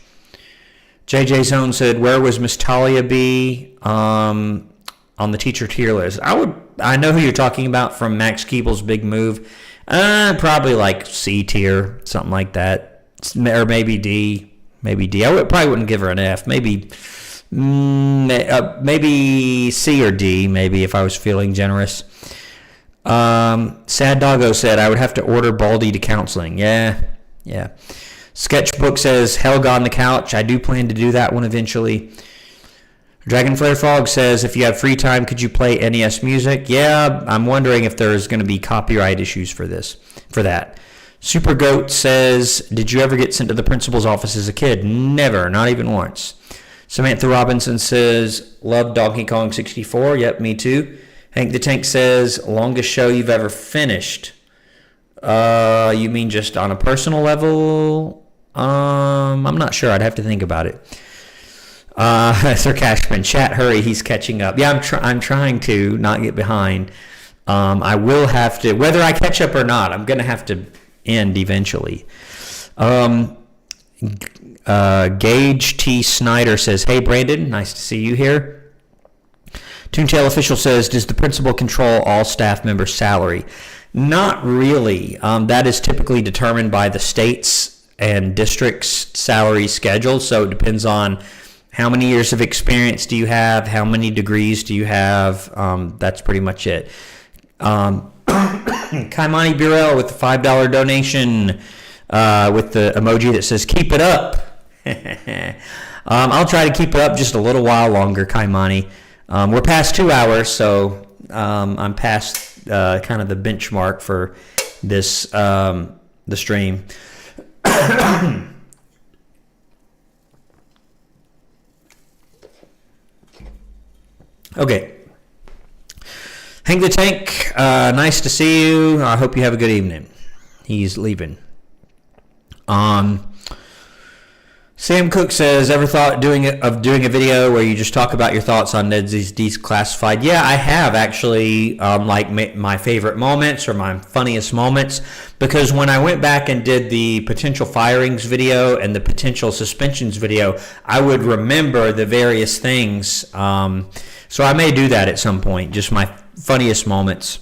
JJ Zone said, where was Miss Talia B on the teacher tier list? I know who you're talking about from Max Keeble's Big Move. Probably like C tier, something like that, or maybe D. Probably wouldn't give her an F. Maybe C or D. Maybe if I was feeling generous. Sad Doggo said, I would have to order Baldy to counseling. Yeah. Sketchbook says, Helga on the couch. I do plan to do that one eventually. Dragonflare Frog says, if you have free time, could you play NES music? Yeah, I'm wondering if there's going to be copyright issues for that. Super Goat says, did you ever get sent to the principal's office as a kid? Never, not even once. Samantha Robinson says, love Donkey Kong 64. Yep, me too. Hank the Tank says, longest show you've ever finished. You mean just on a personal level? I'm not sure. I'd have to think about it. Sir Cashman, chat, hurry, he's catching up. Yeah, I'm trying to not get behind. I will have to, whether I catch up or not, I'm going to have to end eventually. Gage T. Snyder says, hey, Brandon, nice to see you here. Toontail Official says, does the principal control all staff members' salary? Not really. That is typically determined by the state's and district's salary schedule, so it depends on how many years of experience do you have, how many degrees do you have. That's pretty much it. Kaimani Burrell with the $5 donation with the emoji that says, keep it up. I'll try to keep it up just a little while longer, Kaimani. We're past 2 hours, so I'm past kind of the benchmark for this the stream. Okay. Hank the Tank, nice to see you. I hope you have a good evening. He's leaving. Sam Cook says, ever thought of doing a video where you just talk about your thoughts on Ned's Declassified? Yeah, I have actually, like my favorite moments or my funniest moments, because when I went back and did the potential firings video and the potential suspensions video, I would remember the various things. So I may do that at some point, just my funniest moments.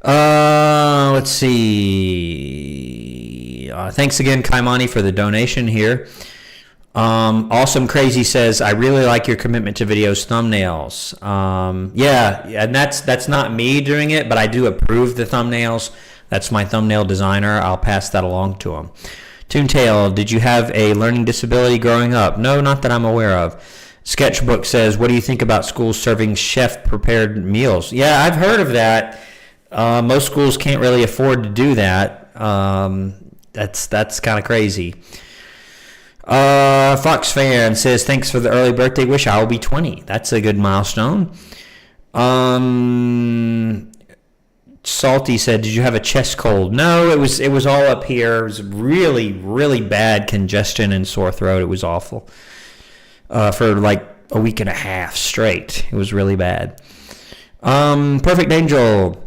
Let's see. Thanks again, Kaimani, for the donation here. Awesome Crazy says, I really like your commitment to videos thumbnails. Yeah, and that's not me doing it, but I do approve the thumbnails. That's my thumbnail designer. I'll pass that along to him. Toontail, did you have a learning disability growing up? No, not that I'm aware of. Sketchbook says, what do you think about schools serving chef-prepared meals? Yeah, I've heard of that. Most schools can't really afford to do that. That's kind of crazy. Fox Fan says, thanks for the early birthday wish. I will be 20. That's a good milestone. Salty said, did you have a chest cold? No, it was all up here. It was really, really bad congestion and sore throat. It was awful. For like a week and a half straight. It was really bad. Perfect Angel.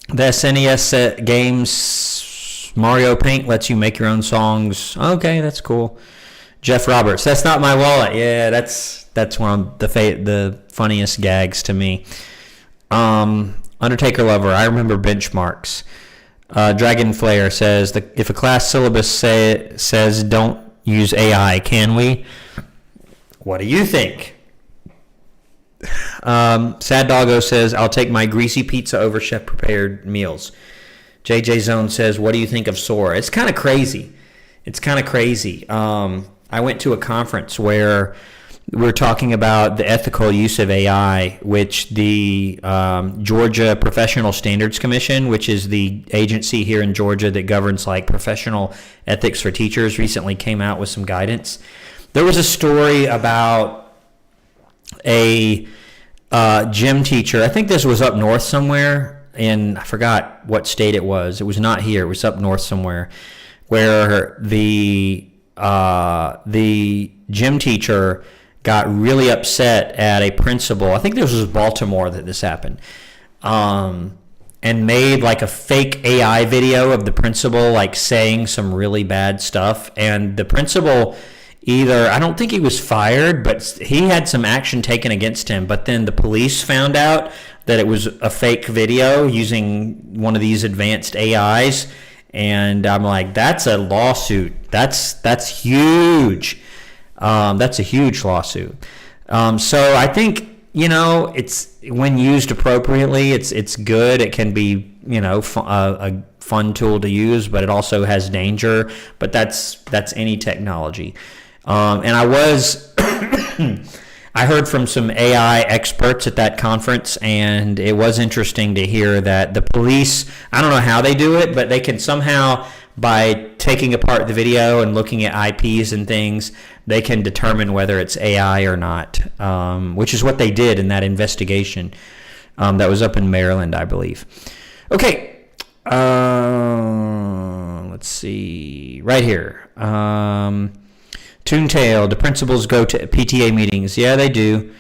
The SNES games Mario Paint lets you make your own songs. Okay, that's cool. Jeff Roberts. That's not my wallet. Yeah, that's one of the funniest gags to me. Undertaker Lover. I remember benchmarks. Dragon Flare says, if a class syllabus says don't use AI, can we? What do you think? Sad Doggo says, I'll take my greasy pizza over chef-prepared meals. JJ Zone says, what do you think of Sora? It's kind of crazy. I went to a conference where we're talking about the ethical use of AI, which the Georgia Professional Standards Commission, which is the agency here in Georgia that governs like professional ethics for teachers, recently came out with some guidance. There was a story about a gym teacher. I think this was up north somewhere, and I forgot what state it was. It was not here. It was up north somewhere, where the gym teacher got really upset at a principal. I think this was Baltimore that this happened, and made like a fake AI video of the principal like saying some really bad stuff, and the principal I don't think he was fired, but he had some action taken against him. But then the police found out that it was a fake video using one of these advanced AIs. And I'm like, that's a lawsuit. That's huge. That's a huge lawsuit. So I think, it's when used appropriately, it's good. It can be, a fun tool to use, but it also has danger. But that's any technology. And I was I heard from some AI experts at that conference, and it was interesting to hear that the police, I don't know how they do it, but they can somehow, by taking apart the video and looking at IPs and things, they can determine whether it's AI or not, which is what they did in that investigation that was up in Maryland, I believe. Okay, let's see, right here. Toontail, the principals go to PTA meetings. Yeah, they do.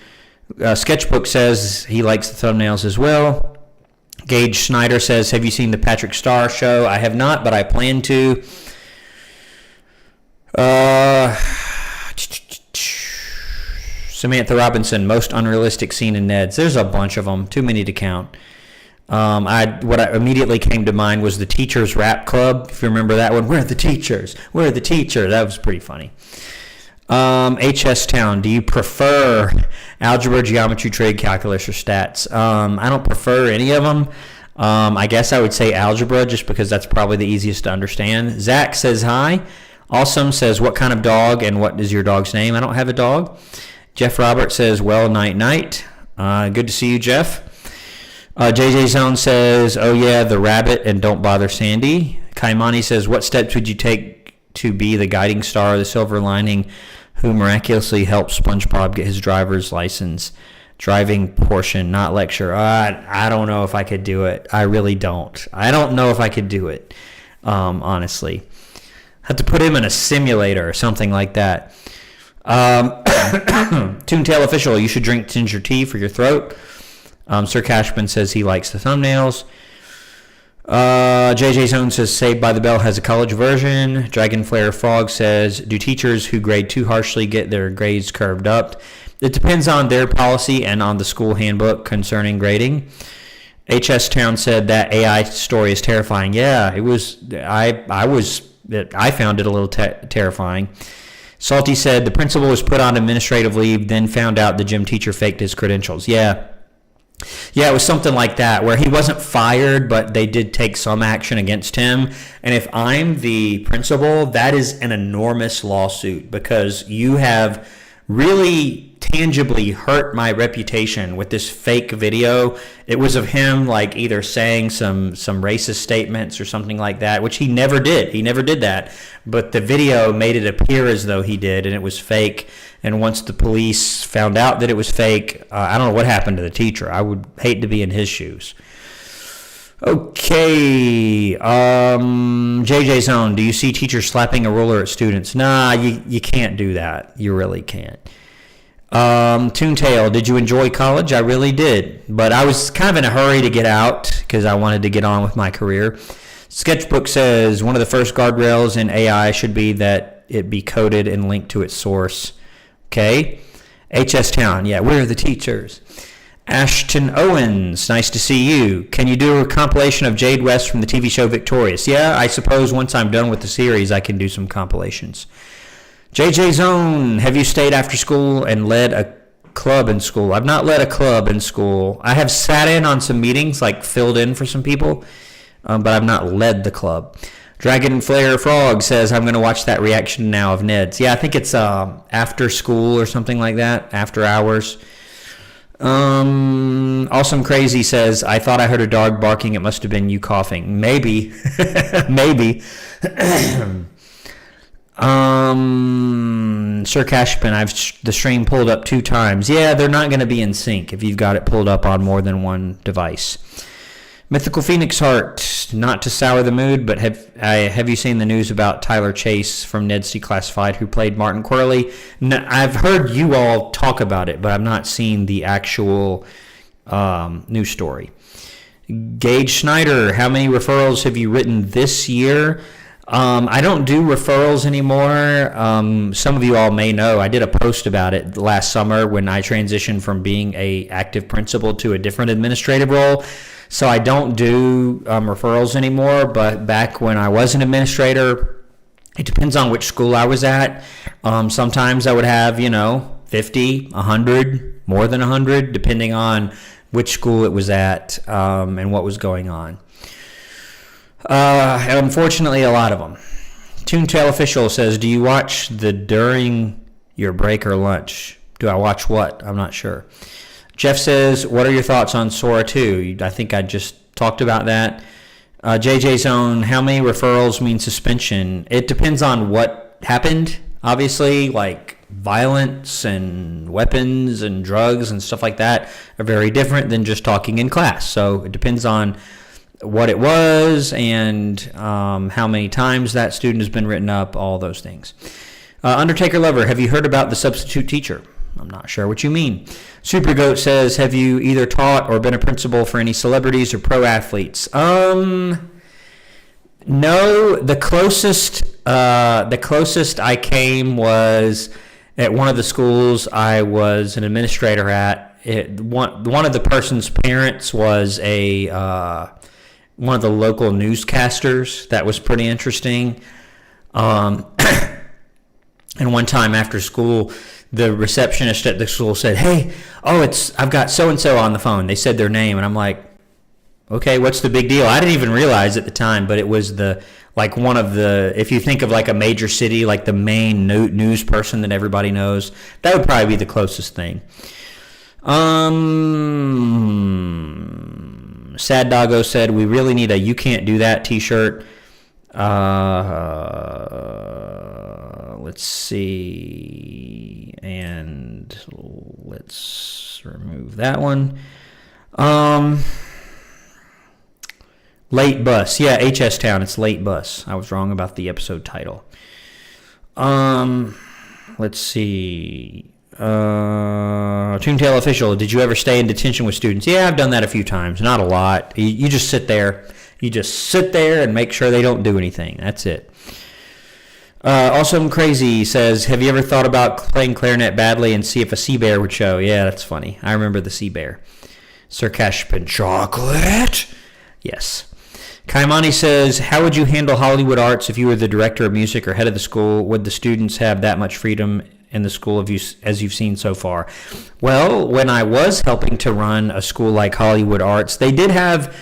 Sketchbook says he likes the thumbnails as well. Gage Snyder says, have you seen the Patrick Starr show? I have not, but I plan to. Samantha Robinson, most unrealistic scene in Ned's. There's a bunch of them, too many to count. What immediately came to mind was the Teachers Rap Club. If you remember that one, where are the teachers? Where are the teachers? That was pretty funny. HS Town, do you prefer algebra, geometry, trig, calculus, or stats? I don't prefer any of them. I guess I would say algebra just because that's probably the easiest to understand. Zach says hi. Awesome says, what kind of dog and what is your dog's name? I don't have a dog. Jeff Robert says, well, night. Good to see you, Jeff. JJ Zone says, oh yeah, the rabbit and don't bother Sandy. Kaimani says, what steps would you take to be the guiding star of the silver lining who miraculously helped SpongeBob get his driver's license? Driving portion, not lecture. I don't know if I could do it. I really don't. I don't know if I could do it, honestly. Have to put him in a simulator or something like that. Toontail Official, you should drink ginger tea for your throat. Sir Cashman says he likes the thumbnails. JJ Zone says Saved by the Bell has a college version. Dragonflare Frog says, do teachers who grade too harshly get their grades curved up? It depends on their policy and on the school handbook concerning grading. HS Town said that AI story is terrifying. Yeah, it was. I found it a little terrifying. Salty said the principal was put on administrative leave, then found out the gym teacher faked his credentials. Yeah, it was something like that, where he wasn't fired, but they did take some action against him. And if I'm the principal, that is an enormous lawsuit, because you have really tangibly hurt my reputation with this fake video. It was of him like either saying some racist statements or something like that, which he never did. He never did that. But the video made it appear as though he did, and it was fake. And once the police found out that it was fake, I don't know what happened to the teacher. I would hate to be in his shoes. Okay, JJ Zone, do you see teachers slapping a ruler at students? Nah, you can't do that. You really can't. Toontail, did you enjoy college? I really did, but I was kind of in a hurry to get out because I wanted to get on with my career. Sketchbook says one of the first guardrails in AI should be that it be coded and linked to its source. Okay. HS Town, yeah, where are the teachers? Ashton Owens, nice to see you. Can you do a compilation of Jade West from the TV show Victorious? Yeah, I suppose once I'm done with the series, I can do some compilations. JJ Zone, have you stayed after school and led a club in school? I've not led a club in school. I have sat in on some meetings, like filled in for some people, but I've not led the club. Dragonflare Frog says, I'm going to watch that reaction now of Ned's. Yeah, I think it's after school or something like that, after hours. Awesome Crazy says, I thought I heard a dog barking. It must have been you coughing. Maybe. Maybe. Sir Cashman, I've the stream pulled up 2 times. Yeah, they're not going to be in sync if you've got it pulled up on more than one device. Mythical Phoenix Heart, not to sour the mood, but have you seen the news about Tyler Chase from Ned's Declassified who played Martin Quirley? No, I've heard you all talk about it, but I've not seen the actual news story. Gage Schneider, how many referrals have you written this year? I don't do referrals anymore. Some of you all may know I did a post about it last summer when I transitioned from being a active principal to a different administrative role. So I don't do referrals anymore, but back when I was an administrator, it depends on which school I was at. Sometimes I would have, 50, 100, more than 100, depending on which school it was at and what was going on. Unfortunately, a lot of them. Toontail Official says, do you watch the during your break or lunch? Do I watch what? I'm not sure. Jeff says, what are your thoughts on Sora 2? I think I just talked about that. JJ's own, how many referrals mean suspension? It depends on what happened, obviously, like violence and weapons and drugs and stuff like that are very different than just talking in class. So it depends on what it was and how many times that student has been written up, all those things. Undertaker Lover, have you heard about the substitute teacher? I'm not sure what you mean. Super Goat says, have you either taught or been a principal for any celebrities or pro athletes? No, the closest I came was at one of the schools I was an administrator at. One of the person's parents was one of the local newscasters. That was pretty interesting. And one time after school, the receptionist at the school said, "Hey, I've got so-and-so on the phone." They said their name, and I'm like, okay, what's the big deal? I didn't even realize at the time, but it was one of the, if you think of like a major city, like the main news person that everybody knows, that would probably be the closest thing. Sad Doggo said, we really need a "You Can't Do That" t-shirt. Let's see, and let's remove that one. Late Bus. Yeah, HS Town. It's Late Bus. I was wrong about the episode title. Let's see. Toontail Official. Did you ever stay in detention with students? Yeah, I've done that a few times. Not a lot. You just sit there. You just sit there and make sure they don't do anything. That's it. Awesome Crazy says, have you ever thought about playing clarinet badly and see if a sea bear would show? Yeah, that's funny. I remember the sea bear. Sir Cashpin Chocolate. Yes. Kaimani says, how would you handle Hollywood Arts if you were the director of music or head of the school? Would the students have that much freedom in the school as you've seen so far? Well, when I was helping to run a school like Hollywood Arts, they did have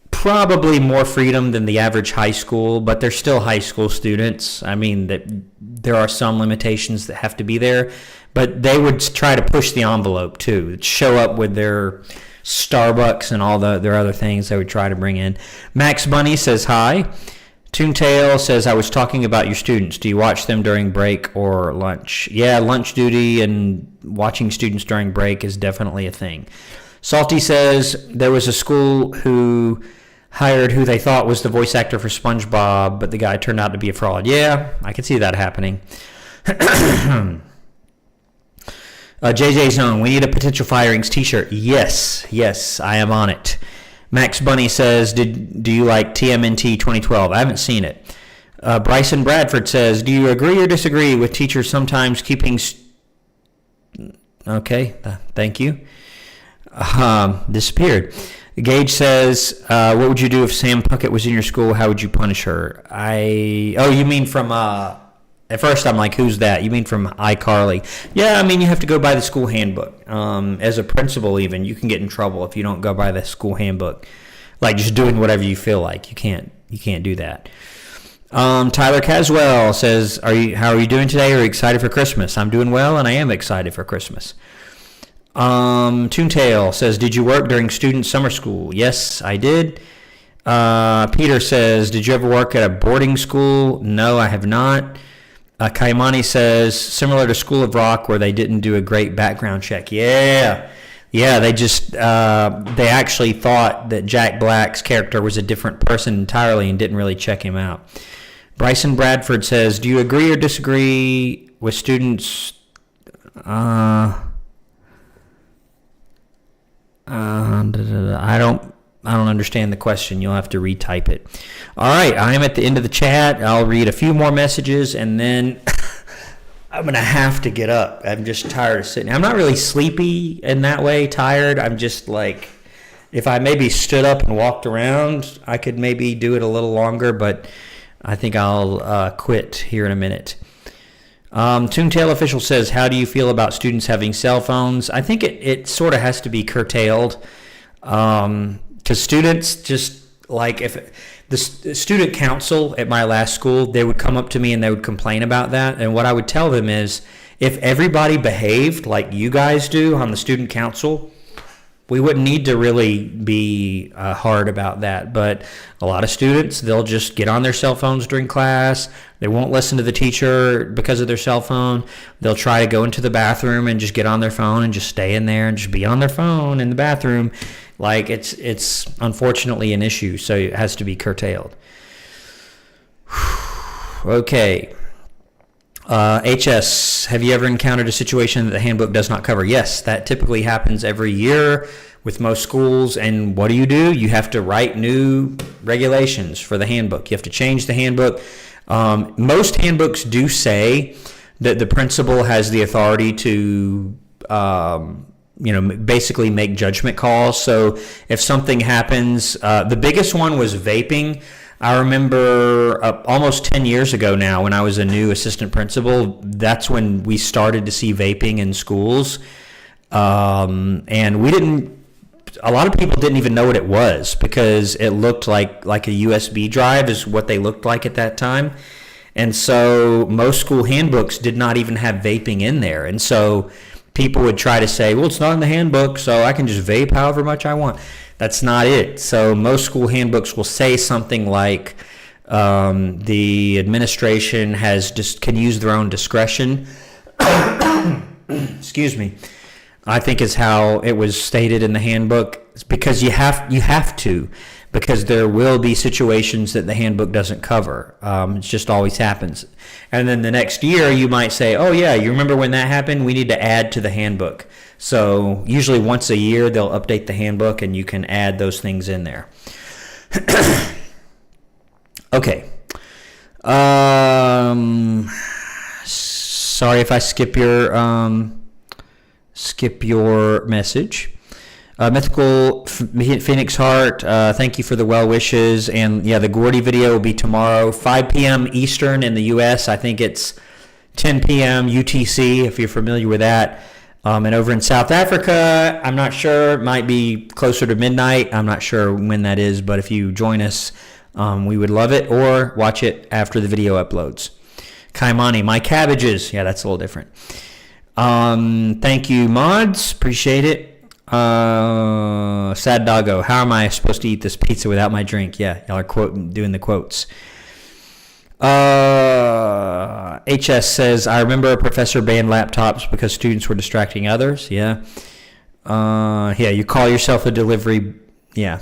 probably more freedom than the average high school, but they're still high school students. I mean, there are some limitations that have to be there, but they would try to push the envelope too, show up with their Starbucks and all their other things they would try to bring in. Max Bunny says hi. Toontail says, I was talking about your students. Do you watch them during break or lunch? Yeah, lunch duty and watching students during break is definitely a thing. Salty says, there was a school who hired who they thought was the voice actor for SpongeBob, but the guy turned out to be a fraud. Yeah, I can see that happening. JJ Zone, we need a potential firings t-shirt. Yes, I am on it. Max Bunny says, do you like TMNT 2012? I haven't seen it. Bryson Bradford says, do you agree or disagree with teachers sometimes keeping... Okay, thank you. Disappeared. Gage says, what would you do if Sam Puckett was in your school? How would you punish her? You mean from... At first, I'm like, who's that? You mean from iCarly? Yeah, I mean, you have to go by the school handbook. As a principal, even, you can get in trouble if you don't go by the school handbook. Like, just doing whatever you feel like. You can't do that. Tyler Caswell says, how are you doing today? Are you excited for Christmas? I'm doing well, and I am excited for Christmas. Toontail says, did you work during student summer school? Yes, I did. Peter says, did you ever work at a boarding school? No, I have not. Kaimani says, similar to School of Rock, where they didn't do a great background check. Yeah, they just, they actually thought that Jack Black's character was a different person entirely and didn't really check him out. Bryson Bradford says, do you agree or disagree with students? I don't understand the question. You'll have to retype it. All right, I am at the end of the chat. I'll read a few more messages, and then I'm going to have to get up. I'm just tired of sitting. I'm not really sleepy in that way, tired. I'm just like, if I maybe stood up and walked around, I could maybe do it a little longer, but I think I'll quit here in a minute. Toontail Official says, how do you feel about students having cell phones? I think it sort of has to be curtailed. Because students just, like, if the student council at my last school, they would come up to me and they would complain about that. And what I would tell them is, If everybody behaved like you guys do on the student council, we wouldn't need to really be hard about that. But a lot of students, they'll just get on their cell phones during class. They won't listen to the teacher because of their cell phone. They'll try to go into the bathroom and just get on their phone and just stay in there and just be on their phone in the bathroom. Like, it's unfortunately an issue, so it has to be curtailed. Okay. HS, have you ever encountered a situation that the handbook does not cover? Yes, that typically happens every year with most schools. And what do? You have to write new regulations for the handbook. You have to change the handbook. Most handbooks do say that the principal has the authority to, basically make judgment calls. So if something happens, the biggest one was vaping. I remember almost 10 years ago now, when I was a new assistant principal, that's when we started to see vaping in schools. And a lot of people didn't even know what it was, because it looked like a USB drive is what they looked like at that time. And so most school handbooks did not even have vaping in there. And so people would try to say, well, it's not in the handbook, so I can just vape however much I want. That's not it. So most school handbooks will say something like the administration can use their own discretion. Excuse me. I think is how it was stated in the handbook. It's because you have to, because there will be situations that the handbook doesn't cover. It just always happens. And then the next year you might say, oh yeah, you remember when that happened? We need to add to the handbook. So usually once a year they'll update the handbook and you can add those things in there. Okay. Sorry if I skip your message. Mythical Phoenix Heart, thank you for the well wishes. And yeah, the Gordy video will be tomorrow, 5 p.m. Eastern in the U.S. I think it's 10 p.m. UTC, if you're familiar with that. And over in South Africa, I'm not sure, it might be closer to midnight. I'm not sure when that is, but if you join us, we would love it, or watch it after the video uploads. Kaimani, my cabbages. Yeah, that's a little different. Thank you, mods. Appreciate it. Sad Doggo, how am I supposed to eat this pizza without my drink? Yeah, y'all are doing the quotes. HS says, I remember a professor banned laptops because students were distracting others. Yeah. You call yourself a delivery. Yeah.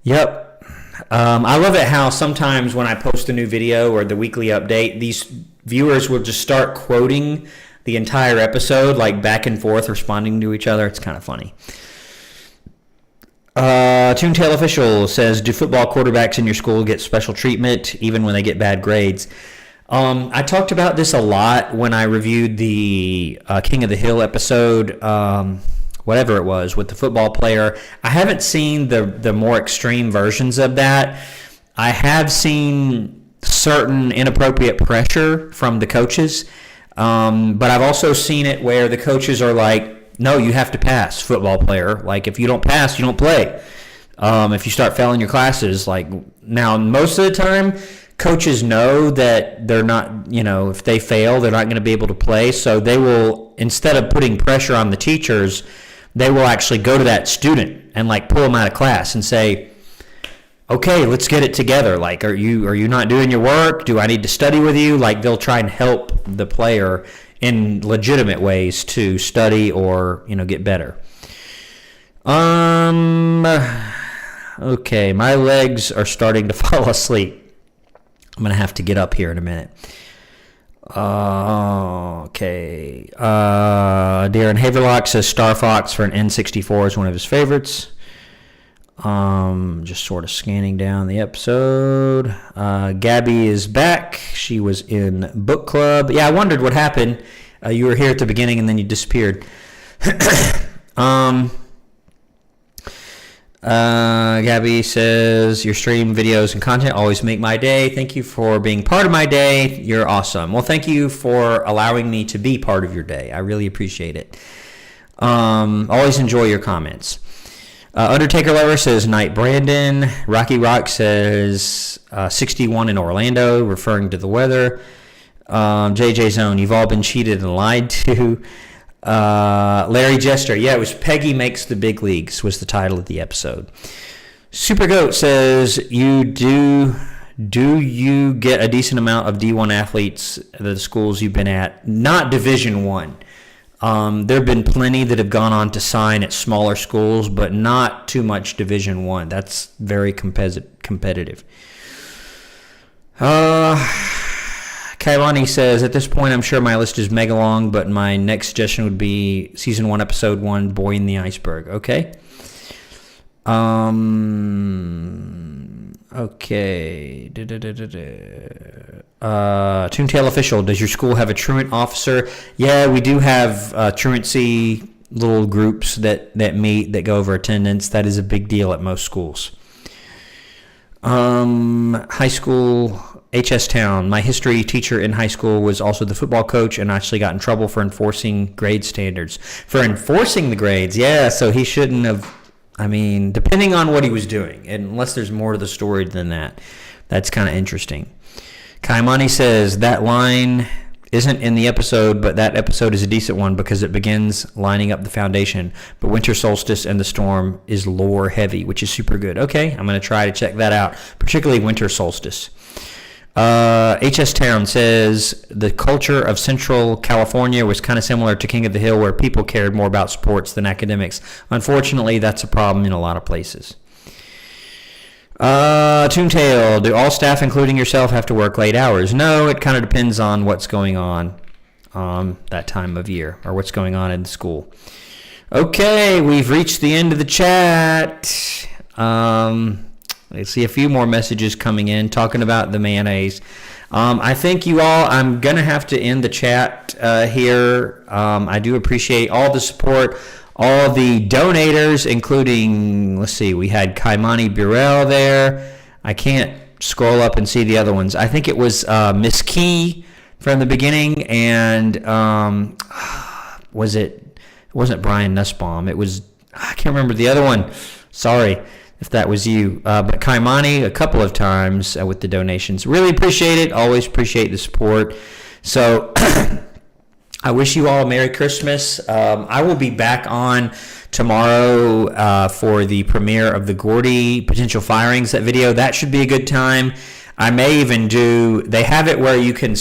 Yep. I love it how sometimes when I post a new video or the weekly update, these viewers will just start quoting the entire episode, like back and forth, responding to each other. It's kind of funny. Toontail Official says, do football quarterbacks in your school get special treatment even when they get bad grades? I talked about this a lot when I reviewed the King of the Hill episode, whatever it was, with the football player. I haven't seen the more extreme versions of that. I have seen certain inappropriate pressure from the coaches. But I've also seen it where the coaches are like, no, you have to pass, football player. Like, if you don't pass, you don't play. If you start failing your classes, now most of the time, coaches know that they're not, if they fail, they're not going to be able to play. So they will, instead of putting pressure on the teachers, they will actually go to that student and pull them out of class and say, okay, let's get it together. Are you not doing your work? Do I need to study with you? They'll try and help the player in legitimate ways to study or, get better. Okay, my legs are starting to fall asleep. I'm going to have to get up here in a minute. Okay. Darren Haverlock says Star Fox for an N64 is one of his favorites. Just sort of scanning down the episode. Gabby is back. She was in book club. Yeah, I wondered what happened. You were here at the beginning and then you disappeared. Gabby says, your stream videos and content always make my day. Thank you for being part of my day. You're awesome. Well, thank you for allowing me to be part of your day. I really appreciate it. Always enjoy your comments. Undertaker Lover says, Night Brandon. Rocky Rock says, 61 in Orlando, referring to the weather. JJ Zone, you've all been cheated and lied to. Larry Jester, yeah, it was Peggy Makes the Big Leagues was the title of the episode. Super Goat says, do you get a decent amount of D1 athletes at the schools you've been at? Not Division I. There have been plenty that have gone on to sign at smaller schools, but not too much Division I. That's very competitive. Kailani says, at this point, I'm sure my list is mega long, but my next suggestion would be Season 1, Episode 1, Boy in the Iceberg. Okay. Okay. Toontail Official, does your school have a truant officer? Yeah, we do have truancy little groups that meet, that go over attendance. That is a big deal at most schools. High school, HS Town. My history teacher in high school was also the football coach and actually got in trouble for enforcing grade standards. For enforcing the grades, yeah, so he shouldn't have. I mean, depending on what he was doing, unless there's more to the story than that. That's kind of interesting. Kaimani says, that line isn't in the episode, but that episode is a decent one because it begins lining up the foundation. But Winter Solstice and the Storm is lore heavy, which is super good. Okay, I'm going to try to check that out, particularly Winter Solstice. HS Town says the culture of Central California was kind of similar to King of the Hill, where people cared more about sports than academics. Unfortunately, that's a problem in a lot of places. Toontail, do all staff, including yourself, have to work late hours? No, it kind of depends on what's going on that time of year, or what's going on in school. Okay, we've reached the end of the chat. Let's see a few more messages coming in talking about the mayonnaise. I think you all, I'm going to have to end the chat here. I do appreciate all the support, all the donators, including, let's see, we had Kaimani Burrell there. I can't scroll up and see the other ones. I think it was Miss Key from the beginning, and it wasn't Brian Nussbaum. It was, I can't remember the other one. Sorry if that was you. But Kaimani a couple of times with the donations. Really appreciate it. Always appreciate the support. So I wish you all a Merry Christmas. I will be back on tomorrow for the premiere of the Gordy potential firings, that video. That should be a good time. I may even they have it where you can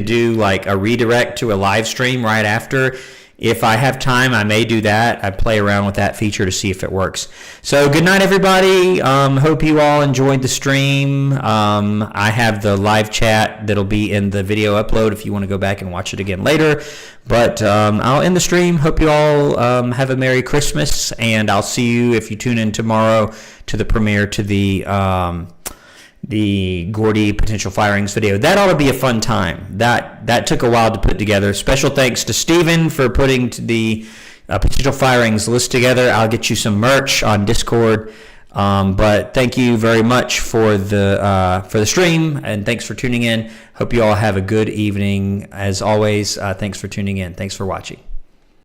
do like a redirect to a live stream right after. If I have time, I may do that. I play around with that feature to see if it works. So good night, everybody. Hope you all enjoyed the stream. I have the live chat that'll be in the video upload if you want to go back and watch it again later. But I'll end the stream. Hope you all have a Merry Christmas, and I'll see you if you tune in tomorrow to the premiere to the Gordy potential firings video. That ought to be a fun time. That took a while to put together. Special thanks to Steven for putting the potential firings list together. I'll get you some merch on Discord. But thank you very much for the stream, and thanks for tuning in. Hope you all have a good evening. As always, thanks for tuning in. Thanks for watching.